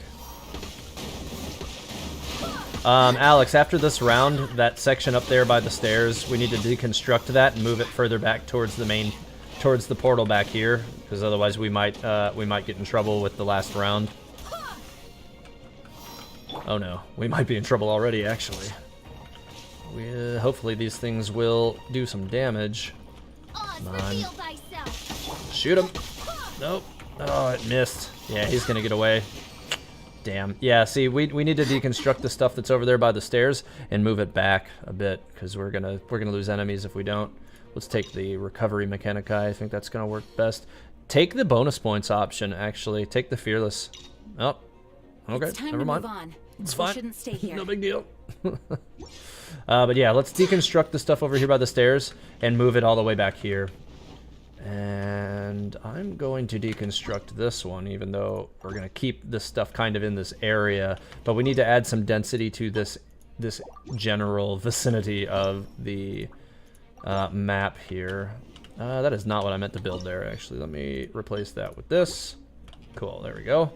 Alex, after this round, that section up there by the stairs, we need to deconstruct that and move it further back towards the portal back here, because otherwise we might get in trouble with the last round. Oh no, we might be in trouble already, actually. Hopefully these things will do some damage. Come on. Shoot him. Nope. Oh, it missed. Yeah, he's gonna get away. Damn. Yeah, see, we need to deconstruct the stuff that's over there by the stairs and move it back a bit, because we're gonna lose enemies if we don't. Let's take the recovery Mechanicus. I think that's gonna work best. Take the bonus points option, actually. Take the fearless. Oh, okay. It's time never to mind. move on. It's We fine. shouldn't stay here. No big deal. But yeah, let's deconstruct the stuff over here by the stairs and move it all the way back here. And I'm going to deconstruct this one, even though we're going to keep this stuff kind of in this area. But we need to add some density to this general vicinity of the map here. That is not what I meant to build there, actually. Let me replace that with this. Cool, there we go.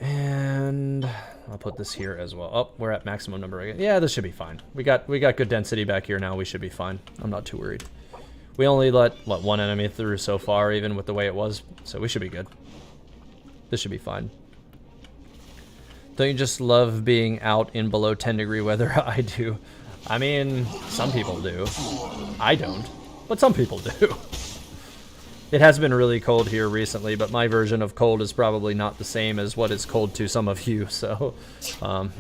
And I'll put this here as well. Oh, we're at maximum number again. Yeah, this should be fine. We got good density back here now. We should be fine. I'm not too worried. We only let one enemy through so far, even with the way it was, so we should be good. This should be fine. Don't you just love being out in below 10-degree weather? I do. I mean, some people do. I don't, but some people do. It has been really cold here recently, but my version of cold is probably not the same as what is cold to some of you, so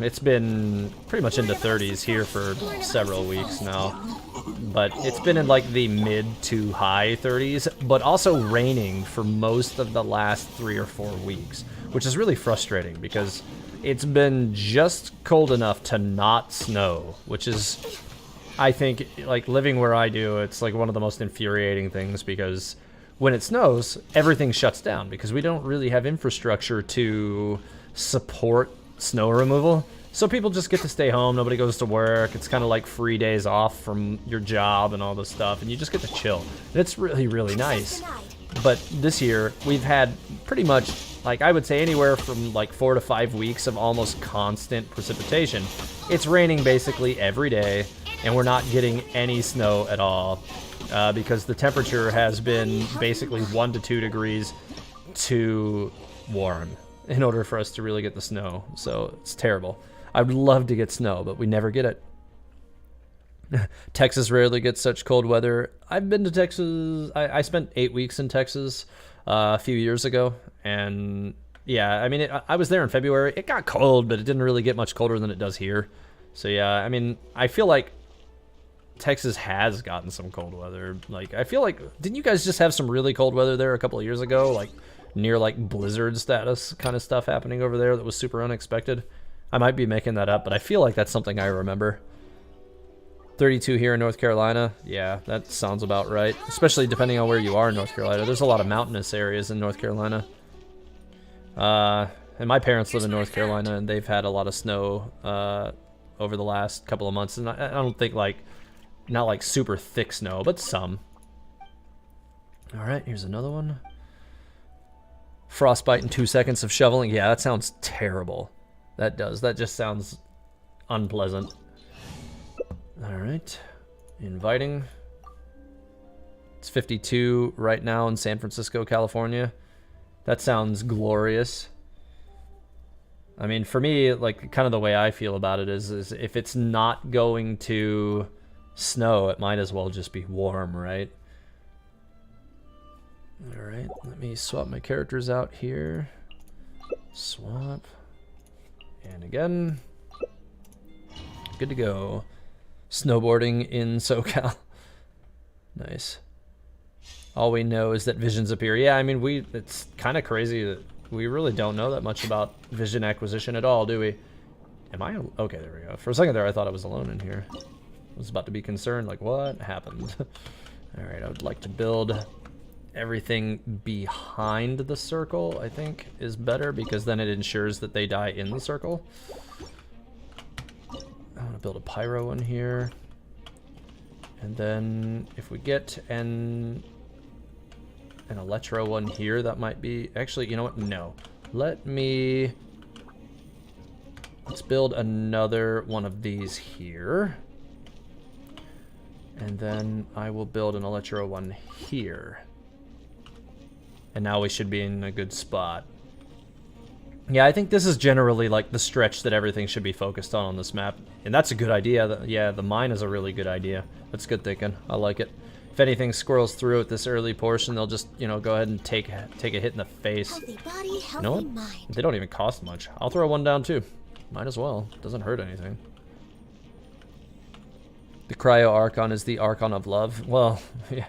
it's been pretty much into 30s here for several weeks now. But it's been in like the mid to high 30s, but also raining for most of the last 3 or 4 weeks, which is really frustrating because it's been just cold enough to not snow, which is, I think, like living where I do, it's like one of the most infuriating things because when it snows, everything shuts down because we don't really have infrastructure to support snow removal. So people just get to stay home, nobody goes to work, it's kind of like free days off from your job and all this stuff, and you just get to chill. And it's really, really nice. But this year, we've had pretty much, like I would say anywhere from like 4 to 5 weeks of almost constant precipitation. It's raining basically every day, and we're not getting any snow at all. Because the temperature has been basically 1 to 2 degrees too warm in order for us to really get the snow. So it's terrible. I would love to get snow, but we never get it. Texas rarely gets such cold weather. I've been to Texas. I spent 8 weeks in Texas a few years ago. And yeah, I mean, I was there in February. It got cold, but it didn't really get much colder than it does here. So yeah, I mean, I feel like Texas has gotten some cold weather. Like, I feel like, didn't you guys just have some really cold weather there a couple of years ago? Like, near, like, blizzard status kind of stuff happening over there that was super unexpected? I might be making that up, but I feel like that's something I remember. 32 here in North Carolina. Yeah, that sounds about right. Especially depending on where you are in North Carolina. There's a lot of mountainous areas in North Carolina. And my parents live in North Carolina, and they've had a lot of snow over the last couple of months. And I don't think, like, not like super thick snow, but some. All right, here's another one. Frostbite in 2 seconds of shoveling. Yeah, that sounds terrible. That does. That just sounds unpleasant. All right. Inviting. It's 52 right now in San Francisco, California. That sounds glorious. I mean, for me, like, kind of the way I feel about it is if it's not going to snow, it might as well just be warm, right? All right, let me swap my characters out here. Swap. And again. Good to go. Snowboarding in SoCal. Nice. All we know is that visions appear. Yeah, I mean, it's kind of crazy that we really don't know that much about vision acquisition at all, do we? Am I? Okay, there we go. For a second there, I thought I was alone in here. I was about to be concerned, like, what happened? All right, I would like to build everything behind the circle, I think, is better, because then it ensures that they die in the circle. I want to build a pyro one here. And then if we get an an Electro one here. That might be... Actually, you know what? No. Let's build another one of these here. And then I will build an Electro one here. And now we should be in a good spot. Yeah, I think this is generally like the stretch that everything should be focused on this map. And that's a good idea. Yeah, the mine is a really good idea. That's good thinking. I like it. If anything squirrels through at this early portion, they'll just, you know, go ahead and take a hit in the face. Healthy body, healthy You know what? mind. They don't even cost much. I'll throw one down too. Might as well. Doesn't hurt anything. The Cryo Archon is the Archon of Love. Well, yeah,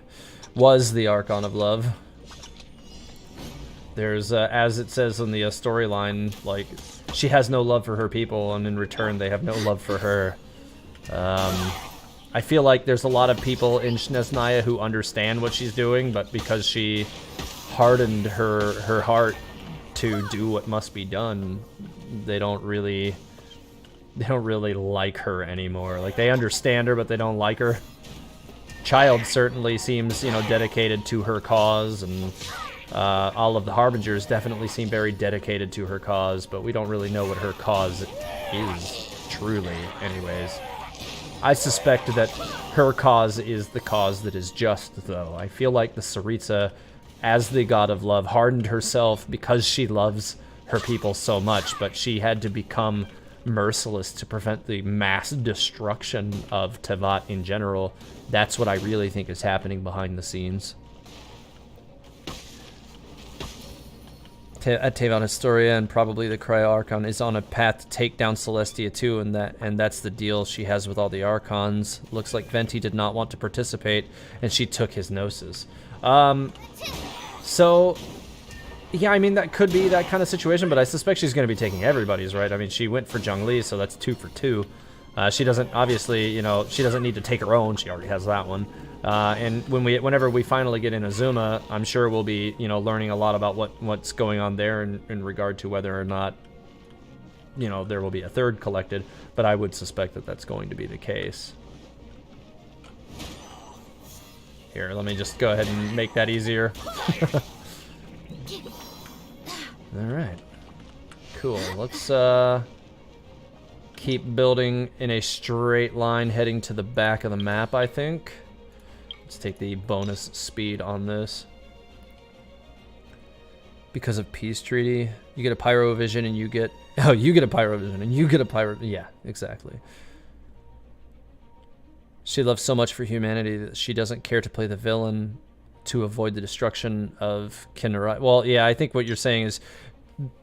was the Archon of Love. There's, as it says in the storyline, like, she has no love for her people, and in return, they have no love for her. I feel like there's a lot of people in Snezhnaya who understand what she's doing, but because she hardened her heart to do what must be done, they don't really like her anymore. Like, they understand her, but they don't like her. Child certainly seems, you know, dedicated to her cause, and all of the Harbingers definitely seem very dedicated to her cause, but we don't really know what her cause is, truly, anyways. I suspect that her cause is the cause that is just, though. I feel like the Tsaritsa, as the god of love, hardened herself because she loves her people so much, but she had to become merciless to prevent the mass destruction of Tevat in general. That's what I really think is happening behind the scenes. At Tevan Historia, and probably the Cryo Archon is on a path to take down Celestia too, and that's the deal she has with all the Archons. Looks like Venti did not want to participate, and she took his Gnosis. So, yeah, I mean, that could be that kind of situation, but I suspect she's going to be taking everybody's, right? I mean, she went for Zhongli, so that's 2 for 2. She doesn't, obviously, you know, she doesn't need to take her own. She already has that one. And whenever we finally get in Azuma, I'm sure we'll be, you know, learning a lot about what's going on there in regard to whether or not, you know, there will be a third collected. But I would suspect that that's going to be the case. Here, let me just go ahead and make that easier. All right, cool. Let's keep building in a straight line heading to the back of the map, I think. Let's take the bonus speed on this. Because of peace treaty, you get a pyro vision and you get... Oh, you get a pyro vision and you get a pyro... Yeah, exactly. She loves so much for humanity that she doesn't care to play the villain to avoid the destruction of Kinraya. Well, yeah, I think what you're saying is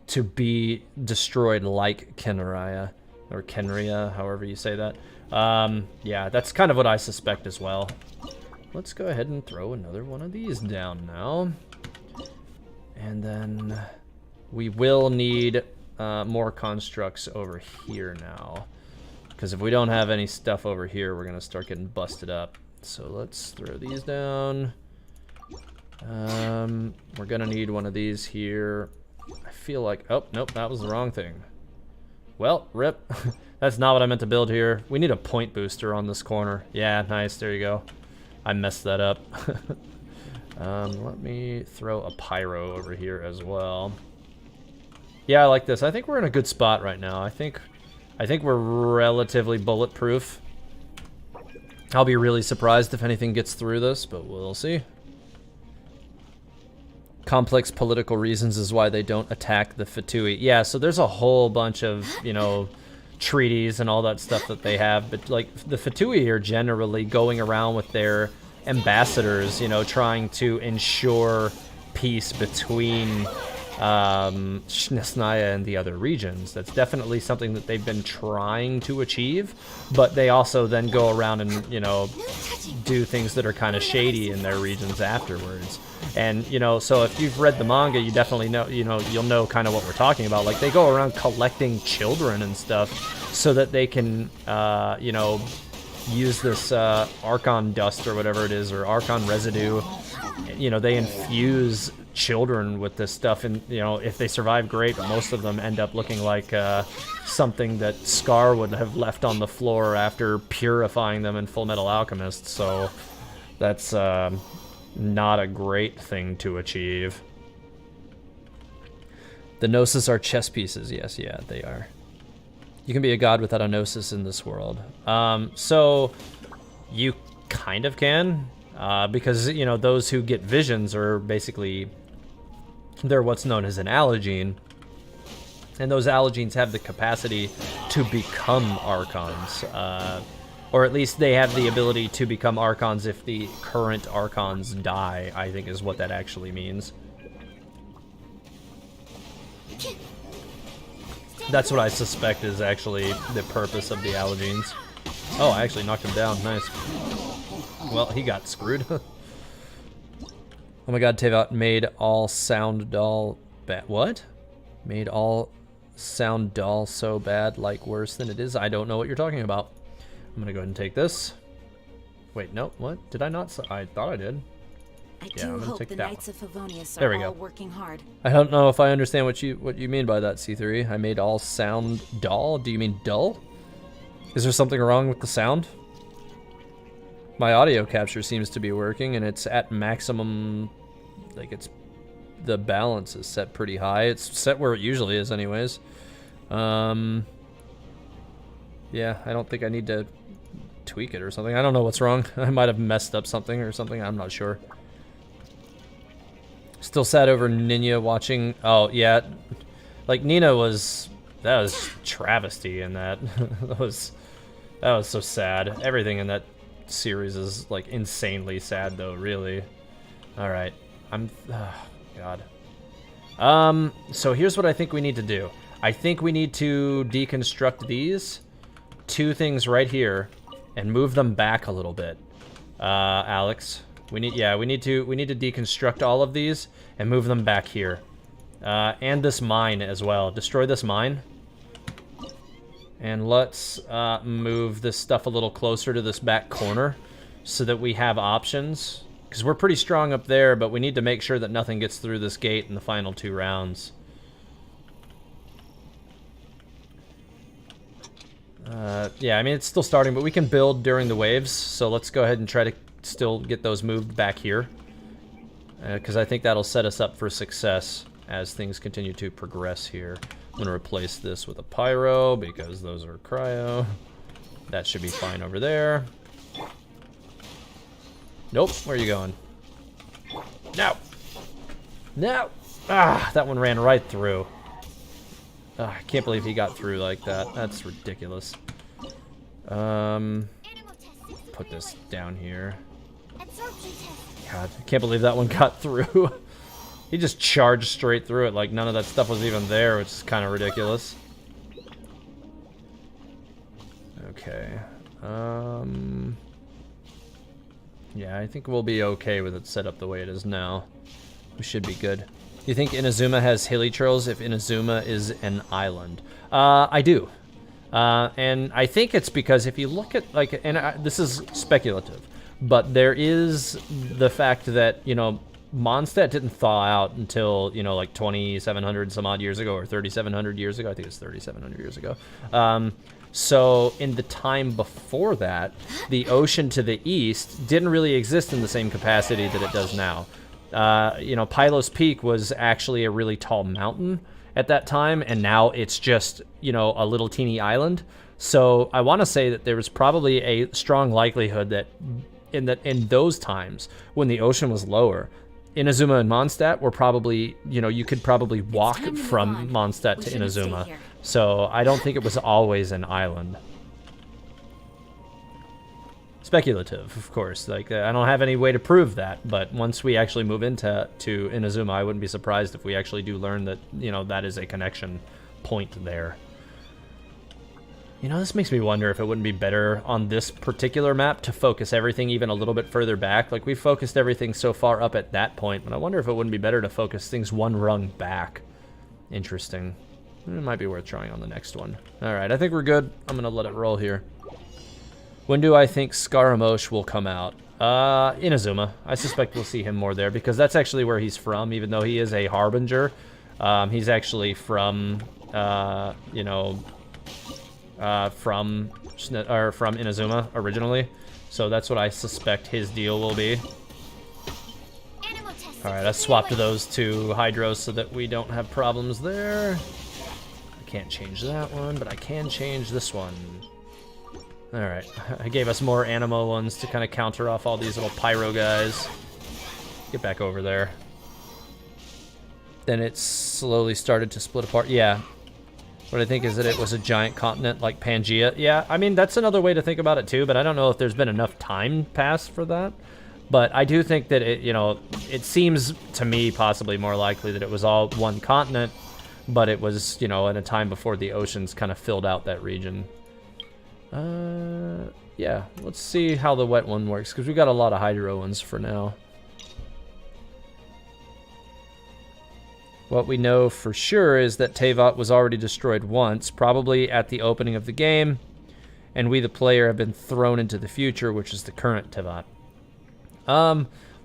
to be destroyed like Kinraya. Or Kenria, however you say that. Yeah, that's kind of what I suspect as well. Let's go ahead and throw another one of these down now. And then we will need more constructs over here now. Because if we don't have any stuff over here, we're going to start getting busted up. So let's throw these down. We're going to need one of these here. I feel like... Oh, nope, that was the wrong thing. Well, rip. That's not what I meant to build here. We need a point booster on this corner. Yeah, nice. There you go. I messed that up. Let me throw a pyro over here as well. Yeah, I like this. I think we're in a good spot right now. I think we're relatively bulletproof. I'll be really surprised if anything gets through this, but we'll see. Complex political reasons is why they don't attack the Fatui. Yeah, so there's a whole bunch of, you know, treaties and all that stuff that they have, but like the Fatui are generally going around with their ambassadors, you know, trying to ensure peace between Snezhnaya and the other regions. That's definitely something that they've been trying to achieve, but they also then go around and, you know, do things that are kind of shady in their regions afterwards. And, you know, so if you've read the manga, you definitely know, you know, you'll know kind of what we're talking about. Like, they go around collecting children and stuff so that they can, you know, use this Archon dust or whatever it is, or Archon residue. You know, they infuse children with this stuff, and, you know, if they survive, great, but most of them end up looking like something that Scar would have left on the floor after purifying them in Full Metal Alchemist. So that's not a great thing to achieve. The Gnosis are chess pieces. Yes, yeah, they are. You can be a god without a Gnosis in this world. So you kind of can, because, you know, those who get visions are basically, they're what's known as an allogene. And those allogenes have the capacity to become archons. Or at least they have the ability to become archons if the current archons die, I think is what that actually means. That's what I suspect is actually the purpose of the allogenes. Oh, I actually knocked him down. Nice. Well, he got screwed. Oh my god, Teyvat made all sound doll bad. What? Made all sound doll so bad, like worse than it is? I don't know what you're talking about. I'm gonna go ahead and take this. Wait, no, what? Did I not? I thought I did. I Yeah, I'm do gonna hope take the that Knights of Favonius There are we all go. working hard. I don't know if I understand what you mean by that, C3. I made all sound dull? Do you mean dull? Is there something wrong with the sound? My audio capture seems to be working, and it's at maximum, like it's, the balance is set pretty high. It's set where it usually is anyways. Yeah, I don't think I need to tweak it or something. I don't know what's wrong. I might have messed up something or something. I'm not sure. Still sad over Ninya watching. Oh, yeah. Like, Nina was... That was travesty in that. That was so sad. Everything in that series is, like, insanely sad, though, really. Alright. Oh, God. So here's what I think we need to do. I think we need to deconstruct these two things right here and move them back a little bit. Alex. We need to deconstruct all of these and move them back here. And this mine as well. Destroy this mine. And let's move this stuff a little closer to this back corner so that we have options. Because we're pretty strong up there, but we need to make sure that nothing gets through this gate in the final 2 rounds. Yeah, I mean, it's still starting, but we can build during the waves. So let's go ahead and try to still get those moved back here. Because I think that'll set us up for success as things continue to progress here. I'm going to replace this with a pyro because those are cryo. That should be fine over there. Nope, where are you going? No! No! Ah, that one ran right through. Ah, I can't believe he got through like that. That's ridiculous. Put this down here. God, I can't believe that one got through. He just charged straight through it like none of that stuff was even there, which is kind of ridiculous. Okay. Yeah, I think we'll be okay with it set up the way it is now. We should be good. You think Inazuma has hilly trails if Inazuma is an island? I do. And I think it's because if you look at, like, and this is speculative, but there is the fact that, you know, Mondstadt didn't thaw out until, you know, like 2,700 some odd years ago, or 3,700 years ago. I think it's 3,700 years ago. So in the time before that, the ocean to the east didn't really exist in the same capacity that it does now. You know, Pylos Peak was actually a really tall mountain at that time, and now it's just, you know, a little teeny island. So I want to say that there was probably a strong likelihood that in those times when the ocean was lower, Inazuma and Mondstadt were probably, you know, you could probably walk from Mondstadt to Inazuma. So I don't think it was always an island. Speculative, of course. Like, I don't have any way to prove that, but once we actually move into Inazuma, I wouldn't be surprised if we actually do learn that, you know, that is a connection point there. You know, this makes me wonder if it wouldn't be better on this particular map to focus everything even a little bit further back. Like, we focused everything so far up at that point, but I wonder if it wouldn't be better to focus things one rung back. Interesting. It might be worth trying on the next one. Alright, I think we're good. I'm going to let it roll here. When do I think Scaramouche will come out? Inazuma. I suspect we'll see him more there, because that's actually where he's from, even though he is a Harbinger. He's actually from, you know... from Inazuma originally, so that's what I suspect his deal will be. Alright, I swapped those to Hydro so that we don't have problems there. I can't change that one, but I can change this one. Alright, I gave us more Animo ones to kind of counter off all these little Pyro guys. Get back over there. Then it slowly started to split apart. Yeah. What I think is that it was a giant continent like Pangea. Yeah, I mean, that's another way to think about it too, but I don't know if there's been enough time passed for that. But I do think that it, you know, it seems to me possibly more likely that it was all one continent, but it was, you know, at a time before the oceans kind of filled out that region. Yeah, let's see how the wet one works, because we've got a lot of Hydro ones for now. What we know for sure is that Teyvat was already destroyed once, probably at the opening of the game, and we, the player, have been thrown into the future, which is the current Teyvat.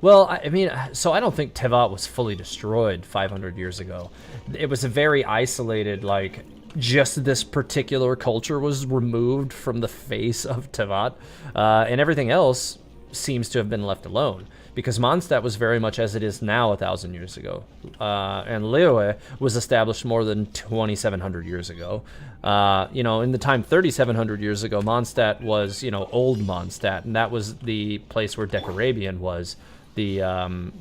Well, I mean, so I don't think Teyvat was fully destroyed 500 years ago. It was a very isolated, like, just this particular culture was removed from the face of Teyvat, and everything else seems to have been left alone. Because Mondstadt was very much as it is now 1,000 years ago. And Liyue was established more than 2,700 years ago. You know, in the time 3,700 years ago, Mondstadt was, you know, old Mondstadt, and that was the place where Decarabian was the,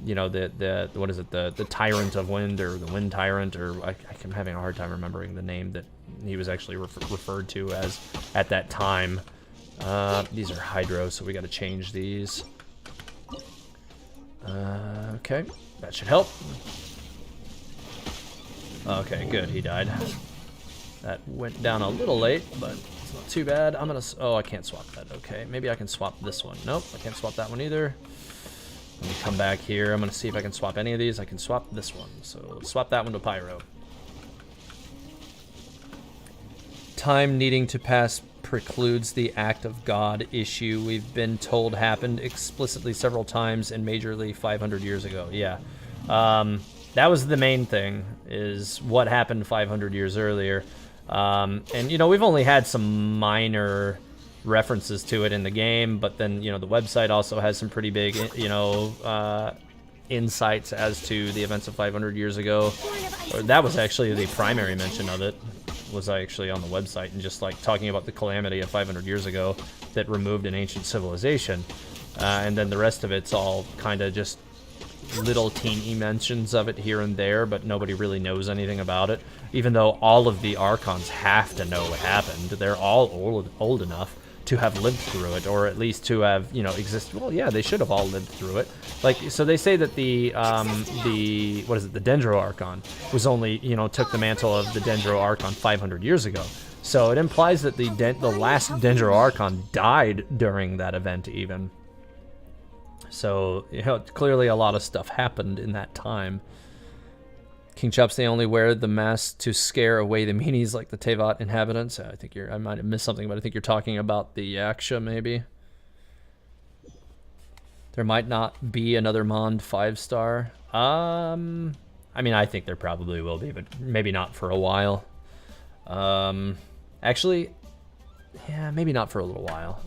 you know, the what is it, the Tyrant of Wind, or the Wind Tyrant, or I'm having a hard time remembering the name that he was actually referred to as at that time. These are Hydro, so we got to change these. Okay, that should help. Okay, good, he died. That went down a little late, but it's not too bad. I'm gonna, oh, I can't swap that. Okay, maybe I can swap this one. Nope, I can't swap that one either. Let me come back here. I'm gonna see if I can swap any of these. I can swap this one, so let's swap that one to Pyro. Time needing to pass precludes the act of God issue we've been told happened explicitly several times in Major League 500 years ago. Yeah. That was the main thing, is what happened 500 years earlier. And, you know, we've only had some minor references to it in the game, but then, you know, the website also has some pretty big, you know, insights as to the events of 500 years ago. Or that was actually the primary mention of it, was actually on the website, and just like talking about the calamity of 500 years ago that removed an ancient civilization. And then the rest of it's all kind of just little teeny mentions of it here and there, but nobody really knows anything about it, even though all of the Archons have to know what happened. They're all old enough to have lived through it, or at least to have, you know, existed. Well, yeah, they should have all lived through it. Like, so they say that the what is it, the Dendro Archon was only, you know, took the mantle of the Dendro Archon 500 years ago. So it implies that the last Dendro Archon died during that event even. So, you know, clearly a lot of stuff happened in that time. King Chops, they only wear the mask to scare away the meanies like the Teyvat inhabitants. I think I might have missed something, but I think you're talking about the Yaksha, maybe. There might not be another Mond 5-star. I mean, I think there probably will be, but maybe not for a while. Actually, yeah, maybe not for a little while.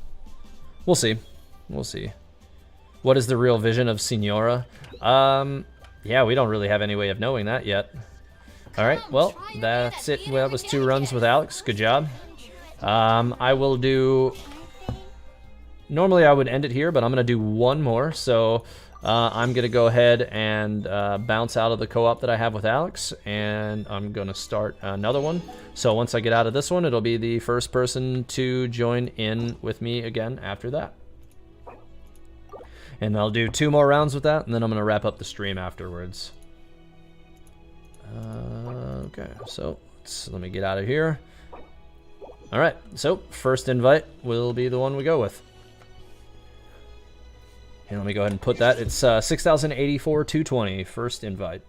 We'll see. We'll see. What is the real vision of Signora? Yeah, we don't really have any way of knowing that yet. Alright, well, that's it. Well, that was 2 runs with Alex. Good job. I will do... Normally I would end it here, but I'm going to do one more. So I'm going to go ahead and bounce out of the co-op that I have with Alex, and I'm going to start another one. So once I get out of this one, it'll be the first person to join in with me again after that. And I'll do 2 more rounds with that, and then I'm going to wrap up the stream afterwards. Okay, so let me get out of here. All right, so first invite will be the one we go with. And let me go ahead and put that. It's 6,084 220, first invite.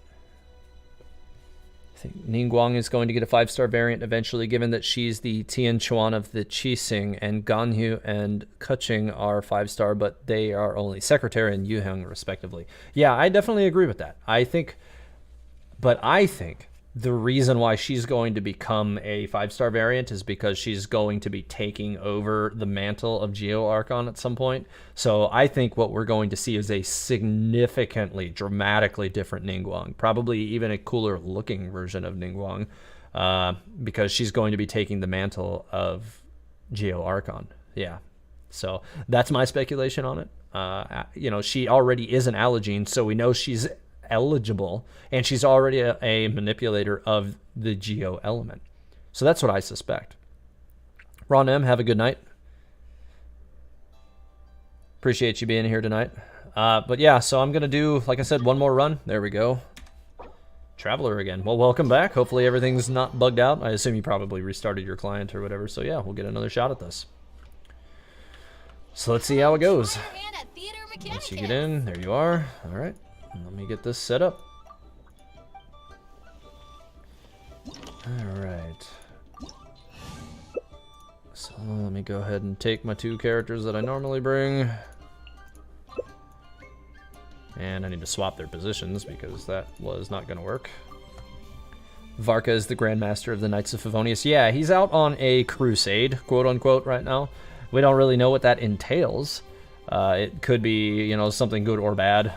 I think Ningguang is going to get a 5-star variant eventually, given that she's the Tian Chuan of the Qixing, and Ganyu and Keqing are 5-star, but they are only Secretary and Yuheng, respectively. Yeah, I definitely agree with that. I think the reason why she's going to become a 5-star variant is because she's going to be taking over the mantle of Geo Archon at some point. So I think what we're going to see is a significantly, dramatically different Ningguang, probably even a cooler looking version of Ningguang, because she's going to be taking the mantle of Geo Archon. Yeah. So that's my speculation on it. You know, she already is an Allogene, so we know she's eligible, and she's already a manipulator of the Geo element. So that's what I suspect. Ron M, have a good night. Appreciate you being here tonight. But yeah, so I'm going to do, like I said, one more run. There we go. Traveler again. Well, welcome back. Hopefully everything's not bugged out. I assume you probably restarted your client or whatever. So yeah, we'll get another shot at this. So let's see how it goes. Try your hand at Theater Once you Mechanicus. get in, there you are. All right. Let me get this set up. All right. So let me go ahead and take my 2 characters that I normally bring. And I need to swap their positions because that was not going to work. Varka is the Grandmaster of the Knights of Favonius. Yeah, he's out on a crusade, quote unquote, right now. We don't really know what that entails. It could be, you know, something good or bad.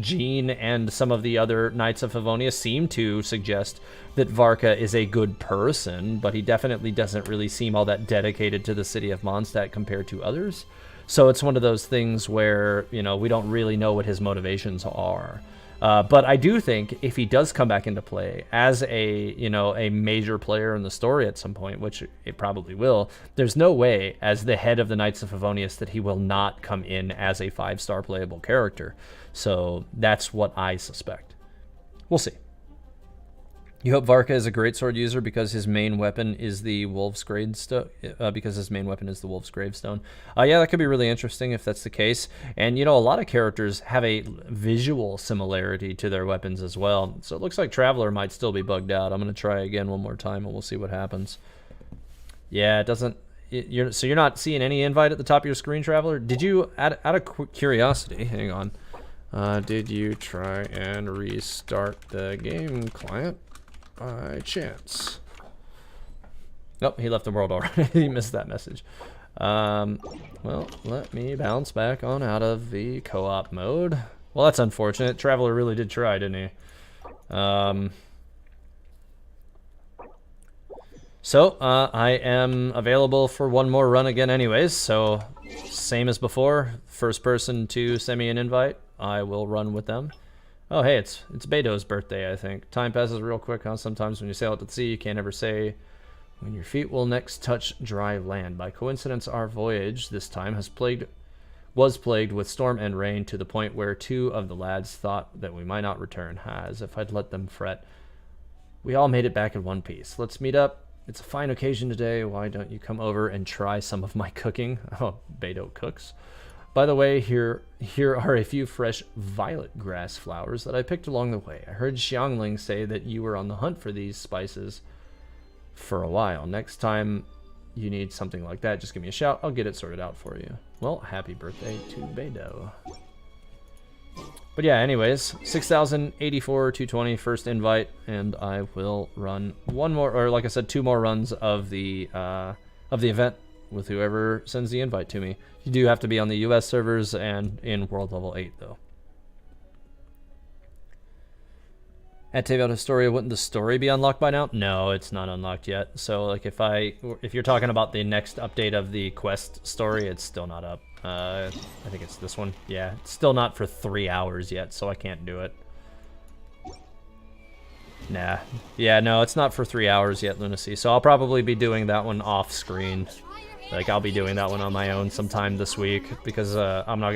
Jean and some of the other Knights of Favonius seem to suggest that Varka is a good person, but he definitely doesn't really seem all that dedicated to the city of Mondstadt compared to others. So it's one of those things where, you know, we don't really know what his motivations are. But I do think if he does come back into play as a, you know, a major player in the story at some point, which it probably will, there's no way as the head of the Knights of Favonius that he will not come in as a 5-star playable character. So that's what I suspect. We'll see. You hope Varka is a great sword user because his main weapon is the Wolf's Gravestone. Yeah, that could be really interesting if that's the case. And you know, a lot of characters have a visual similarity to their weapons as well. So it looks like Traveler might still be bugged out. I'm going to try again one more time, and we'll see what happens. Yeah, it doesn't. So you're not seeing any invite at the top of your screen, Traveler? Did you, out of curiosity, hang on. Did you try and restart the game client? By chance. Nope, he left the world already. He missed that message. Well, let me bounce back on out of the co-op mode. Well, that's unfortunate. Traveler really did try, didn't he? So, I am available for one more run again anyways, so same as before. First person to send me an invite, I will run with them. Oh, hey, it's Beto's birthday, I think. Time passes real quick, huh? Sometimes when you sail out to sea, you can't ever say when your feet will next touch dry land. By coincidence, our voyage this time was plagued with storm and rain to the point where 2 of the lads thought that we might not return. As if I'd let them fret. We all made it back in one piece. Let's meet up. It's a fine occasion today. Why don't you come over and try some of my cooking? Oh, Beto cooks. By the way, here are a few fresh violet grass flowers that I picked along the way. I heard Xiangling say that you were on the hunt for these spices for a while. Next time you need something like that, just give me a shout. I'll get it sorted out for you. Well, happy birthday to Beto. But yeah, anyways, 6,084, 220, first invite, and I will run one more, or like I said, 2 more runs of the event with whoever sends the invite to me. You do have to be on the US servers and in World Level 8, though. At Taviot Historia, wouldn't the story be unlocked by now? No, it's not unlocked yet. So, like, if you're talking about the next update of the quest story, it's still not up. I think it's this one. Yeah, it's still not for 3 hours yet, so I can't do it. Nah. Yeah, no, it's not for 3 hours yet, Lunacy. So I'll probably be doing that one off screen. Like, I'll be doing that one on my own sometime this week because I'm not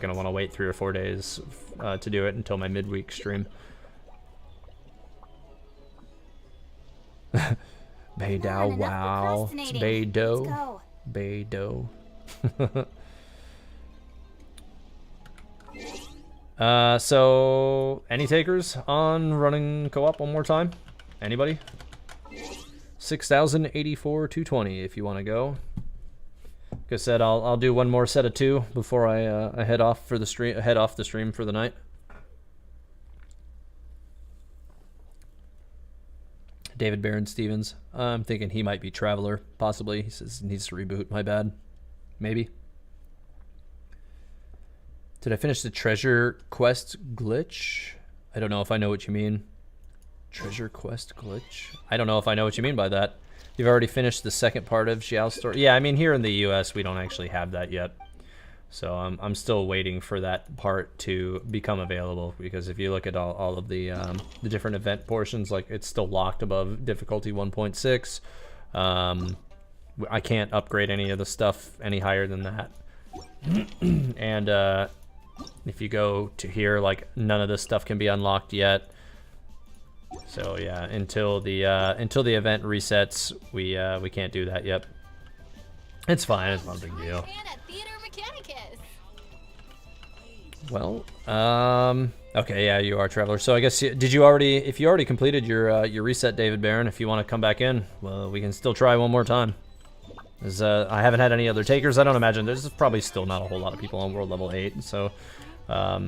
gonna want to wait 3 or 4 days to do it until my midweek stream. Beidou, wow, it's Beidou, Beidou. So any takers on running co-op one more time? Anybody? 6,084, 220 if you want to go. Like I said, I'll do one more set of 2 before I head off the stream for the night. David Baron Stevens. I'm thinking he might be Traveler, possibly. He says he needs to reboot. My bad. Maybe. Did I finish the treasure quest glitch? I don't know if I know what you mean. Treasure quest glitch? I don't know if I know what you mean by that. You've already finished the second part of Xiao's story? Yeah, I mean, here in the US, we don't actually have that yet. So I'm still waiting for that part to become available, because if you look at all of the different event portions, like, it's still locked above difficulty 1.6. I can't upgrade any of the stuff any higher than that. And if you go to here, like, none of this stuff can be unlocked yet. So yeah, until the event resets, we can't do that yet. It's fine. It's not a big deal. Theater Mechanicus. Well, okay, yeah, you are Traveler. So I guess if you already completed your reset, David Barron, if you want to come back in, well, we can still try one more time. As I haven't had any other takers. I don't imagine there's probably still not a whole lot of people on world level 8. So I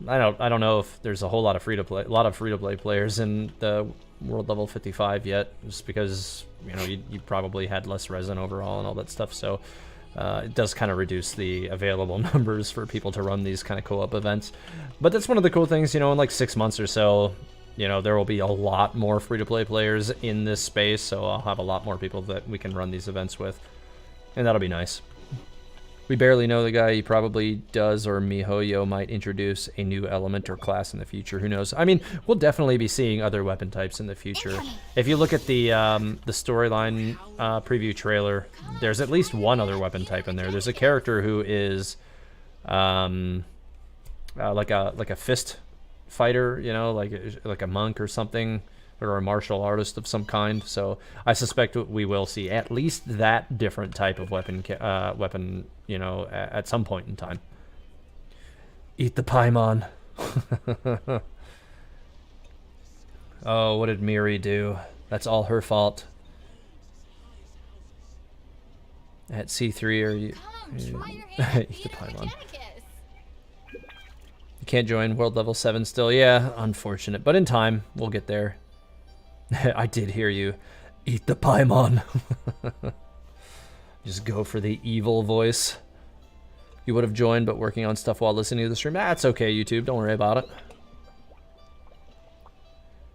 don't know if there's a whole lot of free to play players in the world level 55 yet, just because you probably had less resin overall and all that stuff. So it does kind of reduce the available numbers for people to run these kind of co-op events. But that's one of the cool things, in like 6 months or so, there will be a lot more free to play players in this space. So I'll have a lot more people that we can run these events with, and that'll be nice. We barely know the guy. He probably does, or MiHoYo might introduce a new element or class in the future. Who knows? I mean, we'll definitely be seeing other weapon types in the future. If you look at the storyline preview trailer, there's at least one other weapon type in there. There's a character who is like a fist fighter, like a monk or something, or a martial artist of some kind. So I suspect we will see at least that different type of weapon, at some point in time. Eat the Paimon. Oh, what did Miri do? That's all her fault. At C3, are you... Eat the Paimon. You can't join world level 7 still. Yeah, unfortunate. But in time, we'll get there. I did hear you. Eat the Paimon. Just go for the evil voice. You would have joined, but working on stuff while listening to the stream. That's okay, YouTube. Don't worry about it.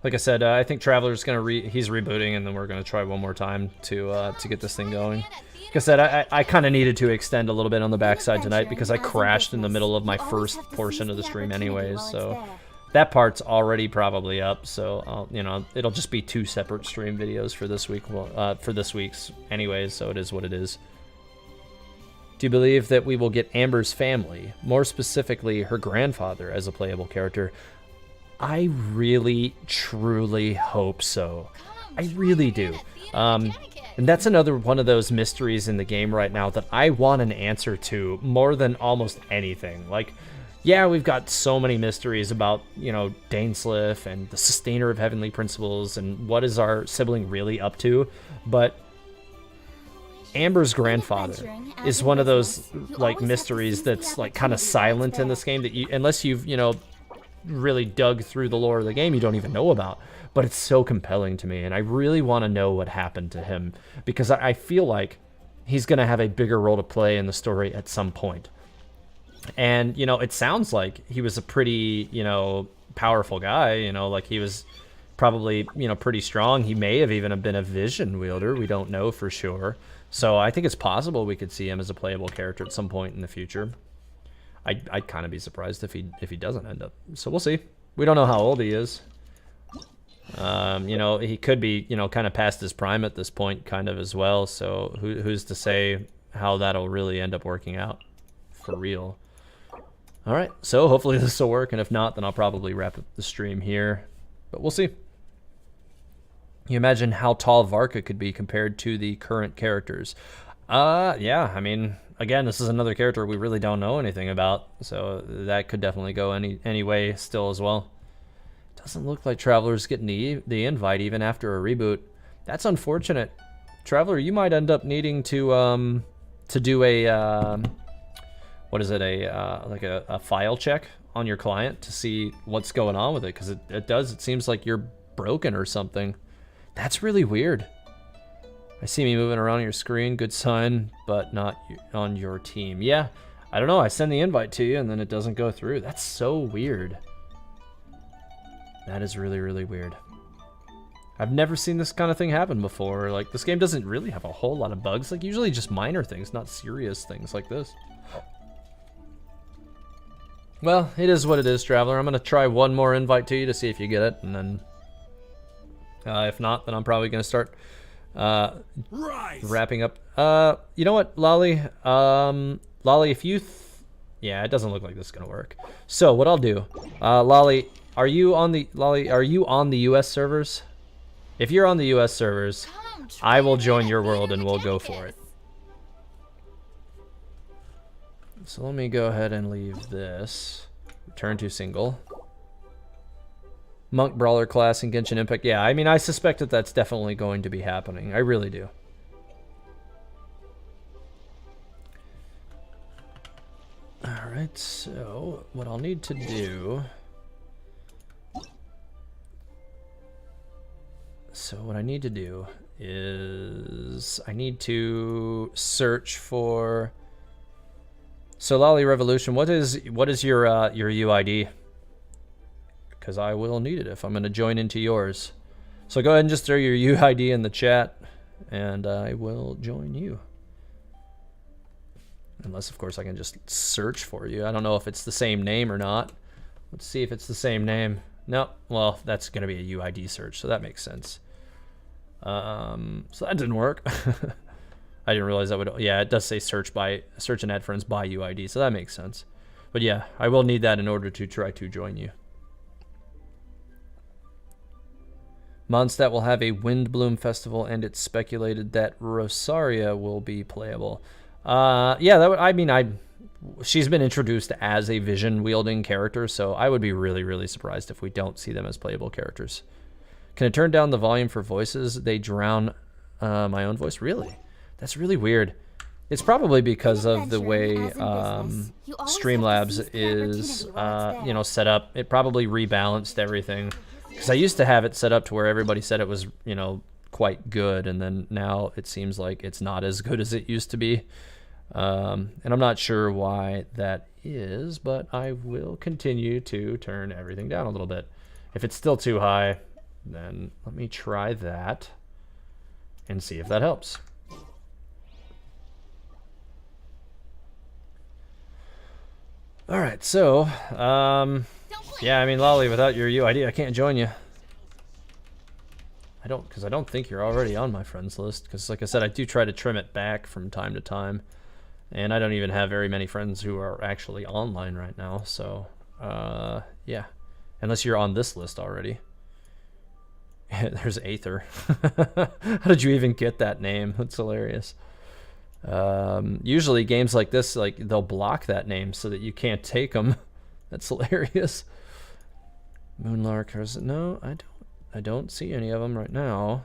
Like I said, I think Traveler's he's rebooting, and then we're gonna try one more time to get this thing going. Like I said, I kind of needed to extend a little bit on the backside tonight because I crashed in the middle of my first portion of the stream anyways, so that part's already probably up. So it'll just be 2 separate stream videos for this week, for this week's anyways, so it is what it is. Do you believe that we will get Amber's family, more specifically her grandfather, as a playable character? I really, truly hope so. I really do. And that's another one of those mysteries in the game right now that I want an answer to more than almost anything. Like, yeah, we've got so many mysteries about, Dainsliff and the Sustainer of Heavenly Principles and what is our sibling really up to, but Amber's grandfather is one of those, like, mysteries that's, like, kind of silent in this game that you, unless you've, really dug through the lore of the game, you don't even know about. But it's so compelling to me, and I really want to know what happened to him, because I feel like he's going to have a bigger role to play in the story at some point. And, it sounds like he was a pretty, powerful guy, like he was probably, pretty strong. He may have even been a vision wielder. We don't know for sure. So I think it's possible we could see him as a playable character at some point in the future. I'd kind of be surprised if he doesn't end up. So we'll see. We don't know how old he is. He could be, kind of past his prime at this point, kind of as well. So who's to say how that'll really end up working out for real? All right. So hopefully this will work, and if not, then I'll probably wrap up the stream here. But we'll see. You imagine how tall Varka could be compared to the current characters. Yeah. I mean, again, this is another character we really don't know anything about, so that could definitely go any way still as well. Doesn't look like Traveler's getting the invite even after a reboot. That's unfortunate. Traveler, you might end up needing to do a what is it, like a file check on your client to see what's going on with it, because it seems like you're broken or something. That's really weird. I see me moving around your screen. Good sign, but not on your team. Yeah, I don't know. I send the invite to you and then it doesn't go through. That's so weird. That is really, really weird. I've never seen this kind of thing happen before. Like, this game doesn't really have a whole lot of bugs. Like, usually just minor things, not serious things like this. Well, it is what it is, Traveler. I'm going to try one more invite to you to see if you get it, and then if not, then I'm probably going to start wrapping up. You know what, Lolly? Lolly, if you... yeah, it doesn't look like this is going to work. So, what I'll do... Lolly, are you on the... Lolly, are you on the US servers? If you're on the US servers, I will join your world and we'll go for it. So let me go ahead and leave this. Return to single. Monk Brawler class in Genshin Impact. Yeah, I mean, I suspect that that's definitely going to be happening. I really do. Alright, so what I'll need to do... So what I need to do is I need to search for... So Lolly Revolution, what is your UID? Because I will need it if I'm going to join into yours. So go ahead and just throw your UID in the chat, and I will join you. Unless, of course, I can just search for you. I don't know if it's the same name or not. Let's see if it's the same name. No, well, that's going to be a UID search, so that makes sense. So that didn't work. I didn't realize that would... Yeah, it does say search and add friends by UID, so that makes sense. But yeah, I will need that in order to try to join you. Mondstadt will have a Windbloom Festival, and it's speculated that Rosaria will be playable. Yeah, that would... I mean, she's been introduced as a vision-wielding character, so I would be really, really surprised if we don't see them as playable characters. Can I turn down the volume for voices? They drown my own voice? Really? That's really weird. It's probably because of the way Streamlabs is, you know, set up. It probably rebalanced everything. Because I used to have it set up to where everybody said it was, you know, quite good, and then now it seems like it's not as good as it used to be. And I'm not sure why that is, but I will continue to turn everything down a little bit. If it's still too high, then let me try that and see if that helps. All right, so yeah, I mean, Lolly, without your UID, I can't join you. Because I don't think you're already on my friends list. Because, like I said, I do try to trim it back from time to time, and I don't even have very many friends who are actually online right now. So, yeah, unless you're on this list already. There's Aether. How did you even get that name? That's hilarious. Usually games like this, like, they'll block that name so that you can't take them. That's hilarious. Moonlark, no, I don't see any of them right now.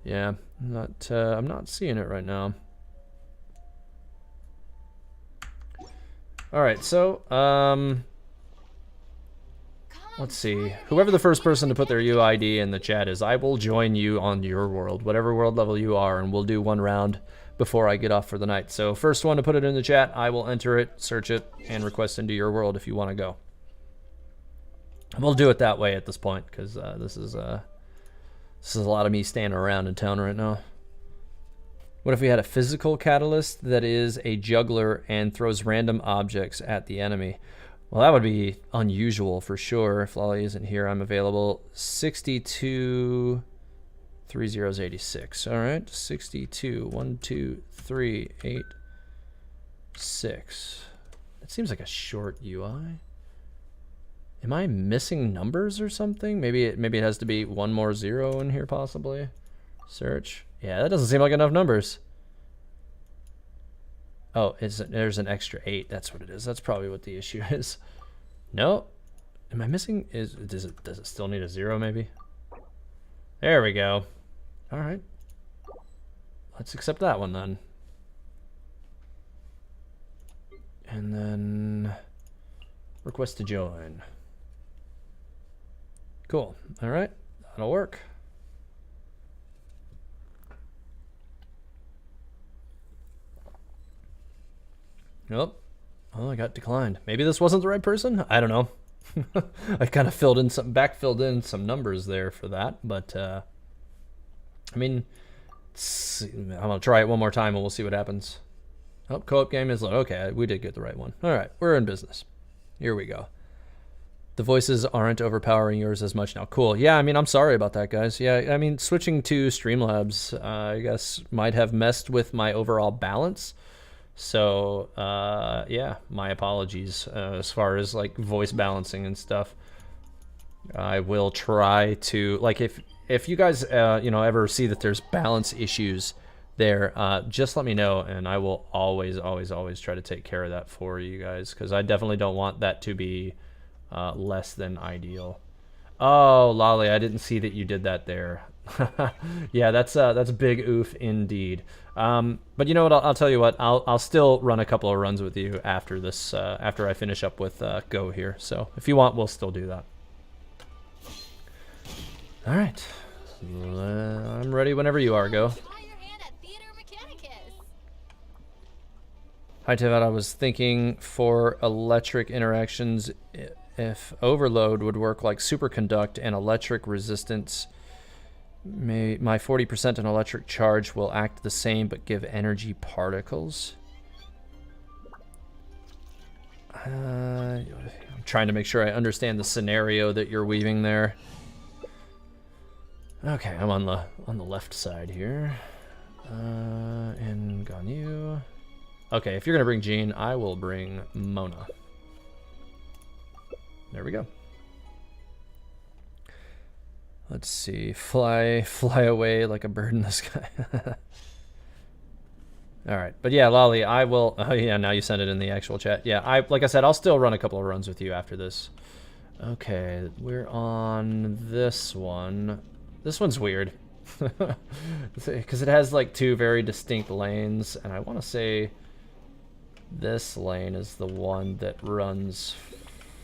Yeah, I'm not seeing it right now. All right, so let's see. Whoever the first person to put their UID in the chat is, I will join you on your world, whatever world level you are, and we'll do one round before I get off for the night. So first one to put it in the chat, I will enter it, search it, and request into your world if you want to go. And we'll do it that way at this point, because this is a lot of me standing around in town right now. What if we had a physical catalyst that is a juggler and throws random objects at the enemy? Well, that would be unusual for sure. If Lolly isn't here, I'm available. 62 3086. All right, 62 1 2 3 8 6. That seems like a short UI. Am I missing numbers or something? Maybe it has to be one more zero in here possibly. Search. Yeah, that doesn't seem like enough numbers. Oh, there's an extra 8. That's what it is. That's probably what the issue is. No. Am I missing? Does it still need a 0 maybe? There we go. All right. Let's accept that one then. And then request to join. Cool. All right. That'll work. Nope. Oh, I got declined. Maybe this wasn't the right person? I don't know. I kind of backfilled in some numbers there for that, but I mean, I'm gonna try it one more time and we'll see what happens. Oh, co-op game is okay. We did get the right one. All right, we're in business. Here we go. The voices aren't overpowering yours as much now. Cool. Yeah, I mean, I'm sorry about that, guys. Yeah, I mean, switching to Streamlabs, I guess, might have messed with my overall balance. So, yeah, my apologies as far as, like, voice balancing and stuff. I will try to, like, if you guys, you know, ever see that there's balance issues there, just let me know, and I will always try to take care of that for you guys, because I definitely don't want that to be less than ideal. Oh, Lolly, I didn't see that you did that there. Yeah, that's a big oof indeed. But you know what? I'll tell you what. I'll still run a couple of runs with you after this. After I finish up with Go here. So if you want, we'll still do that. All right. I'm ready whenever you are. Go. Try your hand at Theater Mechanicus. Hi, Tivat. I was thinking for electric interactions, if overload would work like superconduct and electric resistance. My 40% in electric charge will act the same but give energy particles. I'm trying to make sure I understand the scenario that you're weaving there. Okay, I'm on the left side here. And Ganyu. Okay, if you're gonna bring Jean, I will bring Mona. There we go. Let's see. Fly away like a bird in the sky. All right, but yeah, Lolly, I will. Oh yeah, now you send it in the actual chat. Yeah, like I said, I'll still run a couple of runs with you after this. Okay, we're on this one. This one's weird because it has like two very distinct lanes, and I want to say this lane is the one that runs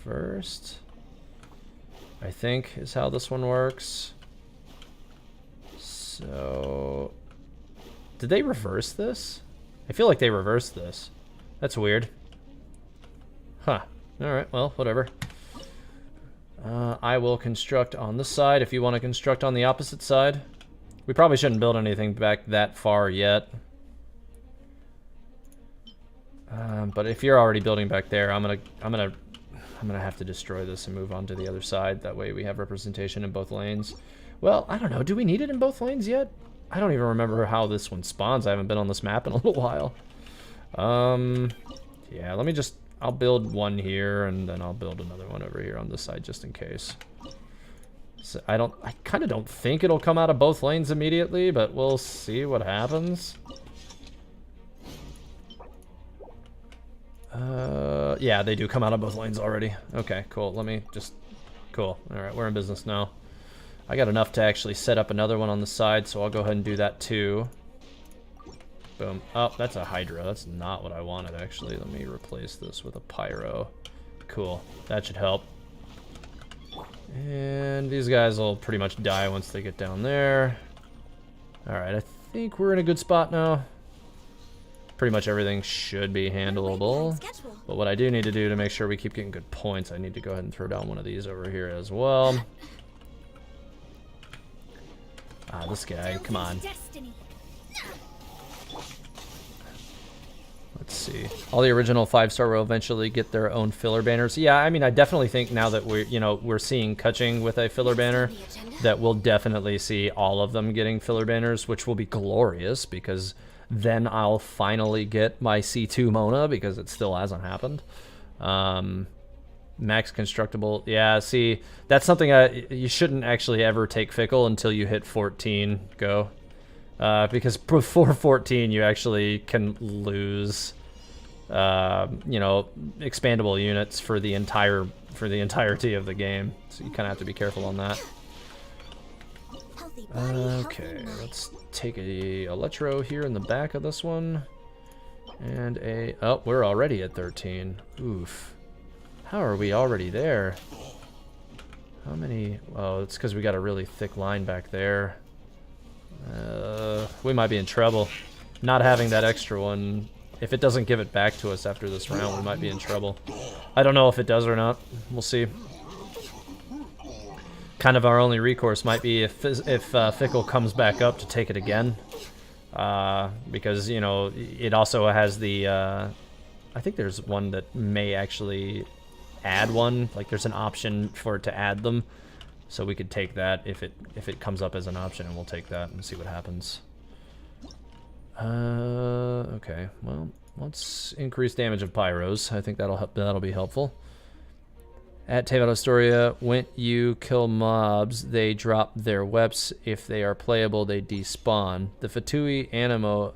first. I think is how this one works. So, did they reverse this? I feel like they reversed this. That's weird. Huh. Alright, well, whatever. I will construct on this side if you want to construct on the opposite side. We probably shouldn't build anything back that far yet. But if you're already building back there, I'm gonna have to destroy this and move on to the other side. That way we have representation in both lanes. Well, I don't know. Do we need it in both lanes yet? I don't even remember how this one spawns. I haven't been on this map in a little while. Yeah, let me just... I'll build one here, and then I'll build another one over here on this side just in case. So I kind of don't think it'll come out of both lanes immediately, but we'll see what happens. Yeah, they do come out of both lanes already. Okay, cool. Let me just... Cool. Alright, we're in business now. I got enough to actually set up another one on the side, so I'll go ahead and do that too. Boom. Oh, that's a Hydra. That's not what I wanted, actually. Let me replace this with a Pyro. Cool. That should help. And these guys will pretty much die once they get down there. Alright, I think we're in a good spot now. Pretty much everything should be handleable. But what I do need to do to make sure we keep getting good points, I need to go ahead and throw down one of these over here as well. Ah, this guy, come on. Let's see. All the original 5-star will eventually get their own filler banners. Yeah, I mean, I definitely think now that we're seeing Kaching with a filler banner, that we'll definitely see all of them getting filler banners, which will be glorious because then I'll finally get my C2 Mona because it still hasn't happened. Max constructible. Yeah, see, that's something you shouldn't actually ever take Fickle until you hit 14 Go. Because before 14 you actually can lose expandable units for the entirety of the game. So you kind of have to be careful on that. Okay, let's take a Electro here in the back of this one. And oh, we're already at 13. Oof. How are we already there? How many? Oh, it's because we got a really thick line back there. We might be in trouble. Not having that extra one. If it doesn't give it back to us after this round, we might be in trouble. I don't know if it does or not. We'll see. Kind of our only recourse might be if Fickle comes back up to take it again. Because, you know, it also has the... I think there's one that may actually add one. Like, there's an option for it to add them. So we could take that if it comes up as an option, and we'll take that and see what happens. Okay, well, let's increase damage of pyros. I think that'll be helpful. At Teyvat Astoria, when you kill mobs, they drop their weps. If they are playable, they despawn. The Fatui Animo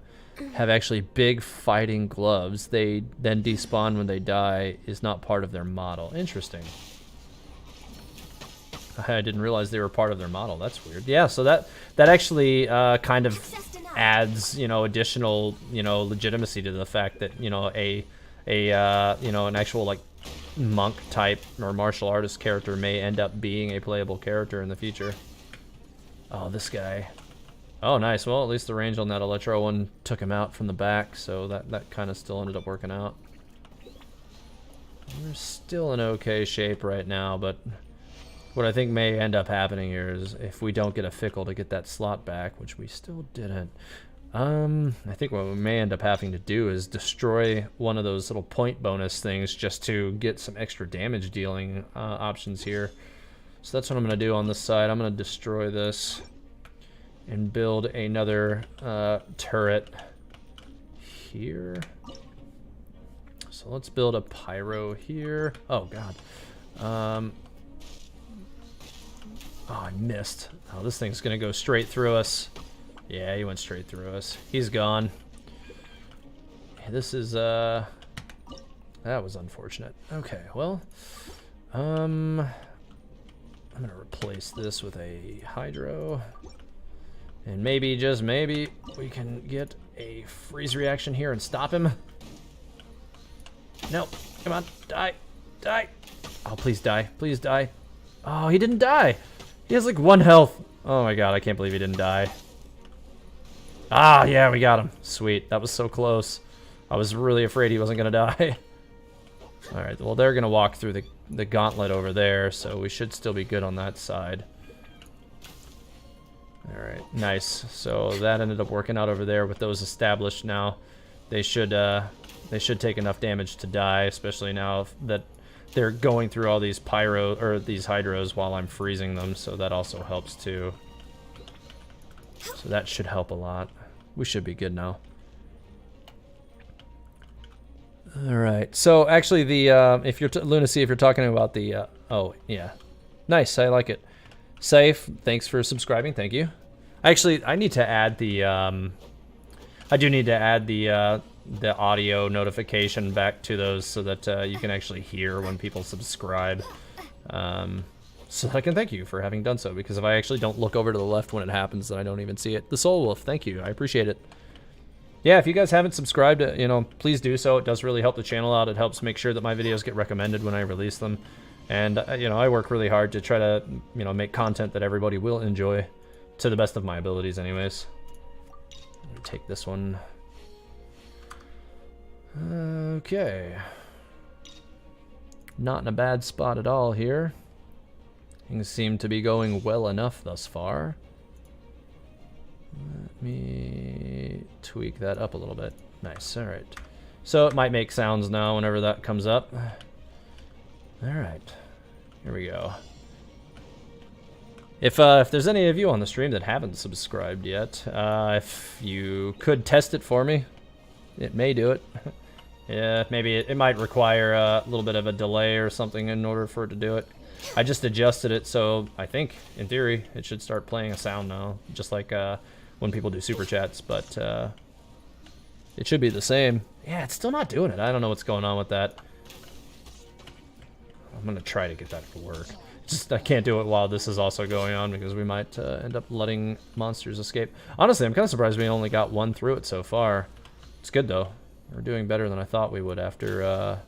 have actually big fighting gloves. They then despawn when they die. Is not part of their model. Interesting. I didn't realize they were part of their model. That's weird. Yeah, so that actually kind of adds, you know, additional, you know, legitimacy to the fact that, you know, you know, an actual like monk type or martial artist character may end up being a playable character in the future. Oh, this guy. Oh, nice. Well, at least the range on that Electro one took him out from the back, so that kind of still ended up working out. We're still in okay shape right now, but what I think may end up happening here is if we don't get a Fickle to get that slot back, which we still didn't, I think what we may end up having to do is destroy one of those little point bonus things just to get some extra damage dealing options here. So that's what I'm going to do on this side. I'm going to destroy this and build another turret here. So let's build a pyro here. Oh, God. Oh, I missed. Oh, this thing's going to go straight through us. Yeah, he went straight through us. He's gone. This is, that was unfortunate. Okay, well, I'm gonna replace this with a Hydro. And maybe, just maybe, we can get a freeze reaction here and stop him. No, come on, die, die. Oh, please die, please die. Oh, he didn't die. He has like 1 health. Oh my God, I can't believe he didn't die. Ah, yeah, we got him. Sweet. That was so close. I was really afraid he wasn't going to die. All right, well, they're going to walk through the gauntlet over there, so we should still be good on that side. All right, nice. So that ended up working out over there with those established now. They should take enough damage to die, especially now that they're going through all these pyro or these hydros while I'm freezing them, so that also helps too. So that should help a lot. We should be good now. All right. So actually, the if you're Lunacy, if you're talking about the oh yeah, nice. I like it. Safe. Thanks for subscribing. Thank you. Actually, I need to add the I do need to add the audio notification back to those so that you can actually hear when people subscribe. So that I can thank you for having done so, because if I actually don't look over to the left when it happens, then I don't even see it. The Soul Wolf, thank you. I appreciate it. Yeah, if you guys haven't subscribed, you know, please do so. It does really help the channel out. It helps make sure that my videos get recommended when I release them. And, you know, I work really hard to try to, you know, make content that everybody will enjoy to the best of my abilities anyways. Let me take this one. Okay. Not in a bad spot at all here. Things seem to be going well enough thus far. Let me tweak that up a little bit. Nice, all right. So it might make sounds now whenever that comes up. All right, here we go. If there's any of you on the stream that haven't subscribed yet, if you could test it for me, it may do it. Yeah, maybe it might require a little bit of a delay or something in order for it to do it. I just adjusted it, so I think, in theory, it should start playing a sound now, just like when people do super chats, but it should be the same. Yeah, it's still not doing it. I don't know what's going on with that. I'm gonna try to get that to work. Just I can't do it while this is also going on, because we might end up letting monsters escape. Honestly, I'm kind of surprised we only got one through it so far. It's good though. We're doing better than I thought we would after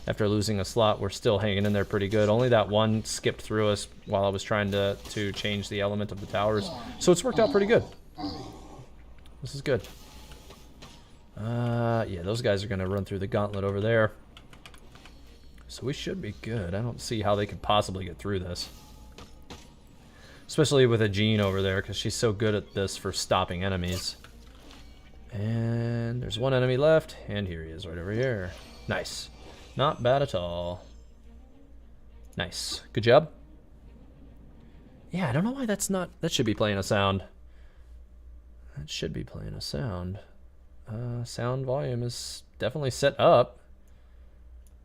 After losing a slot, we're still hanging in there pretty good. Only that one skipped through us while I was trying to change the element of the towers. So it's worked out pretty good. This is good. Yeah, those guys are going to run through the gauntlet over there. So we should be good. I don't see how they could possibly get through this. Especially with a Jean over there, because she's so good at this for stopping enemies. And there's one enemy left, and here he is right over here. Nice. Not bad at all. Nice. Good job. Yeah, I don't know why that's not... That should be playing a sound. That should be playing a sound. Sound volume is definitely set up.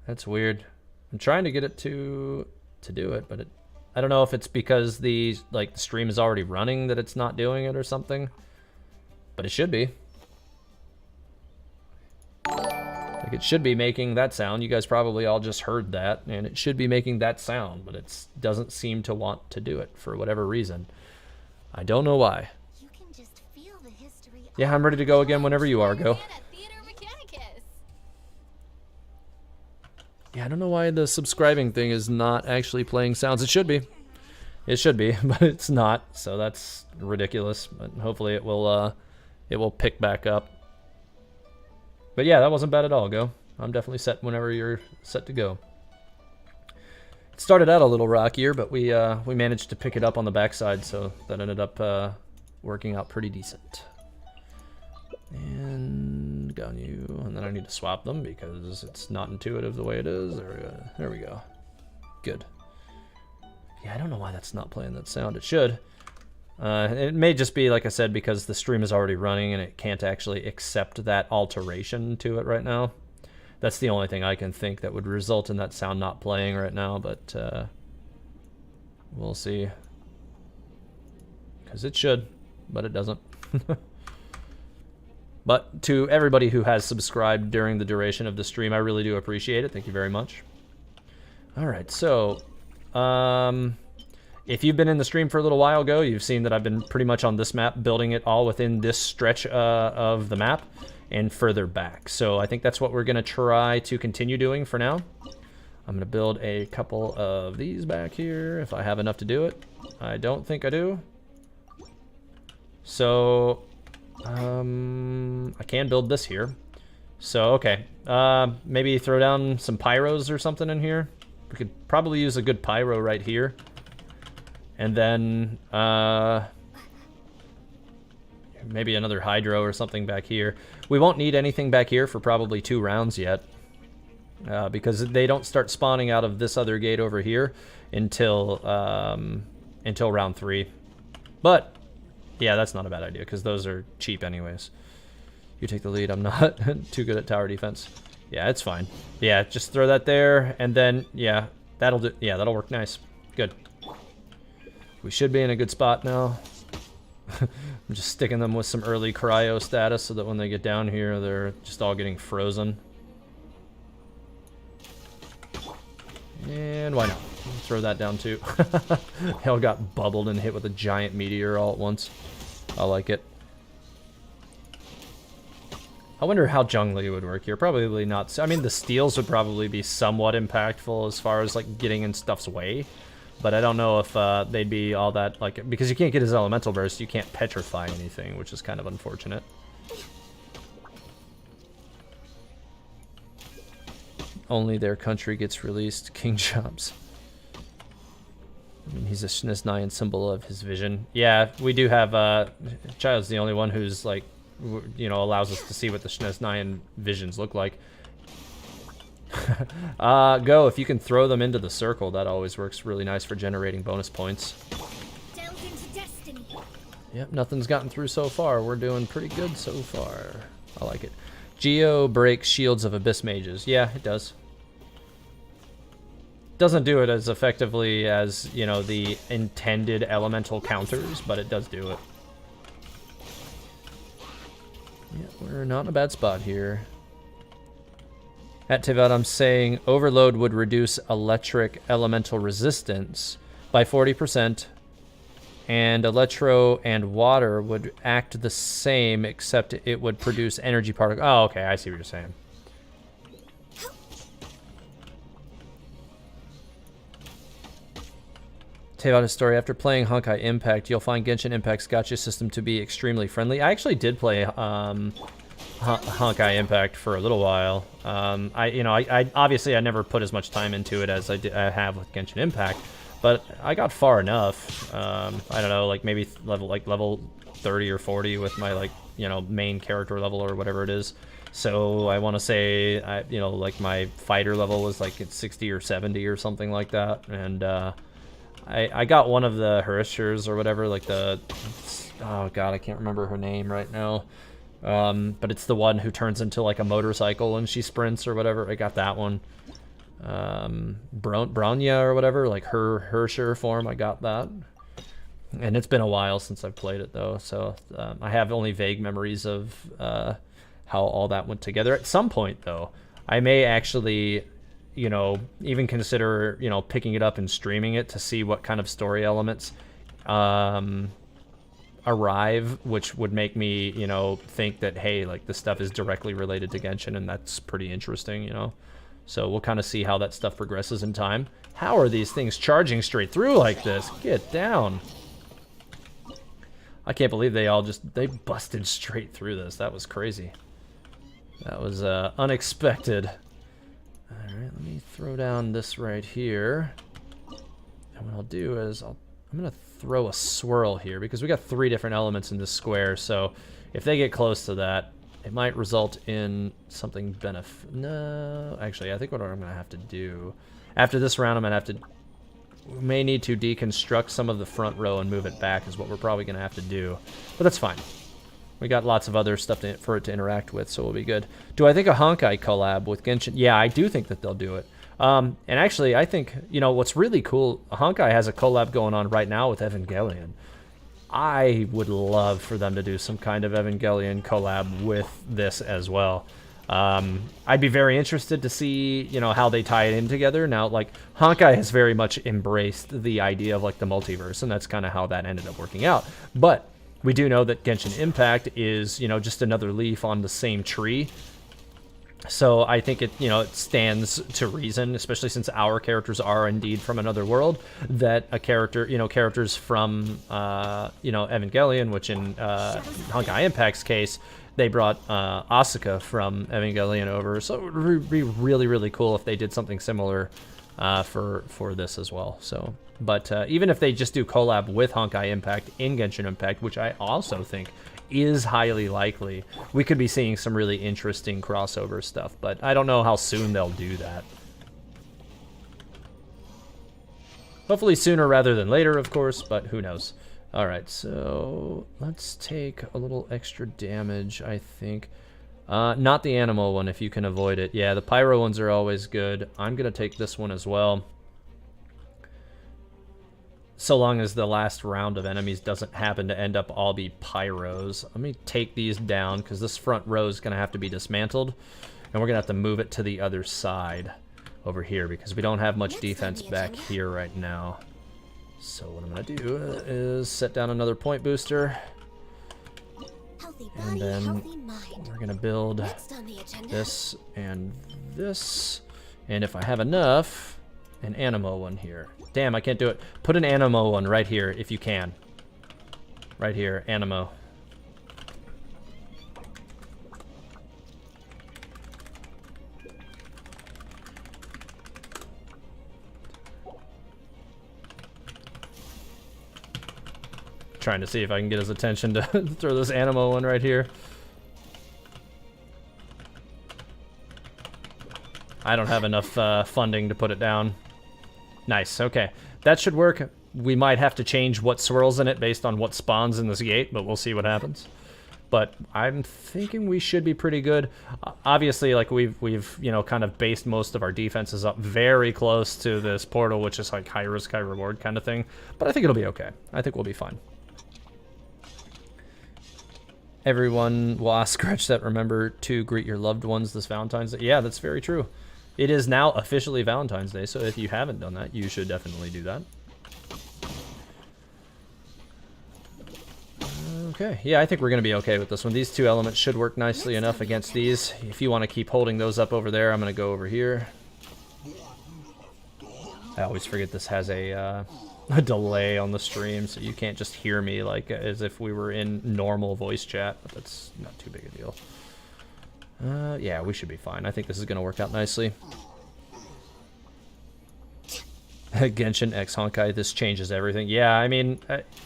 That's weird. I'm trying to get it to do it, but I don't know if it's because the stream is already running that it's not doing it or something. But it should be. Like, it should be making that sound. You guys probably all just heard that, and it should be making that sound, but it doesn't seem to want to do it for whatever reason. I don't know why. You can just feel the history. Yeah, I'm ready to go again whenever you are. Go. Theater Mechanicus. Yeah, I don't know why the subscribing thing is not actually playing sounds. It should be. It should be, but it's not, so that's ridiculous. But hopefully it will pick back up. But yeah, that wasn't bad at all. Go. I'm definitely set whenever you're set to go. It started out a little rockier, but we managed to pick it up on the backside, so that ended up working out pretty decent. And got you, and then I need to swap them because it's not intuitive the way it is. There we go. Good. Yeah, I don't know why that's not playing that sound. It should. It may just be, like I said, because the stream is already running and it can't actually accept that alteration to it right now. That's the only thing I can think that would result in that sound not playing right now, but we'll see. Because it should, but it doesn't. But to everybody who has subscribed during the duration of the stream, I really do appreciate it. Thank you very much. All right, so if you've been in the stream for a little while ago, you've seen that I've been pretty much on this map, building it all within this stretch of the map and further back. So I think that's what we're going to try to continue doing for now. I'm going to build a couple of these back here if I have enough to do it. I don't think I do. So I can build this here. So, okay. Maybe throw down some pyros or something in here. We could probably use a good pyro right here. And then maybe another hydro or something back here. We won't need anything back here for probably 2 rounds yet. Because they don't start spawning out of this other gate over here until round 3. But yeah, that's not a bad idea because those are cheap anyways. You take the lead. I'm not too good at tower defense. Yeah, it's fine. Yeah, just throw that there, and then yeah, that'll do. Yeah, that'll work nice. Good. We should be in a good spot now. I'm just sticking them with some early cryo status so that when they get down here, they're just all getting frozen. And why not? Throw that down too. Hell, got bubbled and hit with a giant meteor all at once. I like it. I wonder how Zhongli would work here. Probably not. I mean, the steals would probably be somewhat impactful as far as like getting in stuff's way. But I don't know if they'd be all that, like, because you can't get his elemental burst, you can't petrify anything, which is kind of unfortunate. Only their country gets released. King Chops. I mean, he's a Shniznayan symbol of his vision. Yeah, we do have, Child's the only one who's, like, you know, allows us to see what the Shniznayan visions look like. Go, if you can throw them into the circle, that always works really nice for generating bonus points. Delve into destiny. Yep, nothing's gotten through so far. We're doing pretty good so far. I like it. Geo breaks shields of abyss mages. Yeah, it does. Doesn't do it as effectively as, you know, the intended elemental counters, but it does do it. Yeah, we're not in a bad spot here. At Tivat, I'm saying overload would reduce electric elemental resistance by 40%, and electro and water would act the same, except it would produce energy particles. Oh, okay, I see what you're saying. Tell out a story. After playing Honkai Impact, you'll find Genshin Impact's gacha system to be extremely friendly. I actually did play Honkai Impact for a little while. I obviously I never put as much time into it as I have with Genshin Impact, but I got far enough. I don't know, like maybe level 30 or 40 with my main character level or whatever it is. So I want to say like my fighter level was like at 60 or 70 or something like that, and I got one of the Harishers or whatever, like oh god, I can't remember her name right now. But it's the one who turns into like a motorcycle and she sprints or whatever. I got that one. Bronya or whatever, like her Hersher form, I got that. And it's been a while since I've played it though, so I have only vague memories of how all that went together. At some point though, I may actually, even consider, picking it up and streaming it to see what kind of story elements arrive, which would make me, think that, hey, like this stuff is directly related to Genshin, and that's pretty interesting, So we'll kind of see how that stuff progresses in time. How are these things charging straight through like this? Get down. I can't believe they busted straight through this. That was crazy. That was unexpected. Alright, let me throw down this right here. And what I'll do is I'm going to throw a swirl here because we got 3 different elements in this square, so if they get close to that, it might result in something No, actually, I think what I'm going to have to do after this round, we may need to deconstruct some of the front row and move it back is what we're probably going to have to do, but that's fine. We got lots of other stuff for it to interact with, so we'll be good. Do I think a Honkai collab with Genshin? Yeah, I do think that they'll do it. And actually, I think, what's really cool, Honkai has a collab going on right now with Evangelion. I would love for them to do some kind of Evangelion collab with this as well. I'd be very interested to see, how they tie it in together. Now, like, Honkai has very much embraced the idea of, like, the multiverse, and that's kind of how that ended up working out. But we do know that Genshin Impact is, just another leaf on the same tree. So I think it stands to reason, especially since our characters are indeed from another world, that a character, characters from, Evangelion, which in Honkai Impact's case, they brought Asuka from Evangelion over. So it would be really, really cool if they did something similar for this as well. So, but even if they just do collab with Honkai Impact in Genshin Impact, which I also think is highly likely, we could be seeing some really interesting crossover stuff, but I don't know how soon they'll do that. Hopefully sooner rather than later, of course, but who knows. Alright, so let's take a little extra damage, I think. Not the animal one if you can avoid it. Yeah, the pyro ones are always good. I'm going to take this one as well. So long as the last round of enemies doesn't happen to end up all be pyros. Let me take these down because this front row is going to have to be dismantled. And we're going to have to move it to the other side over here because we don't have much defense back here right now. So what I'm going to do is set down another point booster. And then we're going to build this and this. And if I have enough, an Animo one here. Damn, I can't do it. Put an Animo one right here if you can. Right here, Animo. Trying to see if I can get his attention to throw this Animo one right here. I don't have enough funding to put it down. Nice, okay. That should work. We might have to change what swirls in it based on what spawns in this gate, but we'll see what happens. But I'm thinking we should be pretty good. Obviously, like we've kind of based most of our defenses up very close to this portal, which is like high risk, high reward kind of thing. But I think it'll be okay. I think we'll be fine. Everyone will ask Gretch that remember to greet your loved ones this Valentine's Day. Yeah, that's very true. It is now officially Valentine's Day, so if you haven't done that, you should definitely do that. Okay, yeah, I think we're going to be okay with this one. These two elements should work nicely enough against these. If you want to keep holding those up over there, I'm going to go over here. I always forget this has a delay on the stream, so you can't just hear me like as if we were in normal voice chat, but that's not too big a deal. Yeah, we should be fine. I think this is going to work out nicely. Genshin X Honkai, this changes everything. Yeah, I mean,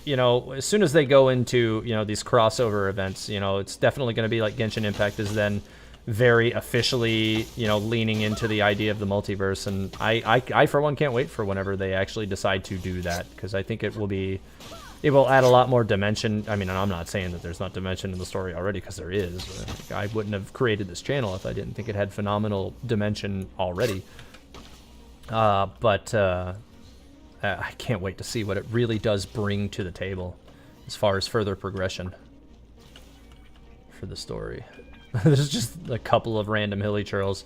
you know, as soon as they go into, you know, these crossover events, you know, it's definitely going to be like Genshin Impact is then very officially, you know, leaning into the idea of the multiverse. And I for one, can't wait for whenever they actually decide to do that, because I think it will add a lot more dimension. I mean, I'm not saying that there's not dimension in the story already, because there is. I wouldn't have created this channel if I didn't think it had phenomenal dimension already. But I can't wait to see what it really does bring to the table as far as further progression for the story. There's just a couple of random hilly churls.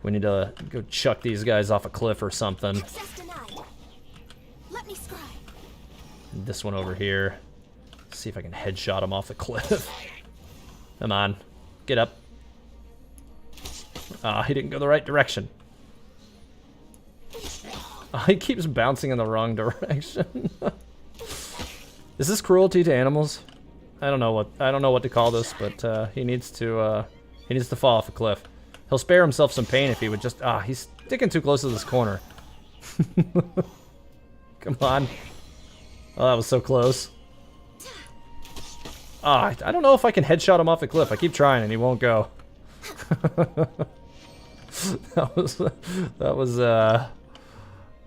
We need to go chuck these guys off a cliff or something. Let me scry. This one over here. See if I can headshot him off the cliff. Come on, get up. Ah, he didn't go the right direction. He keeps bouncing in the wrong direction. Is this cruelty to animals? I don't know what to call this, but he needs to fall off a cliff. He'll spare himself some pain if he would just he's sticking too close to this corner. Come on. Oh, that was so close. I don't know if I can headshot him off the cliff. I keep trying and he won't go. that was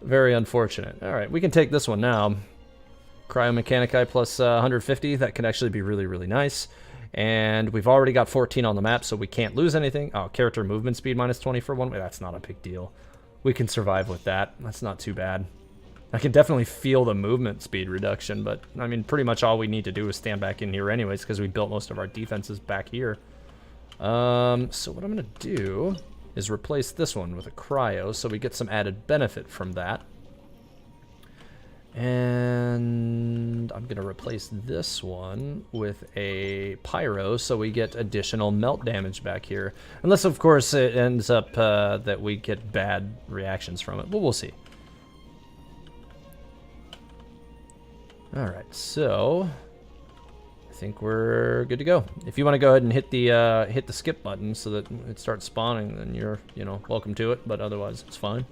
very unfortunate. All right, we can take this one now. Cryo Mechanicus plus 150. That could actually be really, really nice. And we've already got 14 on the map, so we can't lose anything. Oh, character movement speed minus 20 for one way. That's not a big deal. We can survive with that. That's not too bad. I can definitely feel the movement speed reduction, but I mean, pretty much all we need to do is stand back in here anyways, because we built most of our defenses back here. So what I'm going to do is replace this one with a cryo, so we get some added benefit from that. And I'm going to replace this one with a pyro, so we get additional melt damage back here. Unless, of course, it ends up that we get bad reactions from it, but we'll see. Alright, so I think we're good to go. If you want to go ahead and hit the skip button so that it starts spawning, then you're, you know, welcome to it, but otherwise it's fine.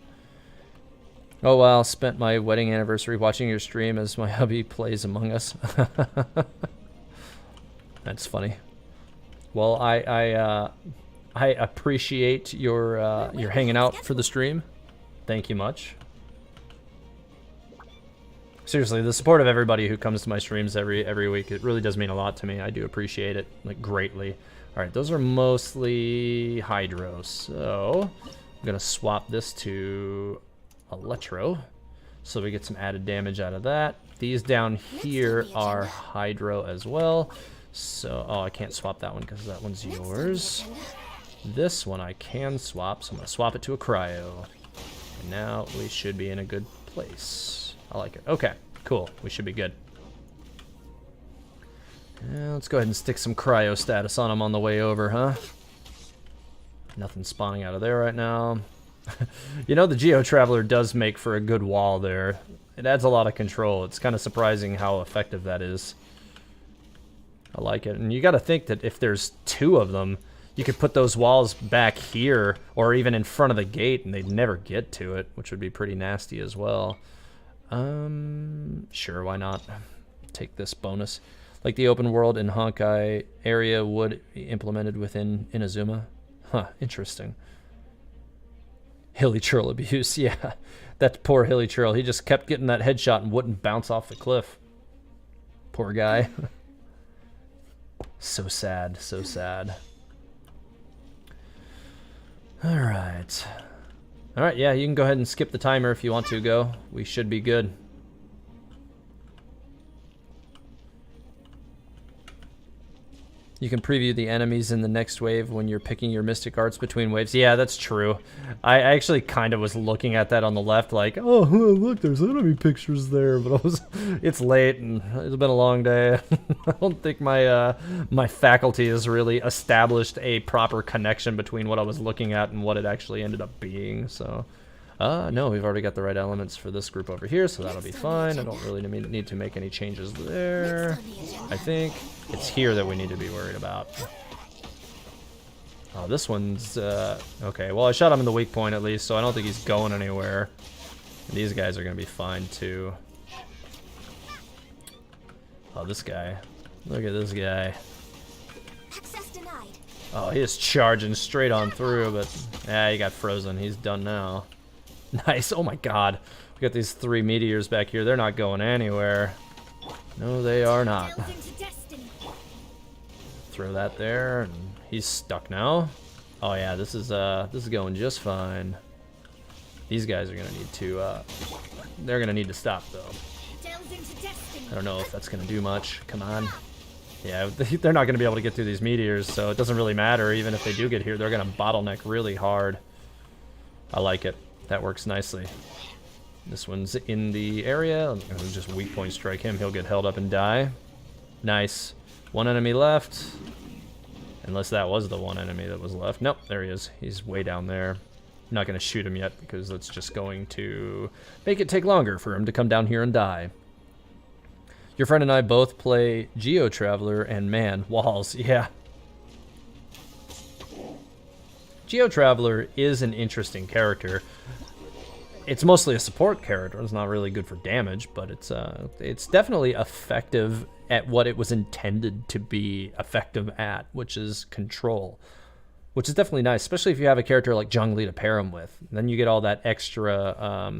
Oh wow, spent my wedding anniversary watching your stream as my hubby plays Among Us. That's funny. Well, I appreciate your hanging out for the stream. Thank you much. Seriously, the support of everybody who comes to my streams every week, it really does mean a lot to me. I do appreciate it, like, greatly. All right, those are mostly hydro, so I'm gonna swap this to electro, so we get some added damage out of that. These down here are hydro as well, so I can't swap that one because that one's yours. This one I can swap, so I'm gonna swap it to a cryo. And now we should be in a good place. I like it. Okay, cool. We should be good. Let's go ahead and stick some cryo status on him on the way over, huh? Nothing spawning out of there right now. You know, the Geo Traveler does make for a good wall there. It adds a lot of control. It's kind of surprising how effective that is. I like it. And you got to think that if there's two of them, you could put those walls back here or even in front of the gate and they'd never get to it, which would be pretty nasty as well. Sure, why not? Take this bonus. Like the open world in Honkai area would be implemented within Inazuma. Huh, interesting. Hilly churl abuse, yeah. That poor hilly churl, he just kept getting that headshot and wouldn't bounce off the cliff. Poor guy. So sad, so sad. Alright. Alright, yeah, you can go ahead and skip the timer if you want to go. We should be good. You can preview the enemies in the next wave when you're picking your mystic arts between waves. Yeah, that's true. I actually kind of was looking at that on the left like, oh, look, there's enemy pictures there. But it's late and it's been a long day. I don't think my faculty has really established a proper connection between what I was looking at and what it actually ended up being. So No, we've already got the right elements for this group over here, so that'll be fine. I don't really need to make any changes there. I think it's here that we need to be worried about. Oh, this one's, okay. Well, I shot him in the weak point at least, so I don't think he's going anywhere. And these guys are going to be fine, too. Oh, this guy. Look at this guy. Access denied. Oh, he is charging straight on through, but yeah, he got frozen. He's done now. Nice. Oh my god. We got these 3 meteors back here. They're not going anywhere. No, they are not. Throw that there, and he's stuck now. Oh yeah, this is going just fine. These guys are gonna need to they're gonna need to stop though. I don't know if that's gonna do much. Come on. Yeah, they're not gonna be able to get through these meteors, so it doesn't really matter. Even if they do get here, they're gonna bottleneck really hard. I like it. That works nicely. This one's in the area. I'm gonna just weak point strike him. He'll get held up and die. Nice. One enemy left. Unless that was the one enemy that was left. Nope, there he is. He's way down there. I'm not gonna shoot him yet because that's just going to make it take longer for him to come down here and die. Your friend and I both play Geo Traveler, and man, walls, yeah. Geo Traveler is an interesting character. It's mostly a support character. It's not really good for damage, but it's definitely effective at what it was intended to be effective at, which is control. Which is definitely nice, especially if you have a character like Zhongli to pair him with. Then you get all that extra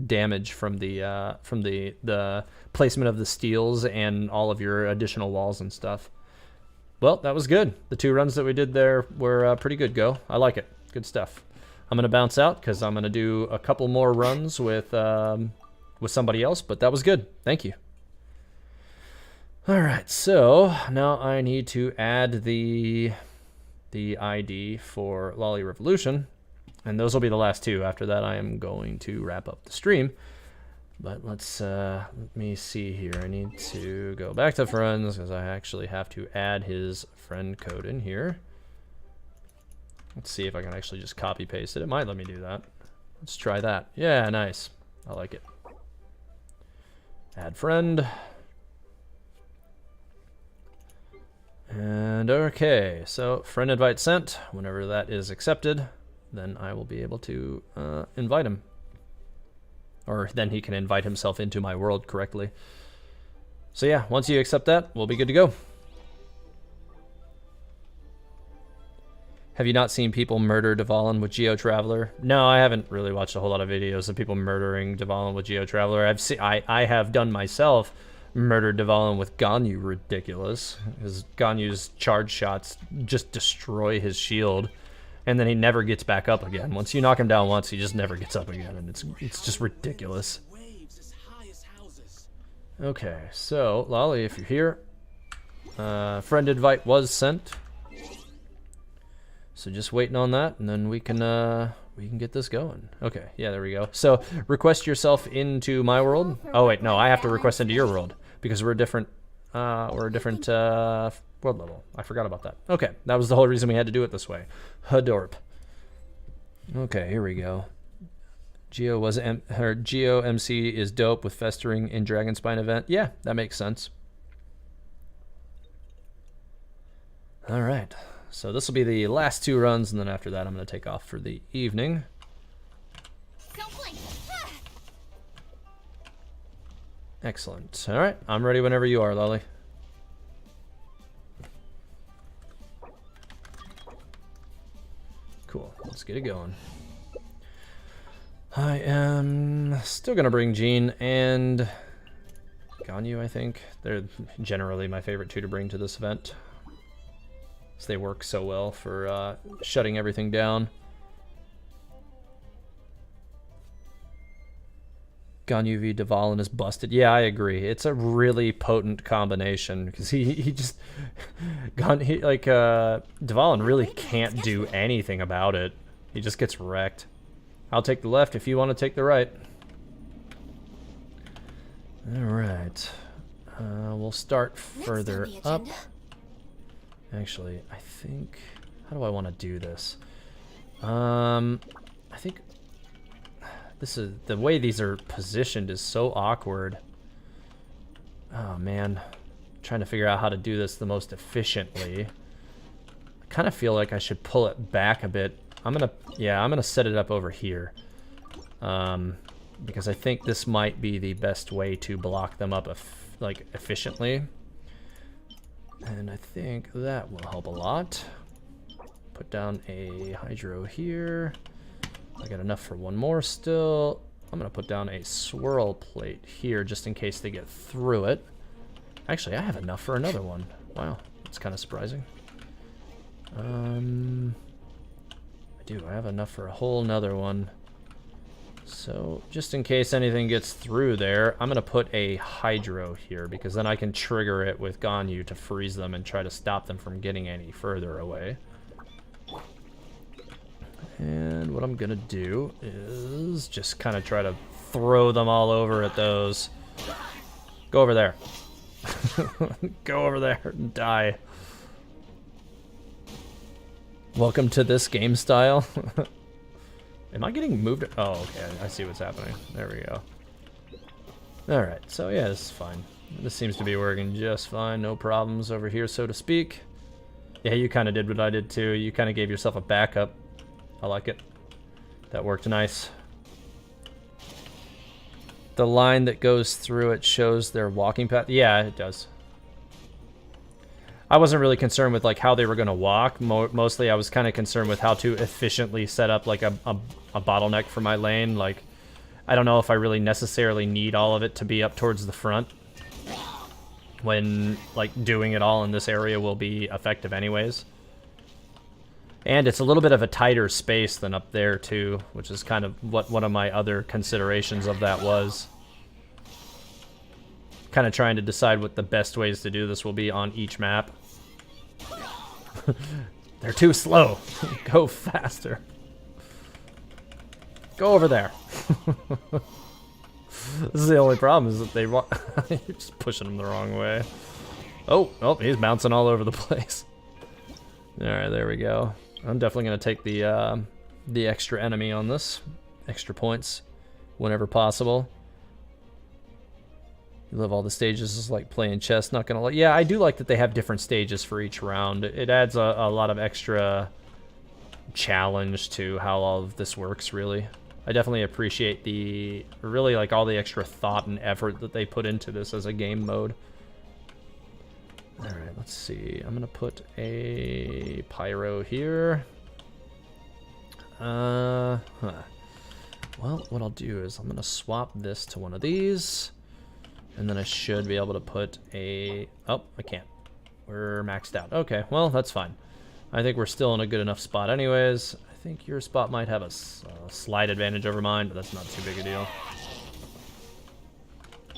damage from the placement of the steals and all of your additional walls and stuff. Well, that was good. The 2 runs that we did there were pretty good, Go. I like it. Good stuff. I'm going to bounce out because I'm going to do a couple more runs with somebody else, but that was good. Thank you. All right, so now I need to add the ID for Lolly Revolution, and those will be the last 2. After that, I am going to wrap up the stream. But let me see here. I need to go back to friends because I actually have to add his friend code in here. Let's see if I can actually just copy paste it. It might let me do that. Let's try that. Yeah, nice. I like it. Add friend. And okay, so friend invite sent. Whenever that is accepted, then I will be able to invite him. Or then he can invite himself into my world correctly. So yeah, once you accept that, we'll be good to go. Have you not seen people murder Dvalin with Geo Traveler? No, I haven't really watched a whole lot of videos of people murdering Dvalin with Geo Traveler. I have done myself murdered Dvalin with Ganyu. Ridiculous. Because Ganyu's charge shots just destroy his shield. And then he never gets back up again. Once you knock him down once, he just never gets up again. And it's just ridiculous. Okay, so Lolly, if you're here, friend invite was sent. So just waiting on that, and then we can get this going. Okay, yeah, there we go. So request yourself into my world. Oh wait, no, I have to request into your world because we're a different world level. I forgot about that. Okay, that was the whole reason we had to do it this way. Hadorp. Okay, here we go. Geo MC is dope with festering in Dragonspine event. Yeah, that makes sense. All right. So this will be the last 2 runs, and then after that I'm going to take off for the evening. Excellent. All right, I'm ready whenever you are, Lolly. Cool, let's get it going. I am still going to bring Jean and Ganyu, I think. They're generally my favorite 2 to bring to this event. They work so well for shutting everything down. Ganyu v Dvalin is busted. Yeah, I agree. It's a really potent combination because he just Dvalin really can't do anything about it. He just gets wrecked. I'll take the left if you want to take the right. All right. We'll start further up. Actually, I think... How do I want to do this? I think... This is the way these are positioned is so awkward. Oh man, trying to figure out how to do this the most efficiently. I kind of feel like I should pull it back a bit. I'm gonna set it up over here, because I think this might be the best way to block them up like efficiently. And I think that will help a lot. Put down a hydro here. I got enough for one more still. I'm gonna put down a swirl plate here just in case they get through it. Actually, I have enough for another one. Wow, that's kind of surprising. I do. I have enough for a whole nother one. So just in case anything gets through there, I'm gonna put a hydro here because then I can trigger it with Ganyu to freeze them and try to stop them from getting any further away. And what I'm gonna do is just kind of try to throw them all over at those. Go over there. Go over there and die. Welcome to this game style. Am I getting moved? Oh, okay. I see what's happening. There we go. Alright, so yeah, this is fine. This seems to be working just fine. No problems over here, so to speak. Yeah, you kind of did what I did too. You kind of gave yourself a backup. I like it. That worked nice. The line that goes through it shows their walking path. Yeah, it does. I wasn't really concerned with like how they were going to walk. Mostly I was kind of concerned with how to efficiently set up like a bottleneck for my lane. Like, I don't know if I really necessarily need all of it to be up towards the front, when like doing it all in this area will be effective anyways. And it's a little bit of a tighter space than up there too, which is kind of what one of my other considerations of that was. Kind of trying to decide what the best ways to do this will be on each map. They're too slow. Go faster. Go over there. This is the only problem, is that they want you're just pushing them the wrong way. Oh, he's bouncing all over the place. Alright, there we go. I'm definitely going to take the extra enemy on this. Extra points whenever possible. You love all the stages. Is like playing chess. Not gonna like. Yeah, I do like that they have different stages for each round. It adds a lot of extra challenge to how all of this works. Really, I definitely appreciate really like all the extra thought and effort that they put into this as a game mode. All right, let's see. I'm gonna put a pyro here. Well, what I'll do is I'm gonna swap this to one of these. And then I should be able to put a... Oh, I can't. We're maxed out. Okay, well, that's fine. I think we're still in a good enough spot anyways. I think your spot might have a slight advantage over mine, but that's not too big a deal.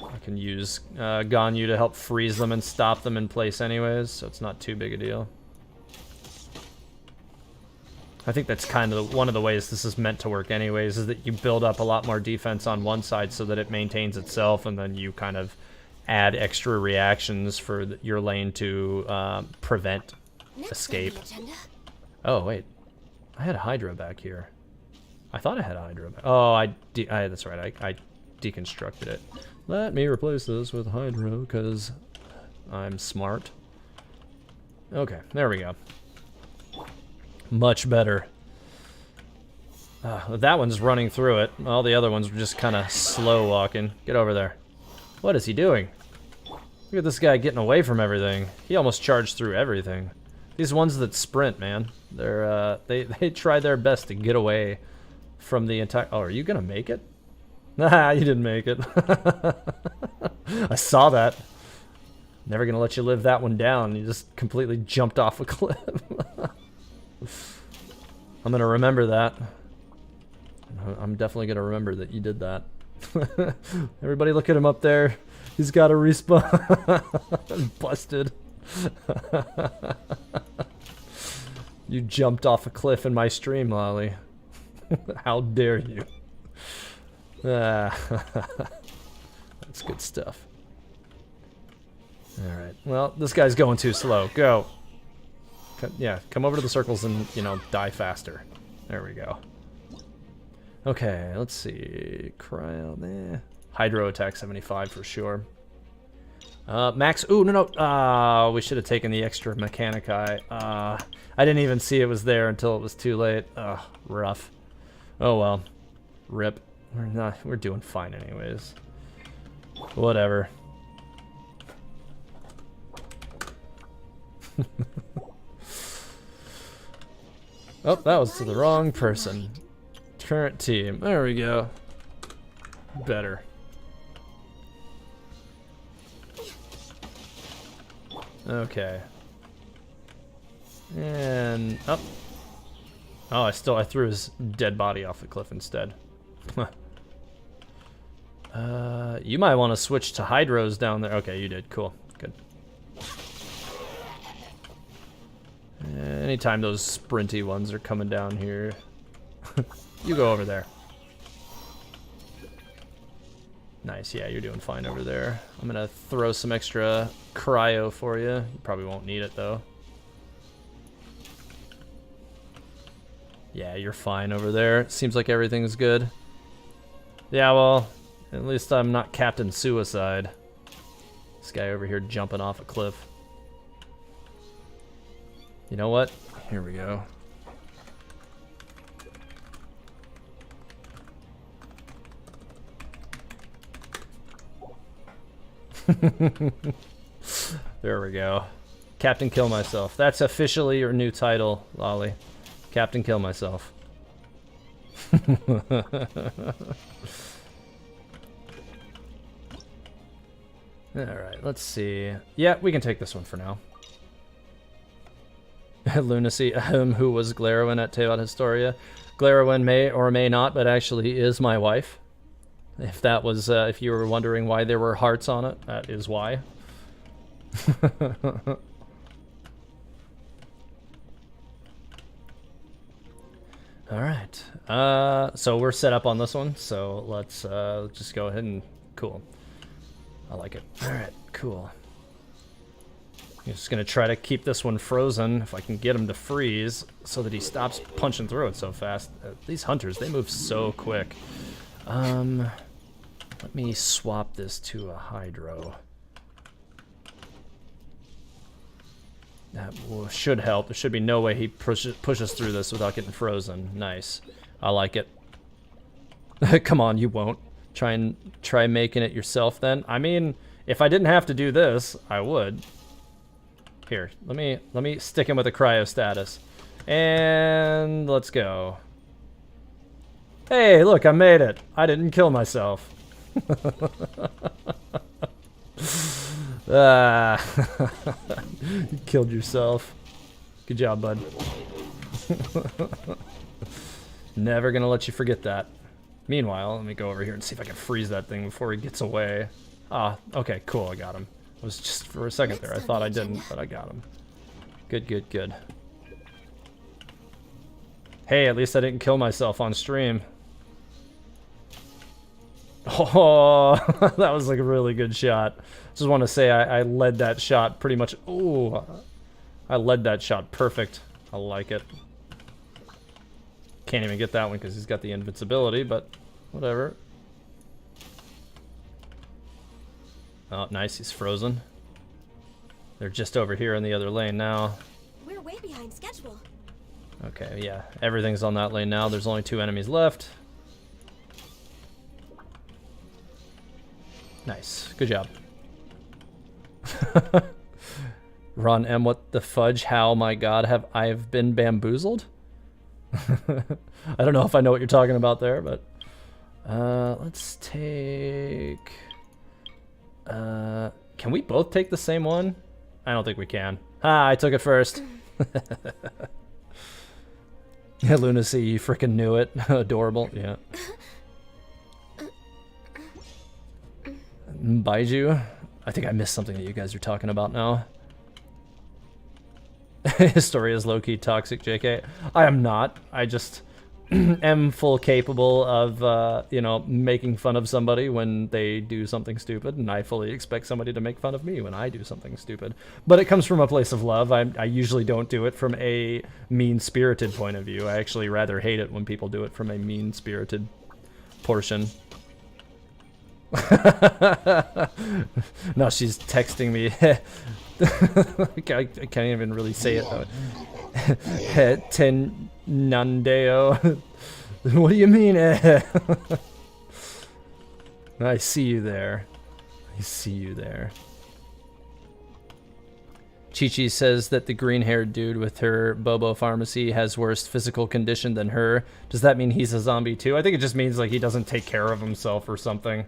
I can use Ganyu to help freeze them and stop them in place anyways, so it's not too big a deal. I think that's kind of one of the ways this is meant to work anyways, is that you build up a lot more defense on one side so that it maintains itself, and then you kind of add extra reactions for your lane to prevent escape. Oh, wait. I had a Hydra back here. I thought I had a Hydra back. Oh, that's right. I deconstructed it. Let me replace this with Hydra, because I'm smart. Okay, there we go. Much better. That one's running through it. All the other ones were just kind of slow walking. Get over there. What is he doing? Look at this guy getting away from everything. He almost charged through everything. These ones that sprint, man, they try their best to get away from the entire... Oh, are you gonna make it? Nah, you didn't make it. I saw that. Never gonna let you live that one down. You just completely jumped off a cliff. I'm gonna remember that. I'm definitely gonna remember that you did that. Everybody look at him up there. He's got a respawn. Busted. You jumped off a cliff in my stream, Lolly. How dare you. That's good stuff. Alright, well, this guy's going too slow. Go. Yeah, come over to the circles and, you know, die faster. There we go. Okay, let's see. Cryo there. Hydro attack 75 for sure. Max. Ooh, no. We should have taken the extra Mechanici. I didn't even see it was there until it was too late. Rough. Oh well. Rip. We're doing fine anyways. Whatever. Oh, that was to the wrong person. Current team. There we go. Better. Okay. And up. Oh, I threw his dead body off the cliff instead. You might want to switch to hydros down there. Okay, you did. Cool. Good. Anytime those sprinty ones are coming down here, you go over there. Nice. Yeah, you're doing fine over there. I'm gonna throw some extra cryo for you. You probably won't need it though. Yeah, you're fine over there. Seems like everything's good. Yeah, well, at least I'm not Captain Suicide. This guy over here jumping off a cliff. You know what? Here we go. There we go. Captain Kill Myself. That's officially your new title, Lolly. Captain Kill Myself. Alright, let's see. Yeah, we can take this one for now. Lunacy, who was Glarowen at Tevat Historia. Glarowen may or may not, but actually is my wife. If that was, if you were wondering why there were hearts on it, that is why. Alright, so we're set up on this one, so let's just go ahead and, cool. I like it. Alright, cool. I'm just gonna try to keep this one frozen, if I can get him to freeze, so that he stops punching through it so fast. These hunters, they move so quick. Let me swap this to a hydro. That should help. There should be no way he pushes through this without getting frozen. Nice. I like it. Come on, you won't. Try making it yourself then. I mean, if I didn't have to do this, I would. Here, let me stick him with a cryo status. And let's go. Hey, look, I made it. I didn't kill myself. You killed yourself. Good job, bud. Never gonna let you forget that. Meanwhile, let me go over here and see if I can freeze that thing before he gets away. Ah, okay, cool, I got him. It was just for a second there, I thought I didn't, but I got him. Good, good, good. Hey, at least I didn't kill myself on stream. Oh, that was like a really good shot. Just want to say I led that shot pretty much. Ooh, I led that shot perfect. I like it. Can't even get that one because he's got the invincibility, but whatever. Oh, nice. He's frozen. They're just over here in the other lane now. We're way behind schedule. Okay, yeah. Everything's on that lane now. There's only 2 enemies left. Nice. Good job. Ron M, what the fudge? How, my god, have I been bamboozled? I don't know if I know what you're talking about there, but let's take can we both take the same one? I don't think we can. Ah, I took it first. Yeah, Lunacy, you freaking knew it. Adorable, yeah. Baiju? I think I missed something that you guys are talking about now. Historia's low-key toxic, JK. I am not. I just... am full capable of, you know, making fun of somebody when they do something stupid, and I fully expect somebody to make fun of me when I do something stupid. But it comes from a place of love. I usually don't do it from a mean-spirited point of view. I actually rather hate it when people do it from a mean-spirited portion. No, she's texting me. I can't even really say it though. Ten Nandeo. What do you mean? I see you there. I see you there. Chi-Chi says that the green-haired dude with her Bobo pharmacy has worse physical condition than her. Does that mean he's a zombie too? I think it just means like he doesn't take care of himself or something.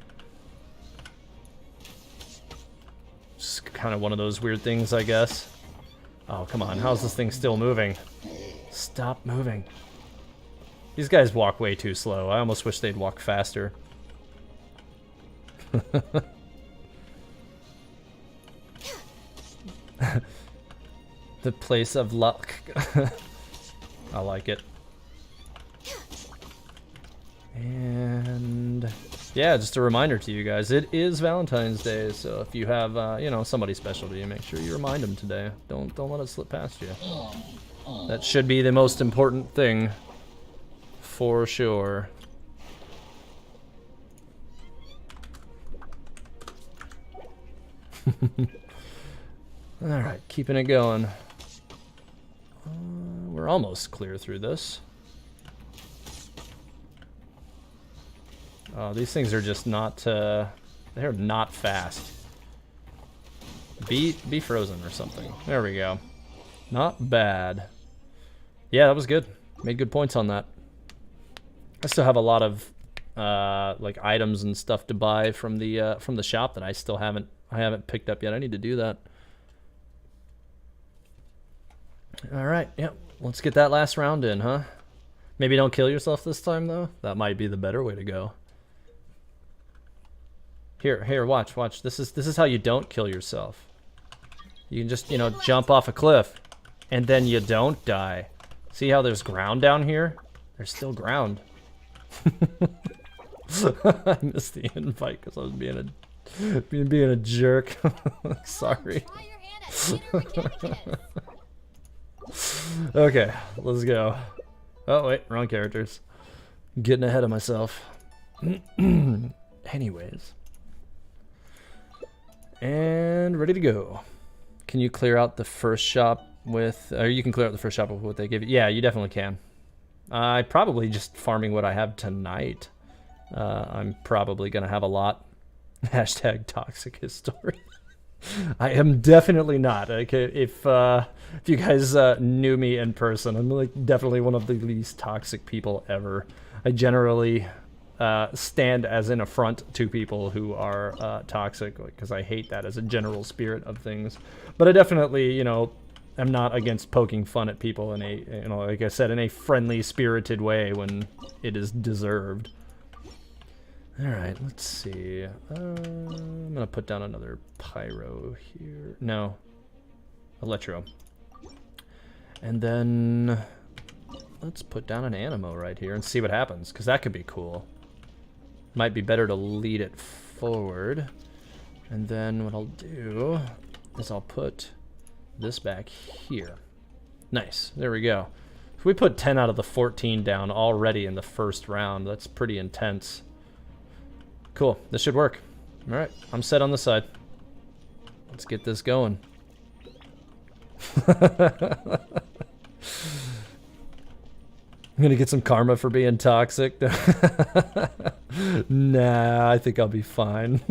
Just kind of one of those weird things, I guess. Oh, come on. How's this thing still moving? Stop moving. These guys walk way too slow. I almost wish they'd walk faster. The place of luck. I like it. And yeah, just a reminder to you guys, it is Valentine's Day, so if you have, you know, somebody special to you, make sure you remind them today. Don't let it slip past you. That should be the most important thing, for sure. Alright, keeping it going. We're almost clear through this. Oh, these things are just not, they're not fast. Be frozen or something. There we go. Not bad. Yeah, that was good. Made good points on that. I still have a lot of, like items and stuff to buy from the shop that I still haven't picked up yet. I need to do that. Alright, yep. Let's get that last round in, huh? Maybe don't kill yourself this time, though. That might be the better way to go. Here, watch. This is how you don't kill yourself. You can just, you know, jump off a cliff, and then you don't die. See how there's ground down here? There's still ground. I missed the invite because I was being a jerk. Sorry. Try your hand at Theater Mechanicus. Okay, let's go. Oh wait, wrong characters. Getting ahead of myself. Anyways. And ready to go. Can you clear out the first shop with, or you can clear out the first shop with what they give you? Yeah, you definitely can. I probably just farming what I have tonight. I'm probably gonna have a lot. Hashtag toxic history. I am definitely not. Okay, if you guys knew me in person, I'm like definitely one of the least toxic people ever. I generally stand as an affront to people who are toxic, because I hate that as a general spirit of things. But I definitely, you know, am not against poking fun at people in a, you know, like I said, in a friendly, spirited way when it is deserved. All right, let's see. I'm gonna put down another pyro here. No, electro. And then let's put down an animo right here and see what happens, because that could be cool. Might be better to lead it forward. And then what I'll do is I'll put this back here. Nice, there we go. If we put 10 out of the 14 down already in the first round, that's pretty intense. Cool, this should work. All right, I'm set on the side. Let's get this going. I'm gonna get some karma for being toxic. Nah, I think I'll be fine.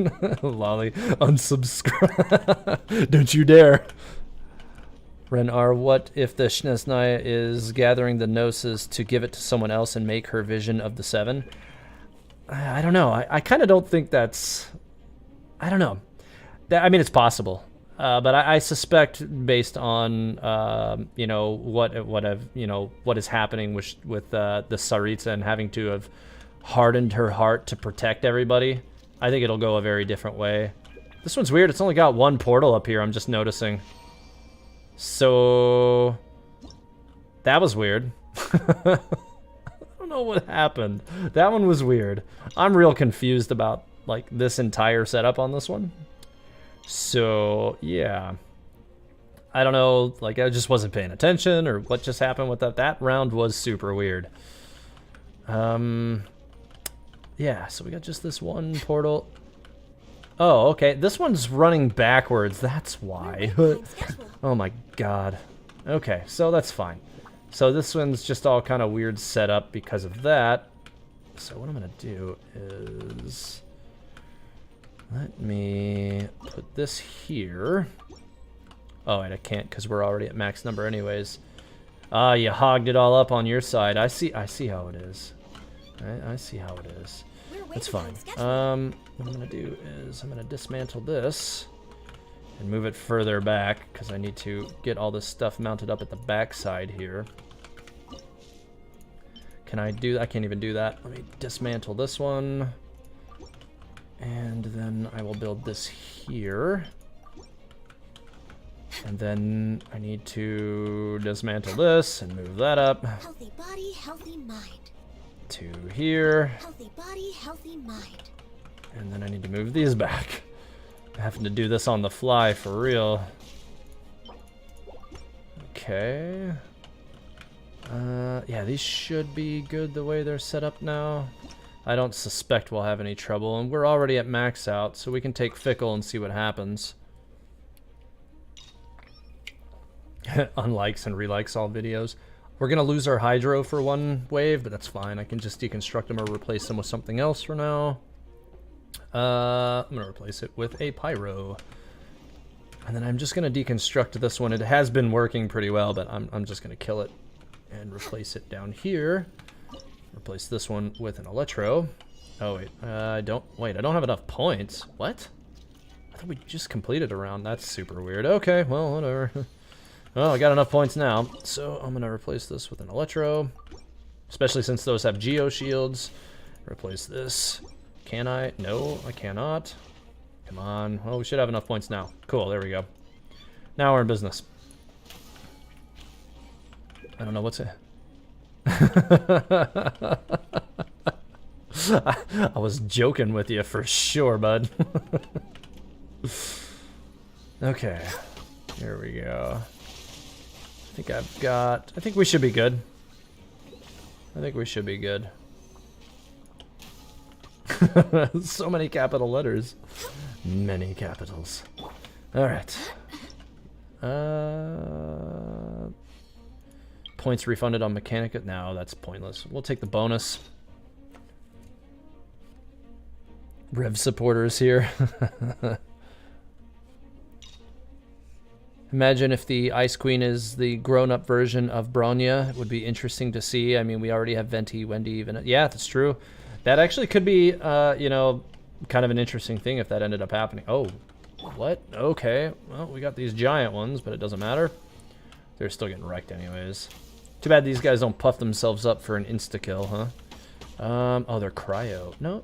Lolly, unsubscribe. Don't you dare. Ren R, what if the Shnesnaya is gathering the Gnosis to give it to someone else and make her vision of the seven? I don't know. I kind of don't think that's... I don't know. I mean, it's possible. But I suspect, based on you know, what is happening with the Saritsa and having to have hardened her heart to protect everybody, I think it'll go a very different way. This one's weird. It's only got one portal up here. I'm just noticing. So that was weird. I don't know what happened. That one was weird. I'm real confused about like this entire setup on this one. So yeah, I don't know, like I just wasn't paying attention or what just happened with that. That round was super weird. Yeah, so we got just this one portal. Oh, okay, this one's running backwards, that's why. Oh my god. Okay, so that's fine. So this one's just all kind of weird setup because of that. So what I'm gonna do is, let me put this here. Oh, wait, I can't because we're already at max number anyways. Ah, you hogged it all up on your side. I see how it is. I see how it is. That's fine. What I'm gonna do is I'm gonna dismantle this and move it further back because I need to get all this stuff mounted up at the back side here. Can I do that? I can't even do that. Let me dismantle this one. And then I will build this here. And then I need to dismantle this and move that up. Healthy body, healthy mind. To here. Healthy body, healthy mind. And then I need to move these back. I'm having to do this on the fly for real. Okay. Yeah, these should be good the way they're set up now. I don't suspect we'll have any trouble, and we're already at max out, so we can take Fickle and see what happens. Unlikes and relikes all videos. We're gonna lose our Hydro for one wave, but that's fine. I can just deconstruct them or replace them with something else for now. I'm gonna replace it with a Pyro. And then I'm just gonna deconstruct this one. It has been working pretty well, but I'm just gonna kill it and replace it down here. Replace this one with an Electro. Oh wait, I don't have enough points. What? I thought we just completed a round. That's super weird. Okay, well, whatever. Well, I got enough points now, so I'm gonna replace this with an Electro, especially since those have Geo Shields. Replace this. Can I? No, I cannot. Come on. Well, we should have enough points now. Cool, there we go. Now we're in business. I don't know what's it. I was joking with you for sure, bud. Okay, here we go. I think we should be good. I think we should be good. So many capital letters. Many capitals. Alright. Points refunded on Mechanicus. No, that's pointless. We'll take the bonus. Rev supporters here. Imagine if the Ice Queen is the grown-up version of Bronya. It would be interesting to see. I mean, we already have Venti, Wendy, even. Yeah, that's true. That actually could be, you know, kind of an interesting thing if that ended up happening. Oh, what? Okay. Well, we got these giant ones, but it doesn't matter. They're still getting wrecked anyways. Too bad these guys don't puff themselves up for an insta-kill, huh? Oh, they're cryo. No,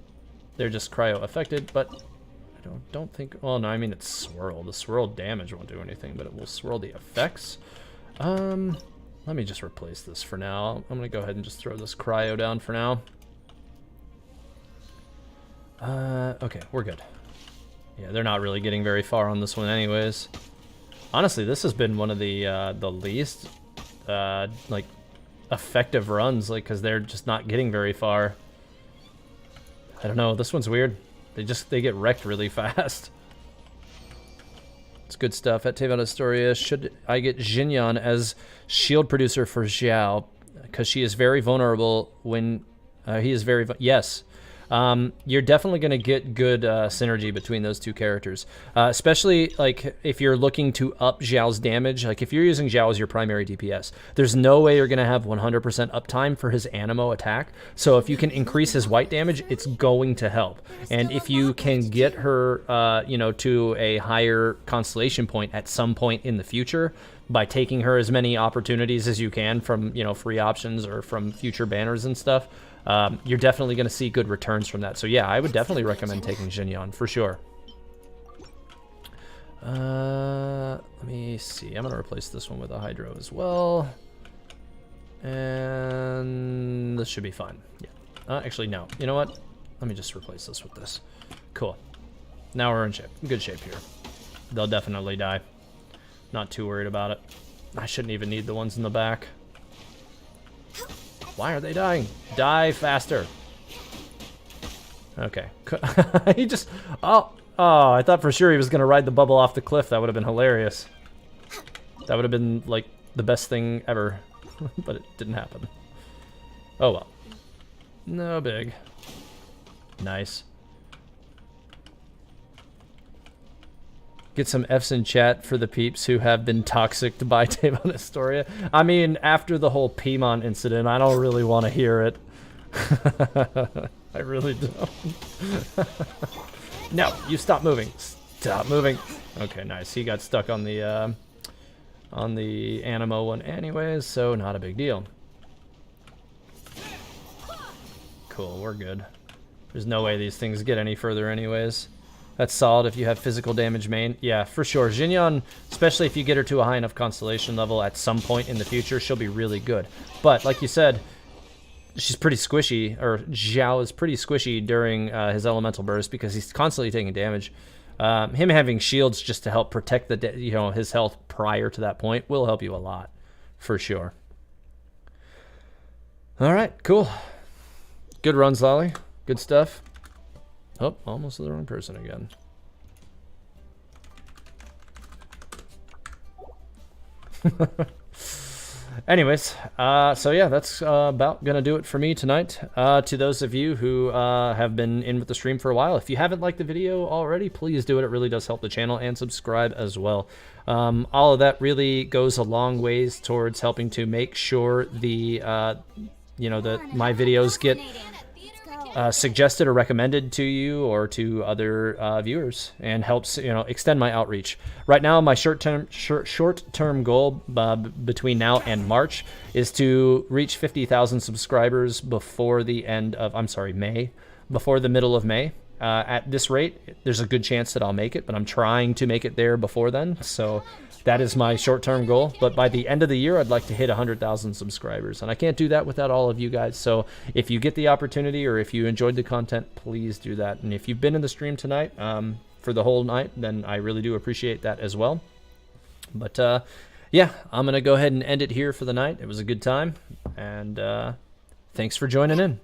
they're just cryo affected, but I don't think... Well, no, I mean it's swirl. The swirl damage won't do anything, but it will swirl the effects. Let me just replace this for now. I'm gonna go ahead and just throw this cryo down for now. Okay, we're good. Yeah, they're not really getting very far on this one anyways. Honestly, this has been one of the least, like, effective runs, like, because they're just not getting very far. I don't know, this one's weird. They get wrecked really fast. It's good stuff. At Tevon Astoria, should I get Jinyan as shield producer for Xiao? Because she is very vulnerable when... he is very... Yes. You're definitely going to get good synergy between those two characters, especially like if you're looking to up Xiao's damage. Like if you're using Xiao as your primary DPS, there's no way you're going to have 100% uptime for his Anemo attack. So if you can increase his white damage, it's going to help. And if you can get her, you know, to a higher constellation point at some point in the future by taking her as many opportunities as you can from, you know, free options or from future banners and stuff, you're definitely going to see good returns from that. So yeah, I would definitely recommend taking Jinyan for sure. Let me see. I'm going to replace this one with a Hydro as well. And this should be fine. Yeah. Actually, no. You know what? Let me just replace this with this. Cool. Now we're in shape. Good shape here. They'll definitely die. Not too worried about it. I shouldn't even need the ones in the back. Why are they dying? Die faster. Okay. He just... Oh, I thought for sure he was going to ride the bubble off the cliff. That would have been hilarious. That would have been, like, the best thing ever. But it didn't happen. Oh, well. No big. Nice. Get some F's in chat for the peeps who have been toxic to buy Tavon Astoria. I mean, after the whole Piedmont incident, I don't really want to hear it. I really don't. No, you stop moving. Stop moving. Okay, nice. He got stuck on the Animo one anyways, so not a big deal. Cool, we're good. There's no way these things get any further anyways. That's solid if you have physical damage main. Yeah, for sure. Jinyon, especially if you get her to a high enough constellation level at some point in the future, she'll be really good. But like you said, she's pretty squishy, or Zhao is pretty squishy during his elemental burst because he's constantly taking damage. Him having shields just to help protect the his health prior to that point will help you a lot, for sure. All right, cool. Good runs, Lolly. Good stuff. Oh, almost the wrong person again. Anyways, so yeah, that's about gonna do it for me tonight. To those of you who have been in with the stream for a while, if you haven't liked the video already, please do it. It really does help the channel, and subscribe as well. All of that really goes a long ways towards helping to make sure the my videos get suggested or recommended to you or to other viewers, and helps extend my outreach. Right now, my short-term goal between now and March is to reach 50,000 subscribers before the end of before the middle of May. At this rate, there's a good chance that I'll make it, but I'm trying to make it there before then. So that is my short-term goal. But by the end of the year, I'd like to hit 100,000 subscribers. And I can't do that without all of you guys. So if you get the opportunity, or if you enjoyed the content, please do that. And if you've been in the stream tonight for the whole night, then I really do appreciate that as well. But yeah, I'm going to go ahead and end it here for the night. It was a good time. And thanks for joining in.